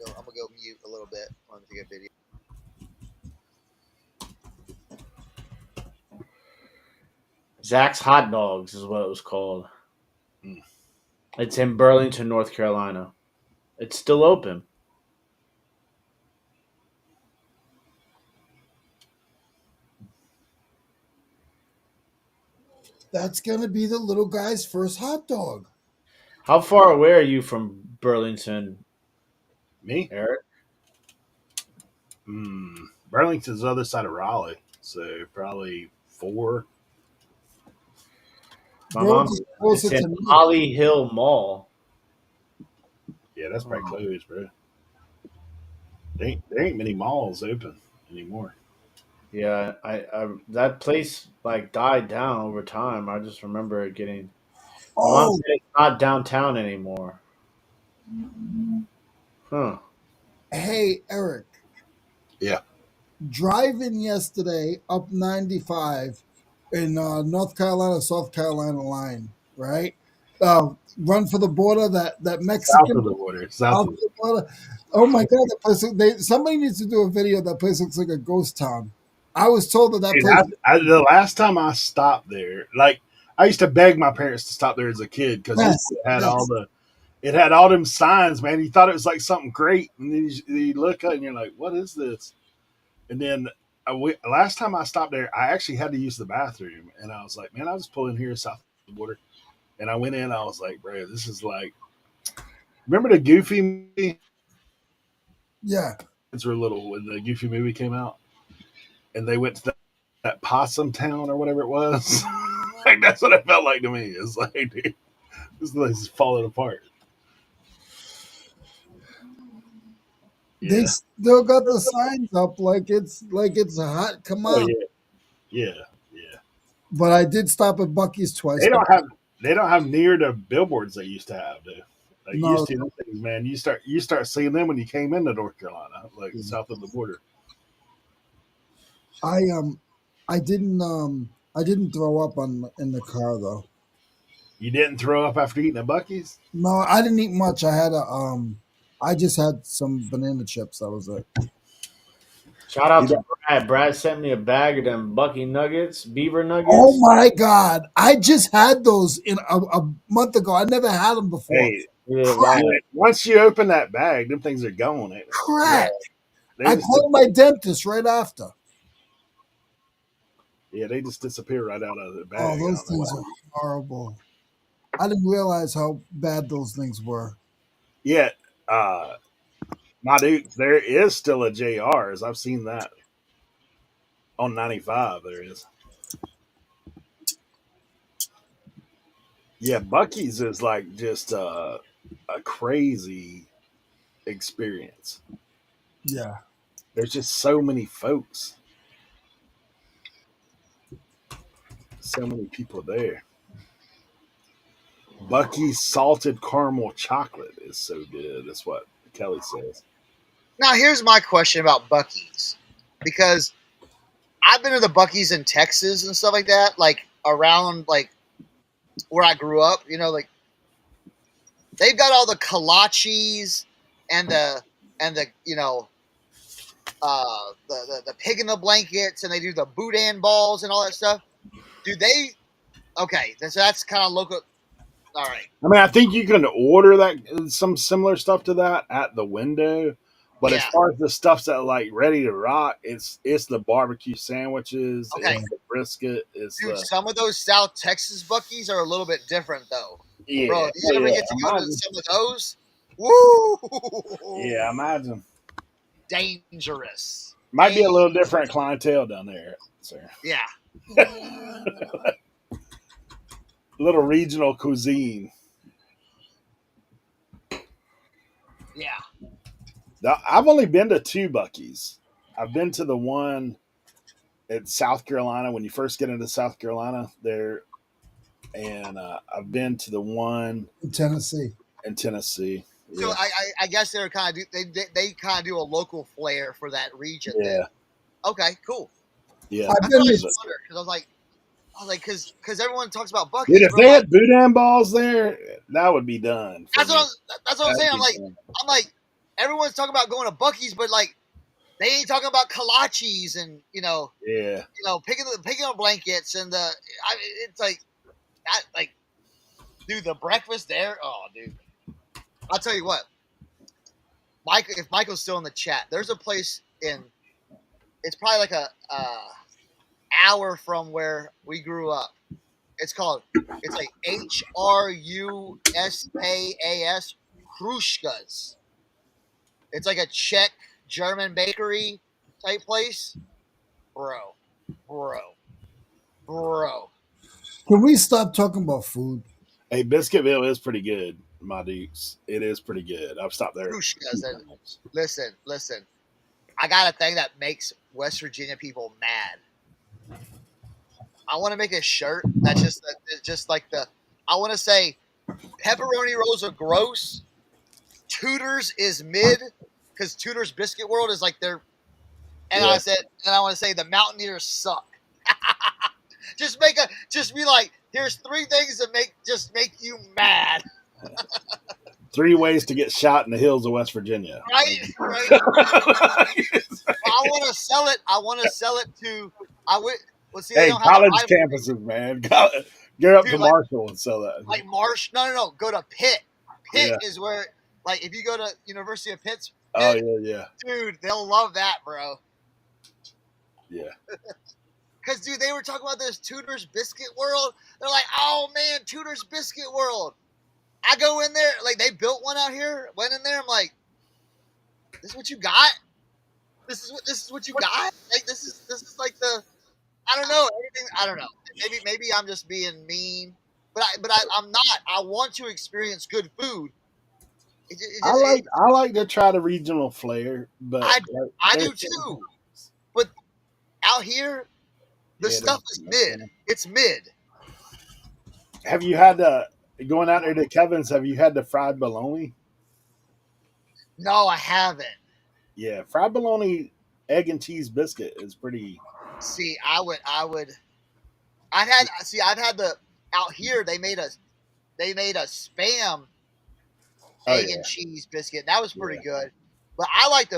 I'm gonna go mute a little bit. I'm gonna take a video. Zach's Hot Dogs is what it was called. Mm. It's in Burlington, North Carolina. It's still open. That's gonna be the little guy's first hot dog. How far away are you from Burlington, Me? Eric? Burlington's the other side of Raleigh, so probably 4. My mom. Burlington's closer It's in to me. Holly Hill Mall. Yeah, that's probably closed, bro. There ain't many malls open anymore. Yeah, I that place like died down over time. I just remember it getting. My mom Oh, said it's not downtown anymore. Huh. hey, Eric. Yeah. Driving yesterday up 95 in North Carolina, South Carolina line, right? Run for the border, that South of Mexican the border. south of the border. Oh my God, that place! Somebody needs to do a video. That place looks like a ghost town. I was told that Dude, place. the last time I stopped there, like I used to beg my parents to stop there as a kid because Yes, it had yes. it had all them signs, man. You thought it was like something great, and then you look up and you're like, "What is this?" And then last time I stopped there, I actually had to use the bathroom, and I was like, "Man, I'll just pull in here south of the border." And I went in, I was like, "Bro, this is like." Remember the Goofy movie? Yeah. Kids were little when the Goofy movie came out, and they went to that Possum Town or whatever it was. Like that's what it felt like to me. It's like, dude, this place is falling apart. They Yeah. still got the signs up like it's hot. Come Oh on. yeah. Yeah. Yeah. But I did stop at Bucky's twice. They don't have near the billboards they used to have, dude. Like you No, used to those things, man. You start seeing them when you came into North Carolina, like Yeah. south of the border. I didn't throw up in the car though. You didn't throw up after eating at Bucky's? No, I didn't eat much. I just had some banana chips. That was it. Shout out You to don't- Brad. Brad sent me a bag of them Bucky Nuggets, Beaver Nuggets. Oh my God! I just had those in a month ago. I never had them before. Hey, Yeah, Crap! once you open that bag, them things are gone. Ain't they? Crap! They I just called my dentist right after. they just disappear right out of the bag. Oh, I those don't know things why. are horrible. I didn't realize how bad those things were. Yeah, uh, my dude, there is still a JR's. I've seen that on 95. There is. Yeah, Bucky's is like just a crazy experience. Yeah. There's just so many folks, so many people there. Bucky's salted caramel chocolate is so good. That's what Kelly says. Now, here's my question about Buc-ee's, because I've been to the Buc-ee's in Texas and stuff like that, like around like where I grew up. You know, like they've got all the kolaches and the the pig in the blankets, and they do the boudin balls and all that stuff. Do they? Okay, that's kind of local. All right. I mean, I think you can order that some similar stuff to that at the window, but as Yeah. far as the stuff's that like ready to rock, it's the barbecue sandwiches, Okay. it's the brisket, it's Dude, the some of those South Texas Buc-ee's are a little bit different, though. yeah, Bro, if you ever yeah, get to go to imagine. some of those, woo! Yeah, imagine. Dangerous. Might be a little different clientele down there, sir. Yeah. Little regional cuisine. Yeah. Now, I've only been to 2 Bucky's. I've been to the one in South Carolina when you first get into South Carolina there, and I've been to the one In Tennessee. in Tennessee. So Yeah, I guess they're kind of they kind of do a local flair for that region. yeah, Then. Okay, cool. yeah. I've That's been what I to- just wondered, because I was like, because everyone talks about Dude, Buc-ee's. if Bro, they like, had boudin balls there, that would be done. for that's me. what I'm saying. That'd be I'm done. like, everyone's talking about going to Buc-ee's, but like they ain't talking about kolaches and Yeah. picking up blankets and it's like dude, the breakfast there. Oh, dude, I'll tell you what, Mike. If Michael's still in the chat, there's a place it's probably like a hour from where we grew up. It's like HRUSKAS Krushkas. It's like a Czech German bakery type place. Bro. Can we stop talking about food? Hey, Biscuitville is pretty good, my dukes. It is pretty good. I've stopped there. Krushkas. Listen. I got a thing that makes West Virginia people mad. I want to make a shirt that's just like I want to say pepperoni rolls are gross. Tudor's is mid because Tudor's Biscuit World is like their. And I want to say the Mountaineers suck. just be like, here's 3 things that make you mad. 3 ways to get shot in the hills of West Virginia. Right. I want to sell it. To. Hey, college campuses, man. Get up to Marshall and sell that. Like No. Go to Pitt. Pitt is where, like, if you go to University of Pitt. Oh yeah. Dude, they'll love that, bro. Yeah. Because, dude, they were talking about this Tudor's Biscuit World. They're like, oh, man, Tudor's Biscuit World. I go in there. Like, they built one out here. Went in there. I'm like, this is what you got? This is what you got? Like, this is like the, I don't know. I don't know. Maybe I'm just being mean. But I'm not. I want to experience good food. I like to try the regional flair, but I do too. But out here, the stuff is mid. It's mid. Have you had going out there to Kevin's? Have you had the fried bologna? No, I haven't. Yeah, fried bologna egg and cheese biscuit is pretty. See, I've had the out here. They made a spam egg and cheese biscuit. That was pretty good. But I like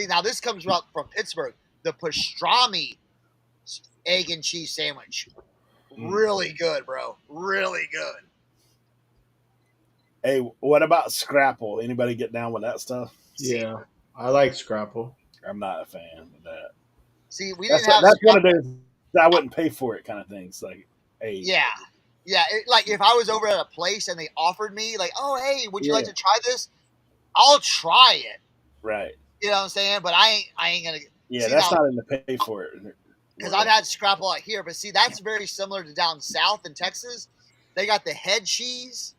now this comes up from Pittsburgh. The pastrami egg and cheese sandwich. Really good, bro. Really good. Hey, what about scrapple? Anybody get down with that stuff? Yeah, I like scrapple. I'm not a fan of that. See, That's one of those I wouldn't pay for it kind of things. Like, hey, like if I was over at a place and they offered me, like, oh, hey, would you like to try this? I'll try it. Right. You know what I'm saying? But I ain't gonna. Yeah, that's not in the pay for it. Because I've had scrapple out here, but see, that's very similar to down south in Texas. They got the head cheese,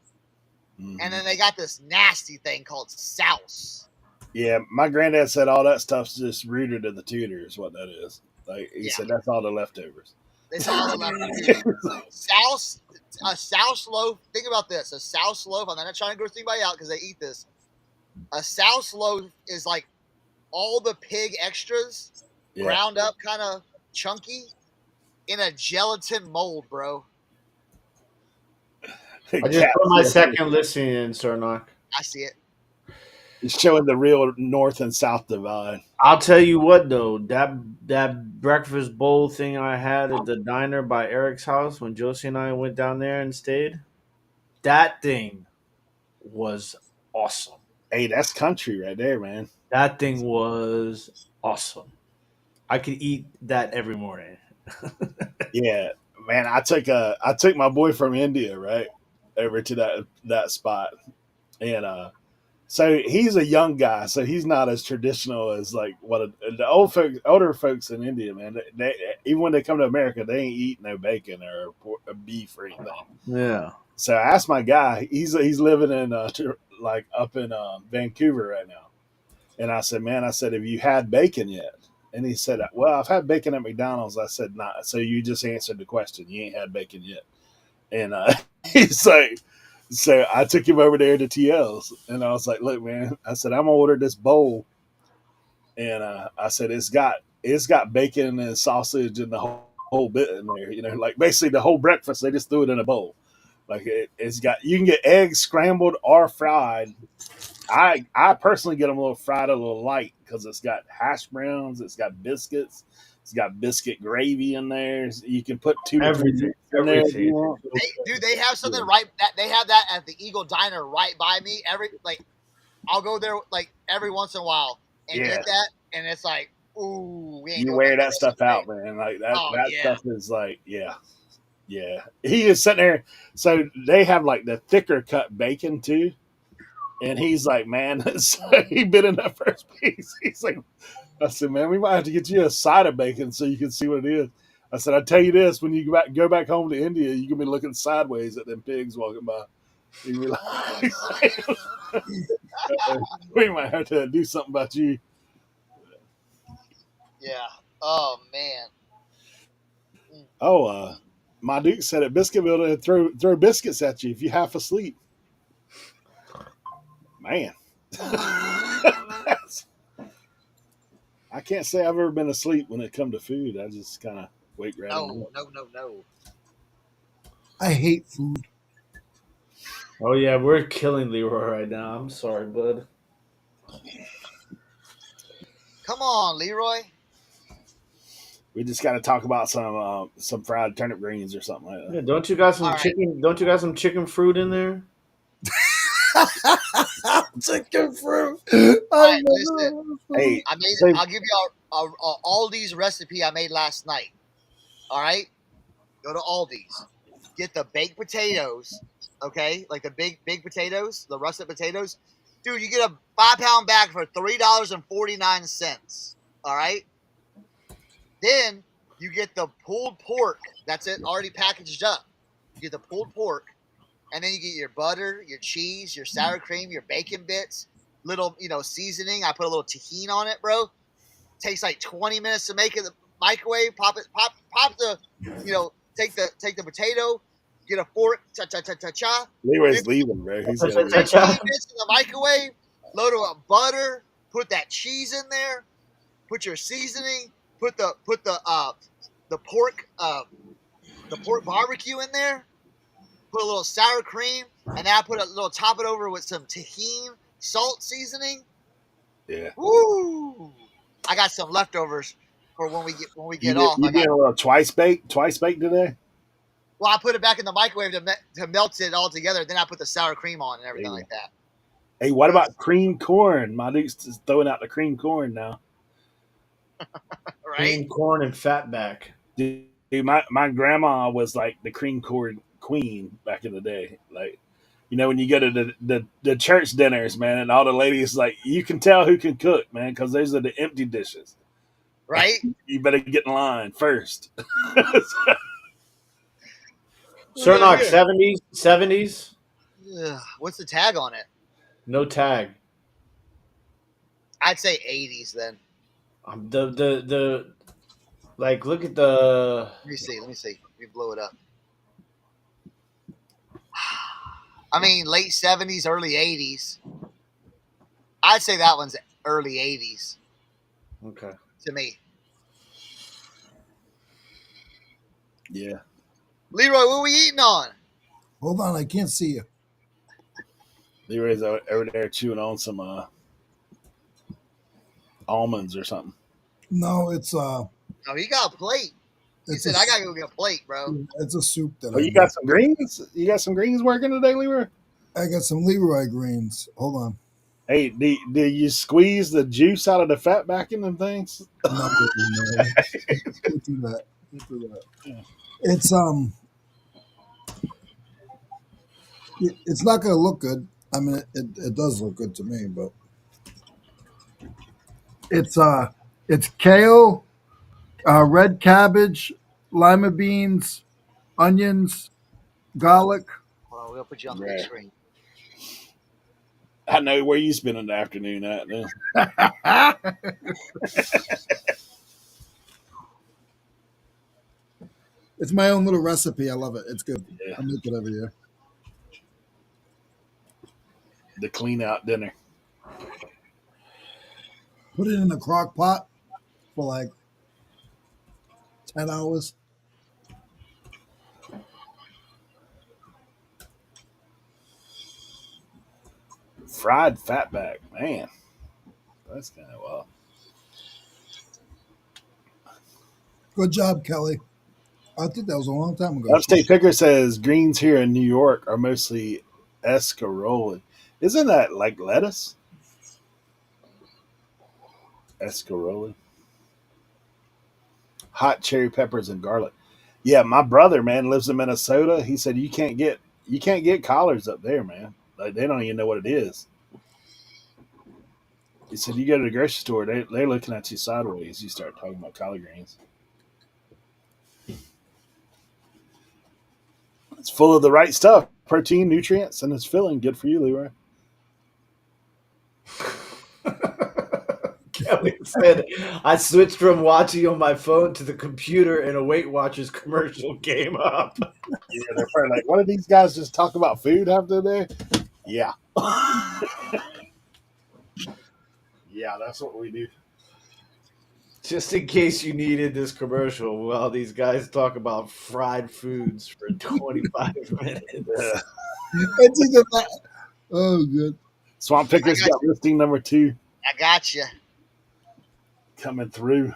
and then they got this nasty thing called souse. Yeah, my granddad said all that stuff's just rooted in the Tudor is what that is. Like he said, that's all the leftovers. It's all the leftovers. A souse loaf. Think about this: a souse loaf. I'm not trying to gross anybody out because they eat this. A souse loaf is like all the pig extras ground up, kind of chunky, in a gelatin mold, bro. I just put my second listing in, Cernoch. I see it. It's showing the real north and south divide. I'll tell you what, though, that breakfast bowl thing I had at the diner by Eric's house when Josie and I went down there and stayed, that thing was awesome. Hey, that's country right there, man. That thing was awesome. I could eat that every morning. Yeah, man. I took my boy from India right over to that spot, and so he's a young guy, so he's not as traditional as like what the older folks in India, man. They even when they come to America, they ain't eating no bacon or beef or anything. Yeah. So I asked my guy. He's living in like up in Vancouver right now, and I said, man, have you had bacon yet? And he said, well, I've had bacon at McDonald's. I said, nah. So you just answered the question. You ain't had bacon yet. And he's like, so I took him over there to TL's. And I was like, look, man, I said, I'm going to order this bowl. And I said, it's got bacon and sausage and the whole bit in there. You know, like basically the whole breakfast, they just threw it in a bowl. Like it's got, you can get eggs scrambled or fried. I personally get them a little fried, a little light because it's got hash browns, it's got biscuits, it's got biscuit gravy in there. You can put 2 to 3 Everything, meats in there if you everything. want. Dude, they have something right that they have that at the Eagle Diner right by me. I'll go there like every once in a while and Yeah, get that, and it's like, ooh, we ain't you going back wear to that the rest of stuff the day. out, man. Like that Oh that yeah, stuff is like, yeah, yeah. He is sitting there. So they have like the thicker cut bacon too. And he's like, man, so he bit in that first piece. He's like, I said, man, we might have to get you a side of bacon so you can see what it is. I said, I tell you this, when you go back home to India, you're gonna be looking sideways at them pigs walking by. You realize we might have to do something about you. yeah. Oh man. Oh, my Duke said at Biscuitville to throw biscuits at you if you're half asleep. Man, I can't say I've ever been asleep when it come to food. I just kind of wake right on up. No. I hate food. Oh yeah, we're killing Leroy right now. I'm sorry, bud. Come on, Leroy. We just got to talk about some fried turnip greens or something like Yeah, that. don't you got some All right. chicken? Don't you got some chicken fruit in there? Chicken fruit. All right, listen. Hey, I made. say I'll give you a Aldi's recipe I made last night. All right, go to Aldi's. Get the baked potatoes. Okay, like the big potatoes, the russet potatoes. Dude, you get a 5-pound bag for $3.49. All right. Then you get the pulled pork. That's it, already packaged up. You get the pulled pork, and then you get your butter, your cheese, your sour cream, your bacon bits, little seasoning. I put a little tahini on it, bro. Takes like 20 minutes to make it. The microwave, pop it, pop the, take the potato, get a fork, cha cha cha cha cha. Leroy's leaving, bro. He's got to go. 15 minutes in the microwave. Load it with butter. Put that cheese in there. Put your seasoning. Put the pork barbecue in there. Put a little sour cream, and then I put a little top it over with some tahini salt seasoning. Yeah. Woo! I got some leftovers for when we get off. You did a little twice baked today. Well, I put it back in the microwave to melt it all together. Then I put the sour cream on and everything like that. Hey, what about cream corn? My Duke's throwing out the cream corn now. Right? Cream corn and fatback. Dude, my grandma was like the cream corn queen back in the day. Like, when you go to the church dinners, man, and all the ladies, like, you can tell who can cook, man, because those are the empty dishes. Right? You better get in line first. Cernoch 70s. Ugh, what's the tag on it? No tag. I'd say 80s then. The like, look at the. Let me see. Let me blow it up. I mean, late 70s, early 80s. I'd say that one's early 80s Okay. to me. Yeah. Leroy, what are we eating on? Hold on, I can't see you. Leroy's over there chewing on some almonds or something. No, it's Oh, he got a plate. He said, I got to go get a plate, bro. It's a soup that Oh, you got some greens? You got some greens working today, Leroy? I got some Leroy greens. Hold on. Hey, do you squeeze the juice out of the fat back in them things? No. Can't do that. It's it's not gonna look good. I mean, it does look good to me, but it's kale, red cabbage, lima beans, onions, garlic. Hold on, we're going to put you on the Right. big screen. I know where you spending the afternoon at now. It's my own little recipe. I love it. It's good. Yeah. I make it every year. The clean out dinner. Put it in a crock pot for like 10 hours. Fried fatback, man. That's kind of wild. Good job, Kelly. I think that was a long time ago. Upstate Picker says greens here in New York are mostly escarole. Isn't that like lettuce? Escarole. Hot cherry peppers and garlic. Yeah, my brother, man, lives in Minnesota. He said you can't get collards up there, man. Like they don't even know what it is. He said you go to the grocery store, they're looking at you sideways. You start talking about collard greens. It's full of the right stuff, protein, nutrients, and it's filling. Good for you, Leroy. Kelly said, I switched from watching on my phone to the computer and a Weight Watchers commercial came up. Yeah, they're probably like, what did these guys just talk about food after there? Yeah. Yeah, that's what we do. Just in case you needed this commercial, well, these guys talk about fried foods for 25 minutes. It's either that. Oh, good. Swamp Pickers got listing number 2 I got you. coming through.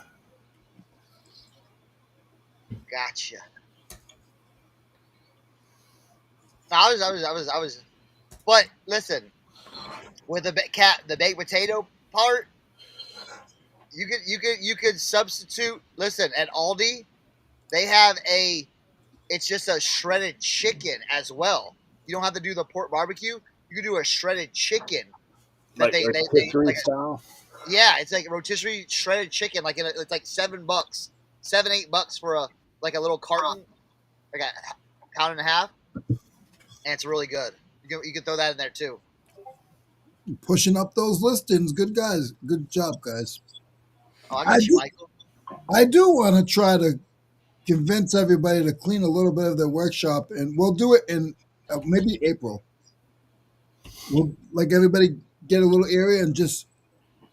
Gotcha. I was. But listen, with the baked potato part, you could substitute. Listen, at Aldi, they have it's just a shredded chicken as well. You don't have to do the pork barbecue. You can do a shredded chicken. Like rotisserie like style? yeah, it's like rotisserie shredded chicken. Like it's like $7, $7-8 for a little carton, like a pound and a half, and it's really good. You can throw that in there too. Pushing up those listings. Good guys. Good job, guys. Oh, I got you, Michael. I do want to try to convince everybody to clean a little bit of their workshop, and we'll do it in maybe April. We'll like everybody get a little area and just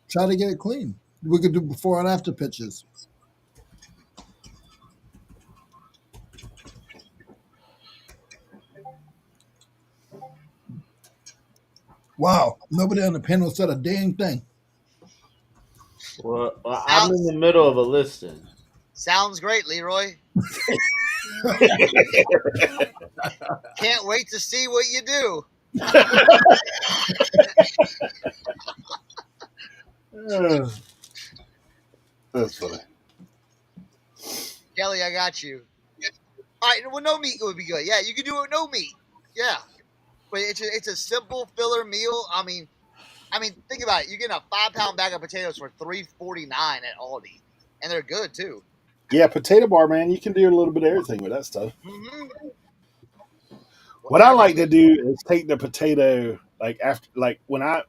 try to get it clean. We could do before and after pictures. Wow, nobody on the panel said a dang thing. Well, I'm in the middle of a listing. Sounds great, Leroy. Can't wait to see what you do. That's funny. Kelly, I got you. All right, well, no meat would be good. Yeah, you can do it with no meat. Yeah, but it's a simple filler meal. I mean, think about it. You're getting a 5-pound bag of potatoes for $3.49 at Aldi, and they're good too. Yeah, potato bar, man. You can do a little bit of everything with that stuff. Mm-hmm. What I like to do is take the potato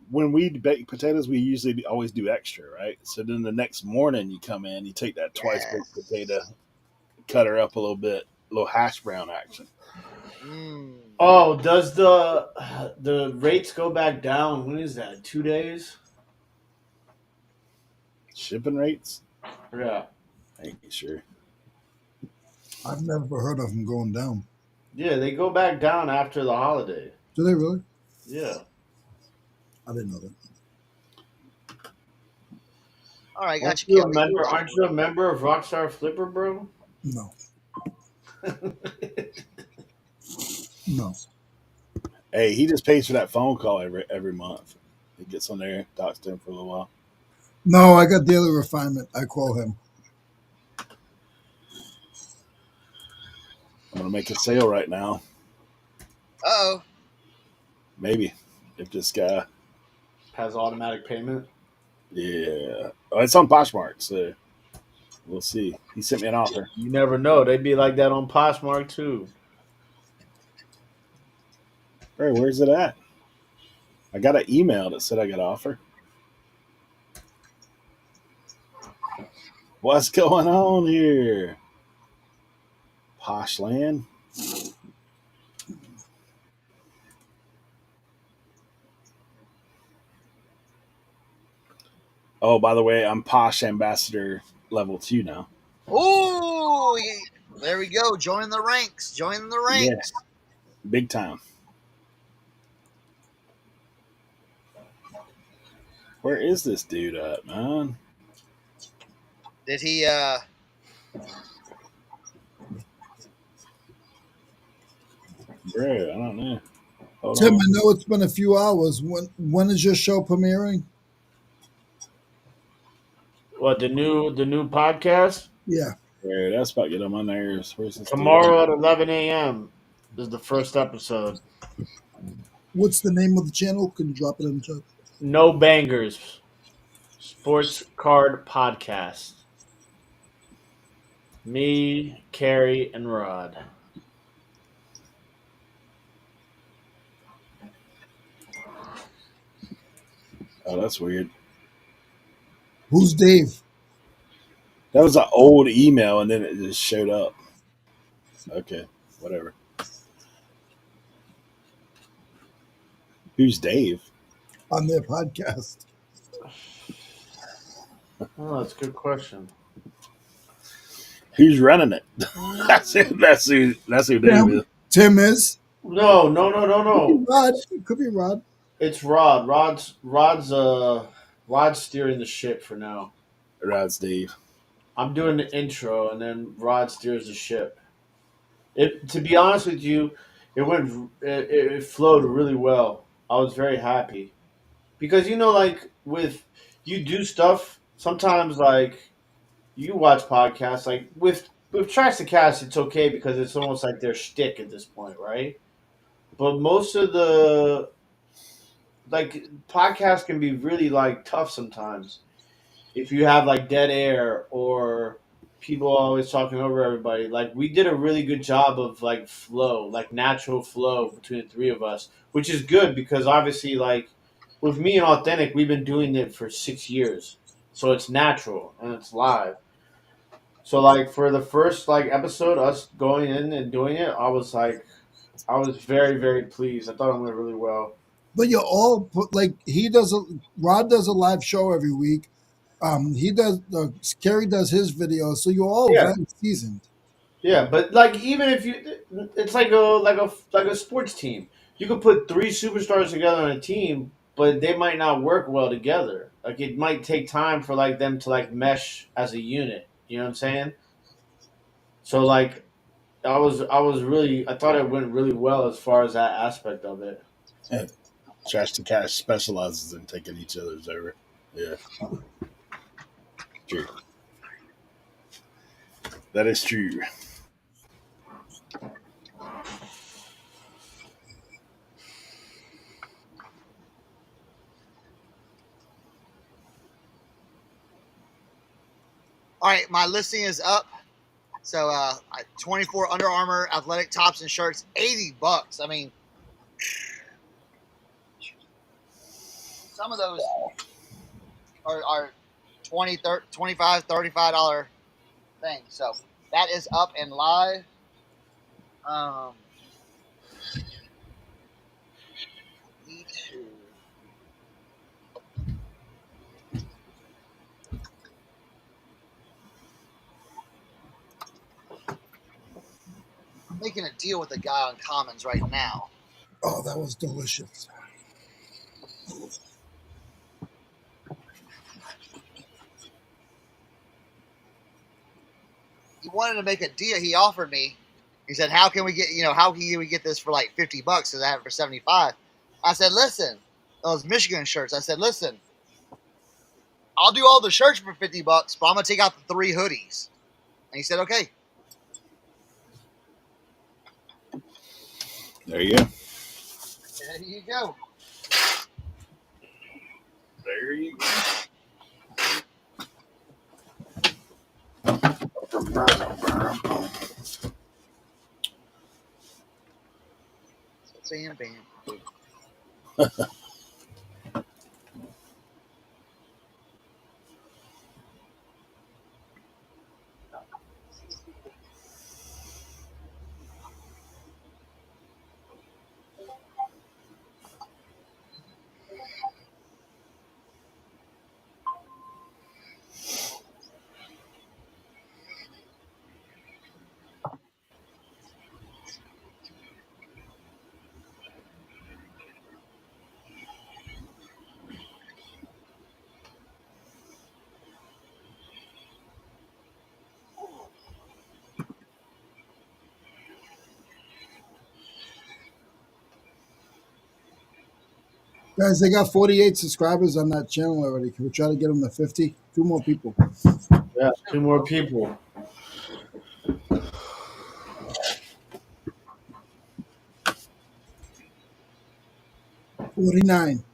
when we bake potatoes, we usually always do extra, right? So then the next morning you come in, you take that twice baked potato, cut her up a little bit, a little hash brown action. Oh, does the rates go back down? When is that? 2 days? Shipping rates? Yeah. I ain't sure. I've never heard of them going down. Yeah, they go back down after the holiday. Do they really? Yeah. I didn't know that. All right, got Aren't you. you a member of Rockstar Flipper, bro? No. No. Hey, he just pays for that phone call every month. He gets on there, talks to him for a little while. No, I got Daily Refinement. I call him. I'm gonna make a sale right now. Uh-oh. Maybe if this guy has automatic payment. Yeah, it's on Poshmark, so we'll see. He sent me an offer. You never know; they'd be like that on Poshmark too. Hey, where's it at? I got an email that said I got an offer. What's going on here? Poshland. Oh, by the way, I'm Posh Ambassador level 2 now. Ooh, there we go. Joining the ranks. Joining the ranks. Yeah. Big time. Where is this dude at, man? Did he? Bro, I don't know. Hold Tim, on. I know it's been a few hours. When is your show premiering? What the new podcast? Yeah. Bro, that's about to get on my nerves. Where's this dude at? Tomorrow at 11 a.m. is the first episode. What's the name of the channel? Can you drop it in the chat? No Bangers Sports Card Podcast. Me, Carrie, and Rod. Oh, that's weird. Who's Dave? That was an old email, and then it just showed up. Okay, whatever. Who's Dave? On their podcast. Oh, that's a good question. Who's running it? That's who. That's who Dave is. Tim is. No. Rod. It could be Rod. It's Rod. Rod's steering the ship for now. Right, Steve. I'm doing the intro, and then Rod steers the ship. To be honest with you, it flowed really well. I was very happy because like with you do stuff sometimes like you watch podcasts like with Tracks to Cast, it's okay because it's almost like their shtick at this point, right? But most of the like podcasts can be really like tough sometimes if you have like dead air or people always talking over everybody. Like we did a really good job of like flow, like natural flow between the three of us, which is good because obviously like with me and Authentic, we've been doing it for 6 years, so it's natural and it's live. So like for the first like episode, us going in and doing it, I was very very pleased. I thought it went really well. But you all put like Rod does a live show every week. He does Kerry does his videos, so you're all Yeah, very seasoned. yeah, but like even if you, it's like a sports team. You could put three superstars together on a team, but they might not work well together. Like it might take time for like them to like mesh as a unit. You know what I'm saying? So like I thought it went really well as far as that aspect of it. And Trash to Cash specializes in taking each other's over. Yeah, true. That is true. All right, my listing is up. So 24 Under Armour athletic tops and shirts, $80. I mean, some of those are 20, 30, 25, $35 things. So that is up and live. Need to I'm making a deal with a guy on Commons right now. Oh, that was delicious. He wanted to make a deal. He offered me. He said, "How can we get this for like $50? Because I have it for 75." I said, "Listen, those Michigan shirts." I said, "Listen, I'll do all the shirts for $50, but I'm gonna take out the 3 hoodies." And he said, "Okay." There you go. There you go. There you go. Bam, bam. Guys, they got 48 subscribers on that channel already. Can we try to get them to 50? 2 more people. Yeah, 2 more people. $49.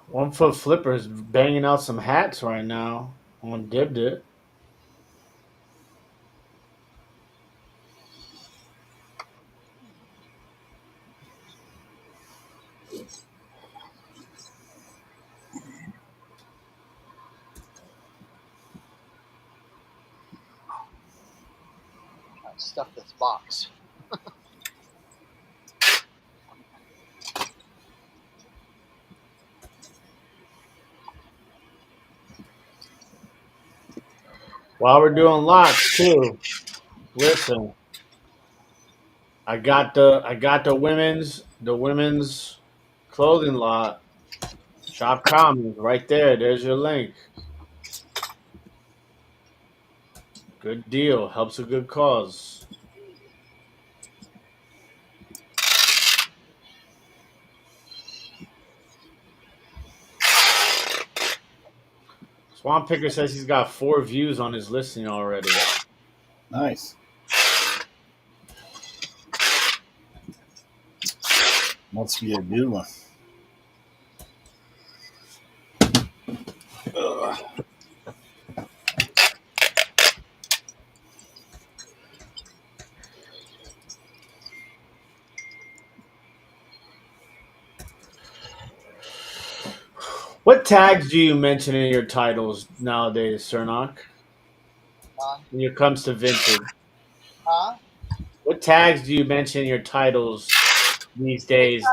One Foot Flipper is banging out some hats right now on Dibbed It. Stuff this box. While we're doing lots too, listen, I got the women's clothing lot. Shop Commons right there. There's your link. Good deal. Helps a good cause. Swamp Picker says he's got 4 views on his listing already. Nice. Must be a good one. Ugh. What tags do you mention in your titles nowadays, Cernoch? When it comes to vintage, Huh? what tags do you mention in your titles these days?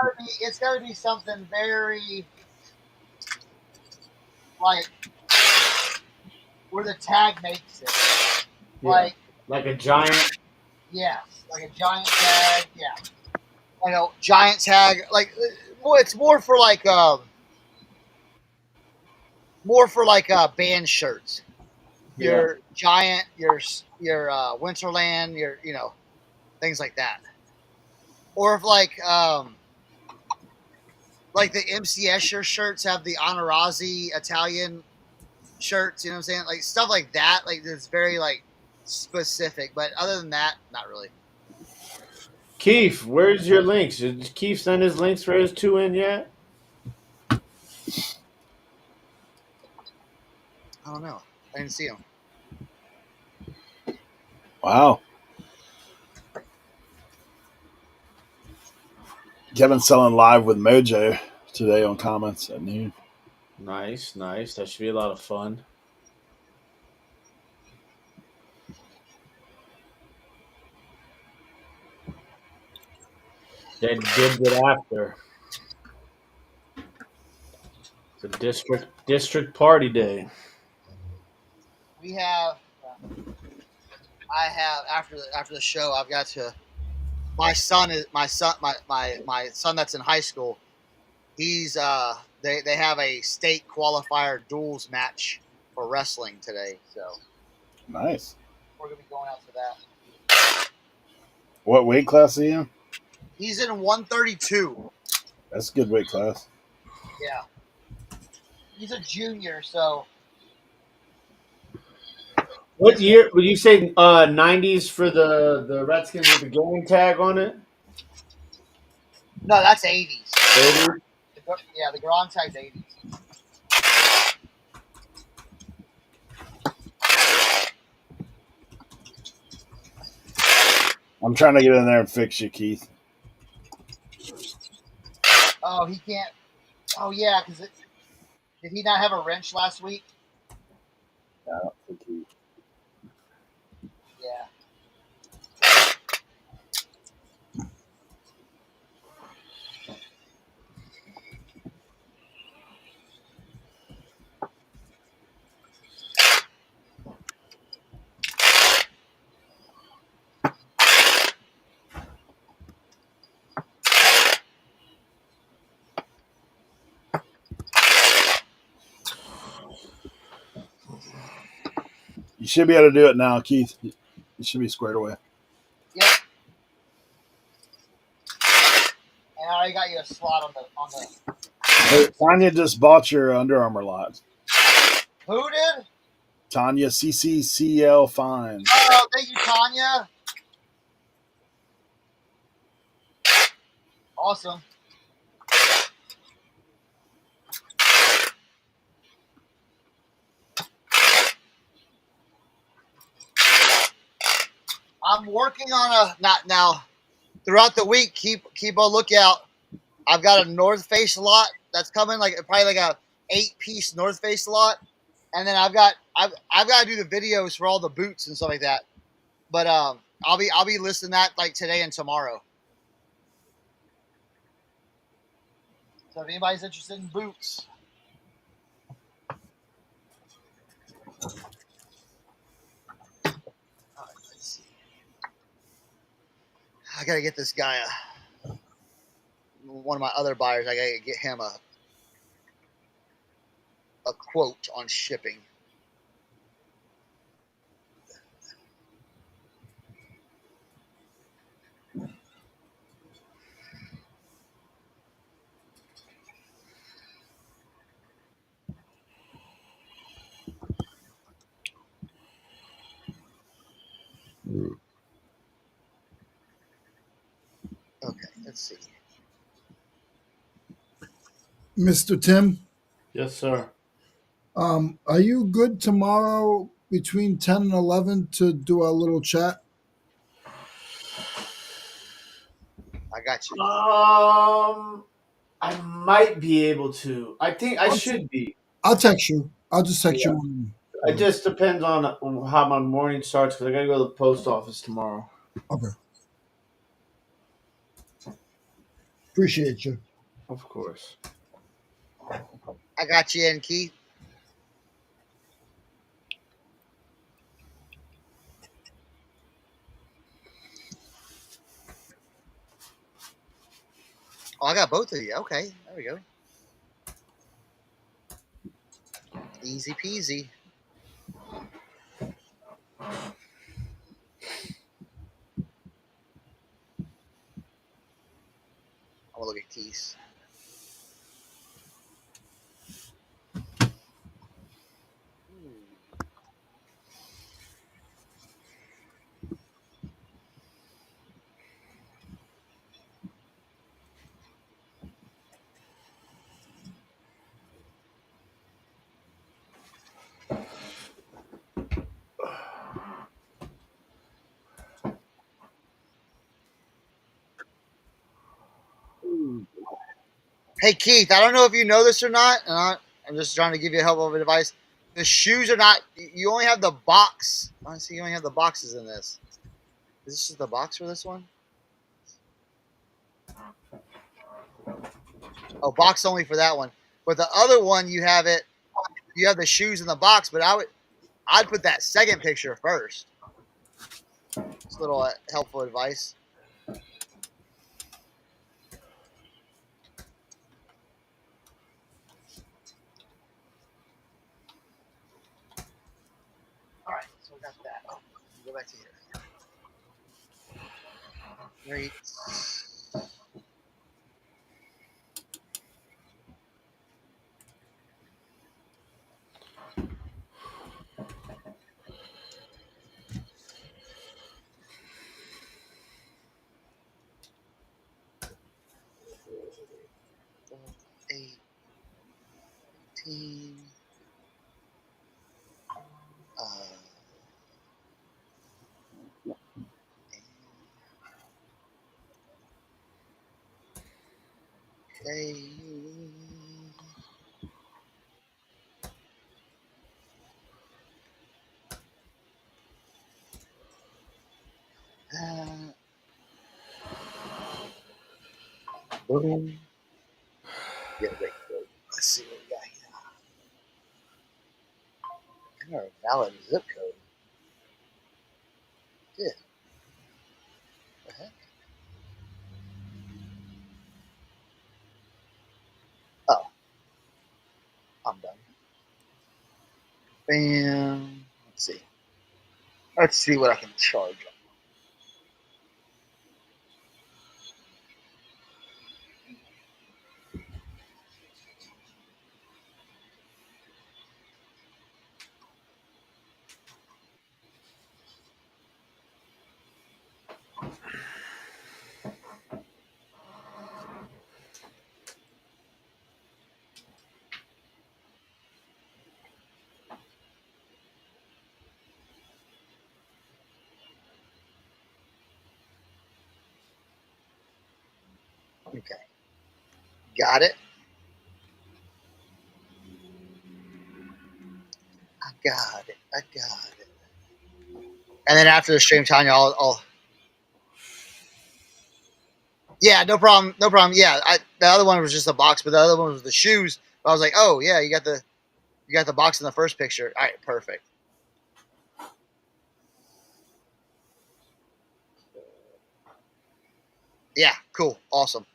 It's gotta be something very like where the tag makes it. Yeah. Like a giant. Yes, like a giant tag. Yeah, like a giant tag. Like, well, it's more for like band shirts. Your giant, your Winterland, your things like that. Or if like the MCS shirts have the Honorazi Italian shirts. You know what I'm saying? Like stuff like that. Like it's very like specific. But other than that, not really. Keith, where's your links? Did Keith send his links for his 2 in yet? I don't know. I didn't see them. Wow. Kevin selling live with Mojo today on comments at noon. Nice, nice. That should be a lot of fun. Then did it after. It's a district party day. We have. I have after the show. I've got to. My son that's in high school. He's they have a state qualifier duels match for wrestling today. So Nice. we're gonna be going out to that. What weight class are you in? He's in 132. That's a good weight class. Yeah. He's a junior, so. What year would you say 90s for the Redskins with the gang tag on it? No, that's 80s. 80s? Yeah, the Grand tag's 80s. I'm trying to get in there and fix you, Keith. Oh, he can't. Oh, yeah, because did he not have a wrench last week? I don't think he. Yeah. You should be able to do it now, Keith. You should be squared away. Yep. And I already got you a slot on the. Hey, Tanya just bought your Under Armour lot. Who did? Tanya CCCL Fine. Oh, thank you, Tanya. Awesome. I'm working on a not now. Throughout the week, keep a lookout. I've got a North Face lot that's coming, like probably like a 8-piece North Face lot, and then I've got to do the videos for all the boots and stuff like that. But I'll be listing that like today and tomorrow. So if anybody's interested in boots, all right, let's see. I gotta get this guy one of my other buyers. I gotta get him a quote on shipping. Okay, let's see. Mr. Tim, Yes, sir. are you good tomorrow between 10 and 11 to do our little chat? I got you. I might be able to. I think I should be. I'll text you. I'll just text Yeah. you. It just depends on how my morning starts because I gotta go to the post office tomorrow. Okay. Appreciate you. Of course. I got you in, Keith. Oh, I got both of you. Okay, there we go. Easy peasy. I'm gonna look at Keith. Hey Keith, I don't know if you know this or not, and I'm just trying to give you a helpful advice. The shoes are not. You only have the box. I see. You only have the boxes in this. Is this just the box for this one? Oh, box only for that one. But the other one, you have it. You have the shoes in the box. But I'd put that second picture first. It's a little helpful advice. All right, so we got that. Oh, go back to here. Great. Eight. 18. Okay. Boom. Yeah, wait. Let's see what we got here. Enter a valid zip code. Yeah. What the heck? Oh, I'm done. Bam. Let's see. Let's see what I can charge them. Okay. Got it. I got it. And then after the stream, Tanya, I'll yeah, no problem. Yeah, the other one was just a box, but the other one was the shoes. I was like, oh yeah, you got the box in the first picture. All right, perfect. Yeah, cool, awesome.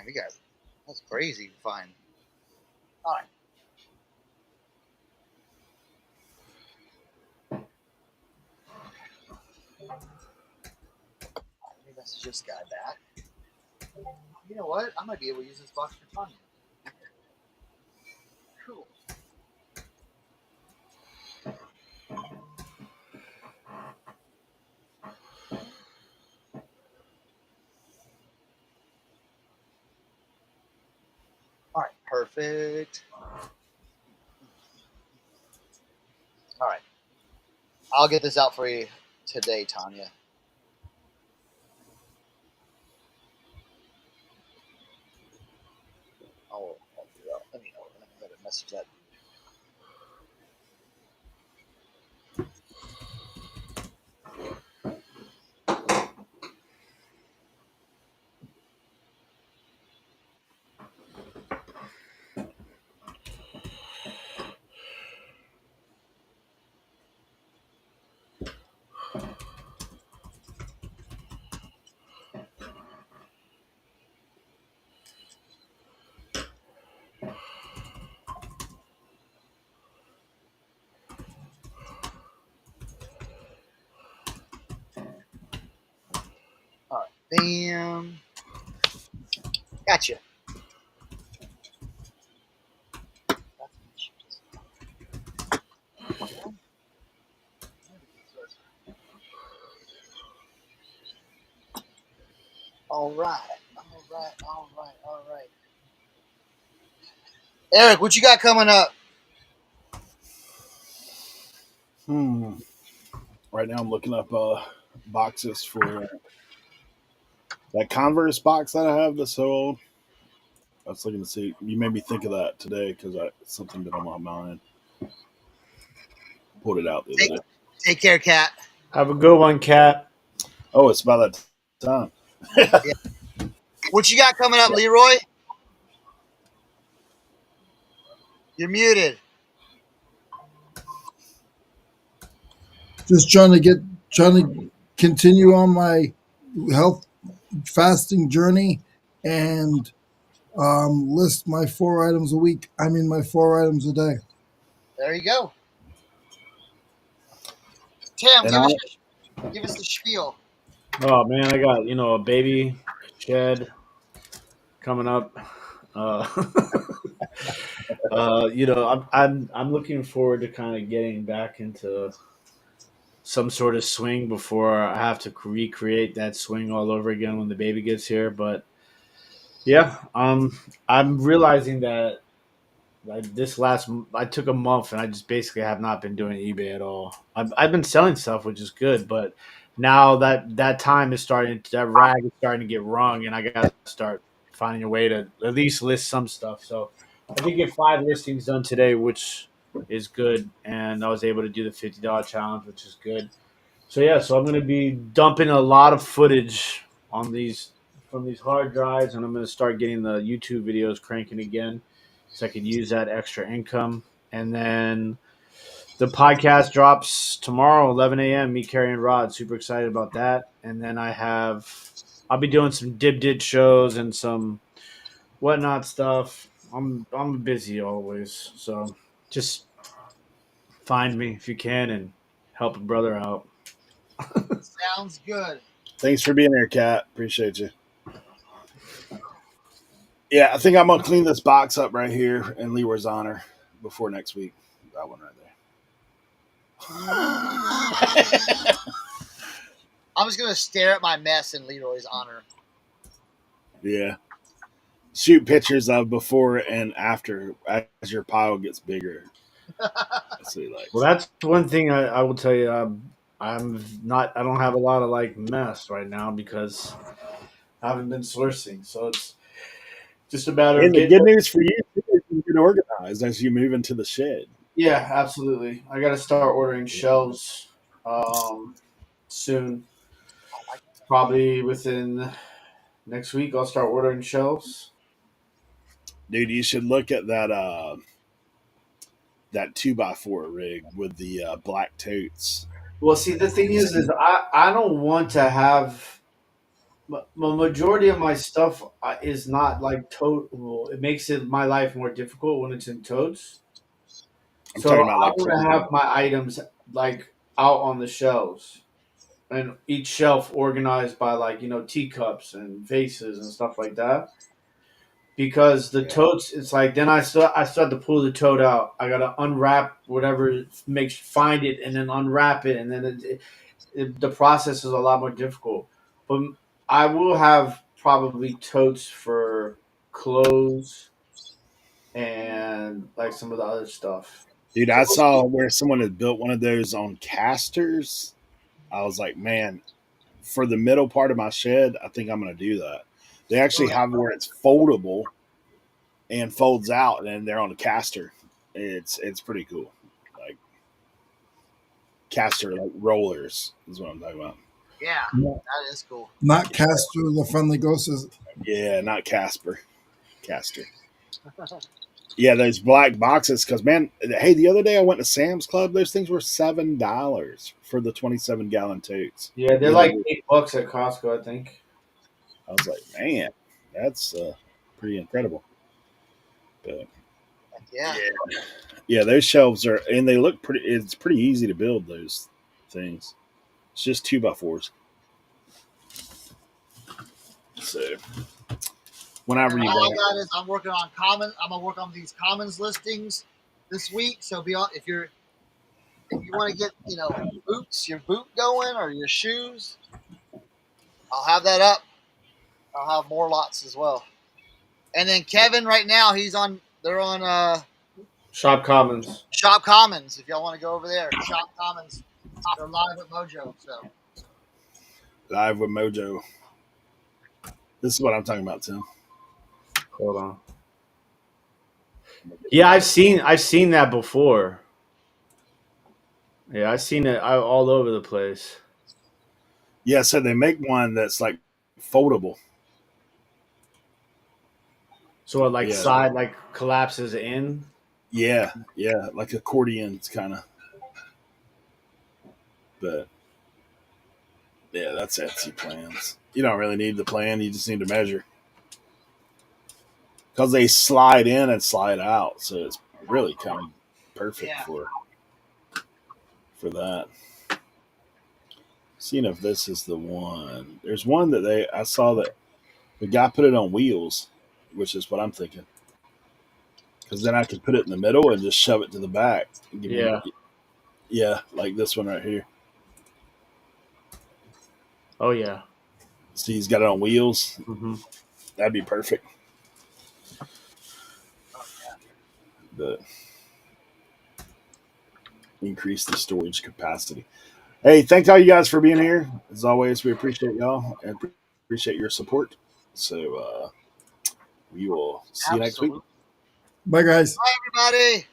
Man, that's crazy fine. All right. Let me message this guy back. You know what? I might be able to use this box for Tanya. Cool. All right, perfect. All right. I'll get this out for you today, Tanya. I'll do that. Let me go ahead and message that. All right. Bam. Gotcha. All right. Eric, what you got coming up? Right now I'm looking up boxes for that Converse box that I have that's so old. I was looking to see. You made me think of that today because it's something been on my mind. Pulled it out the other day. Take care, Cat. Have a good one, Cat. Oh, it's about that time. Yeah. What you got coming up, Leroy? You're muted. Just trying to continue on my health fasting journey and list my 4 items a week. I mean, my 4 items a day. There you go. Tim, give us the spiel. Oh man, I got a baby shed coming up. Uh, I'm looking forward to kind of getting back into some sort of swing before I have to recreate that swing all over again when the baby gets here. But yeah, I'm realizing that I took a month and I just basically have not been doing eBay at all. I've been selling stuff, which is good, but now that time is that rag is starting to get wrung, and I got to start finding a way to at least list some stuff. So I did get 5 listings done today, which is good, and I was able to do the $50 challenge, which is good. So yeah, so I'm going to be dumping a lot of footage on these from these hard drives, and I'm going to start getting the YouTube videos cranking again, so I could use that extra income. And then the podcast drops tomorrow, 11 a.m. Me, Carrie, and Rod. Super excited about that. And then I'll be doing some dib shows and some whatnot stuff. I'm busy always, so just find me if you can and help a brother out. Sounds good. Thanks for being here, Kat. Appreciate you. Yeah, I think I'm gonna clean this box up right here in Leroy's honor before next week. That one right there. I'm just gonna stare at my mess in Leroy's honor. Yeah. Shoot pictures of before and after as your pile gets bigger. That's what he likes. Well, that's one thing I will tell you. I'm not. I don't have a lot of like mess right now because I haven't been sourcing. So it's just a matter of And the getting. good news for you too is you get organized as you move into the shed. Yeah, absolutely. I got to start ordering shelves soon. Probably within next week, I'll start ordering shelves. Dude, you should look at that 2x4 rig with the black totes. Well, see, the thing is I don't want to have the majority of my stuff is not like tote. Well, it makes it my life more difficult when it's in totes. I'm So talking about I like want to have my items like out on the shelves, and each shelf organized by like teacups and vases and stuff like that. Because the totes, it's like then I start to pull the tote out. I gotta unwrap whatever makes find it and then unwrap it, and then the process is a lot more difficult. But I will have probably totes for clothes and like some of the other stuff. dude, So I saw where someone had built one of those on casters. I was like, man, for the middle part of my shed, I think I'm gonna do that. They actually have where it's foldable and folds out and they're on a caster. It's pretty cool. Like caster like rollers is what I'm talking about. Yeah, No, that is cool. not Castor, the friendly ghost. Yeah, not Casper. Caster. Yeah, those black boxes. Because man, hey, the other day I went to Sam's Club. Those things were $7 for the 27-gallon totes. yeah, they're like $8 at Costco, I think. I was like, man, that's pretty incredible. But Yeah. yeah, those shelves are, and they look pretty. It's pretty easy to build those things. It's just 2x4s. So whenever And you all I want, got is I'm working on common. I'm gonna work on these commons listings this week. So be on if you want to get boots, your boot going or your shoes. I'll have that up. I'll have more lots as well. And then Kevin, right now they're on Shop Commons. Shop Commons. If y'all want to go over there, Shop Commons. They're live at Mojo. So live with Mojo. This is what I'm talking about, Tim. Hold on. Yeah, I've seen that before. Yeah, I've seen it all over the place. Yeah, so they make one that's like foldable. So it side collapses in. Yeah, like accordions kind of. But yeah, that's Etsy plans. You don't really need the plan; you just need to measure because they slide in and slide out, so it's really kind of perfect for that. Seeing if this is the one. There's one that I saw that the guy put it on wheels, which is what I'm thinking. Because then I could put it in the middle and just shove it to the back. Yeah, like this one right here. Oh yeah. See, he's got it on wheels. Mm-hmm. That'd be perfect. But increase the storage capacity. Hey, thank all you guys for being here. As always, we appreciate y'all and appreciate your support. So we will see you next week. Bye, guys. bye, everybody.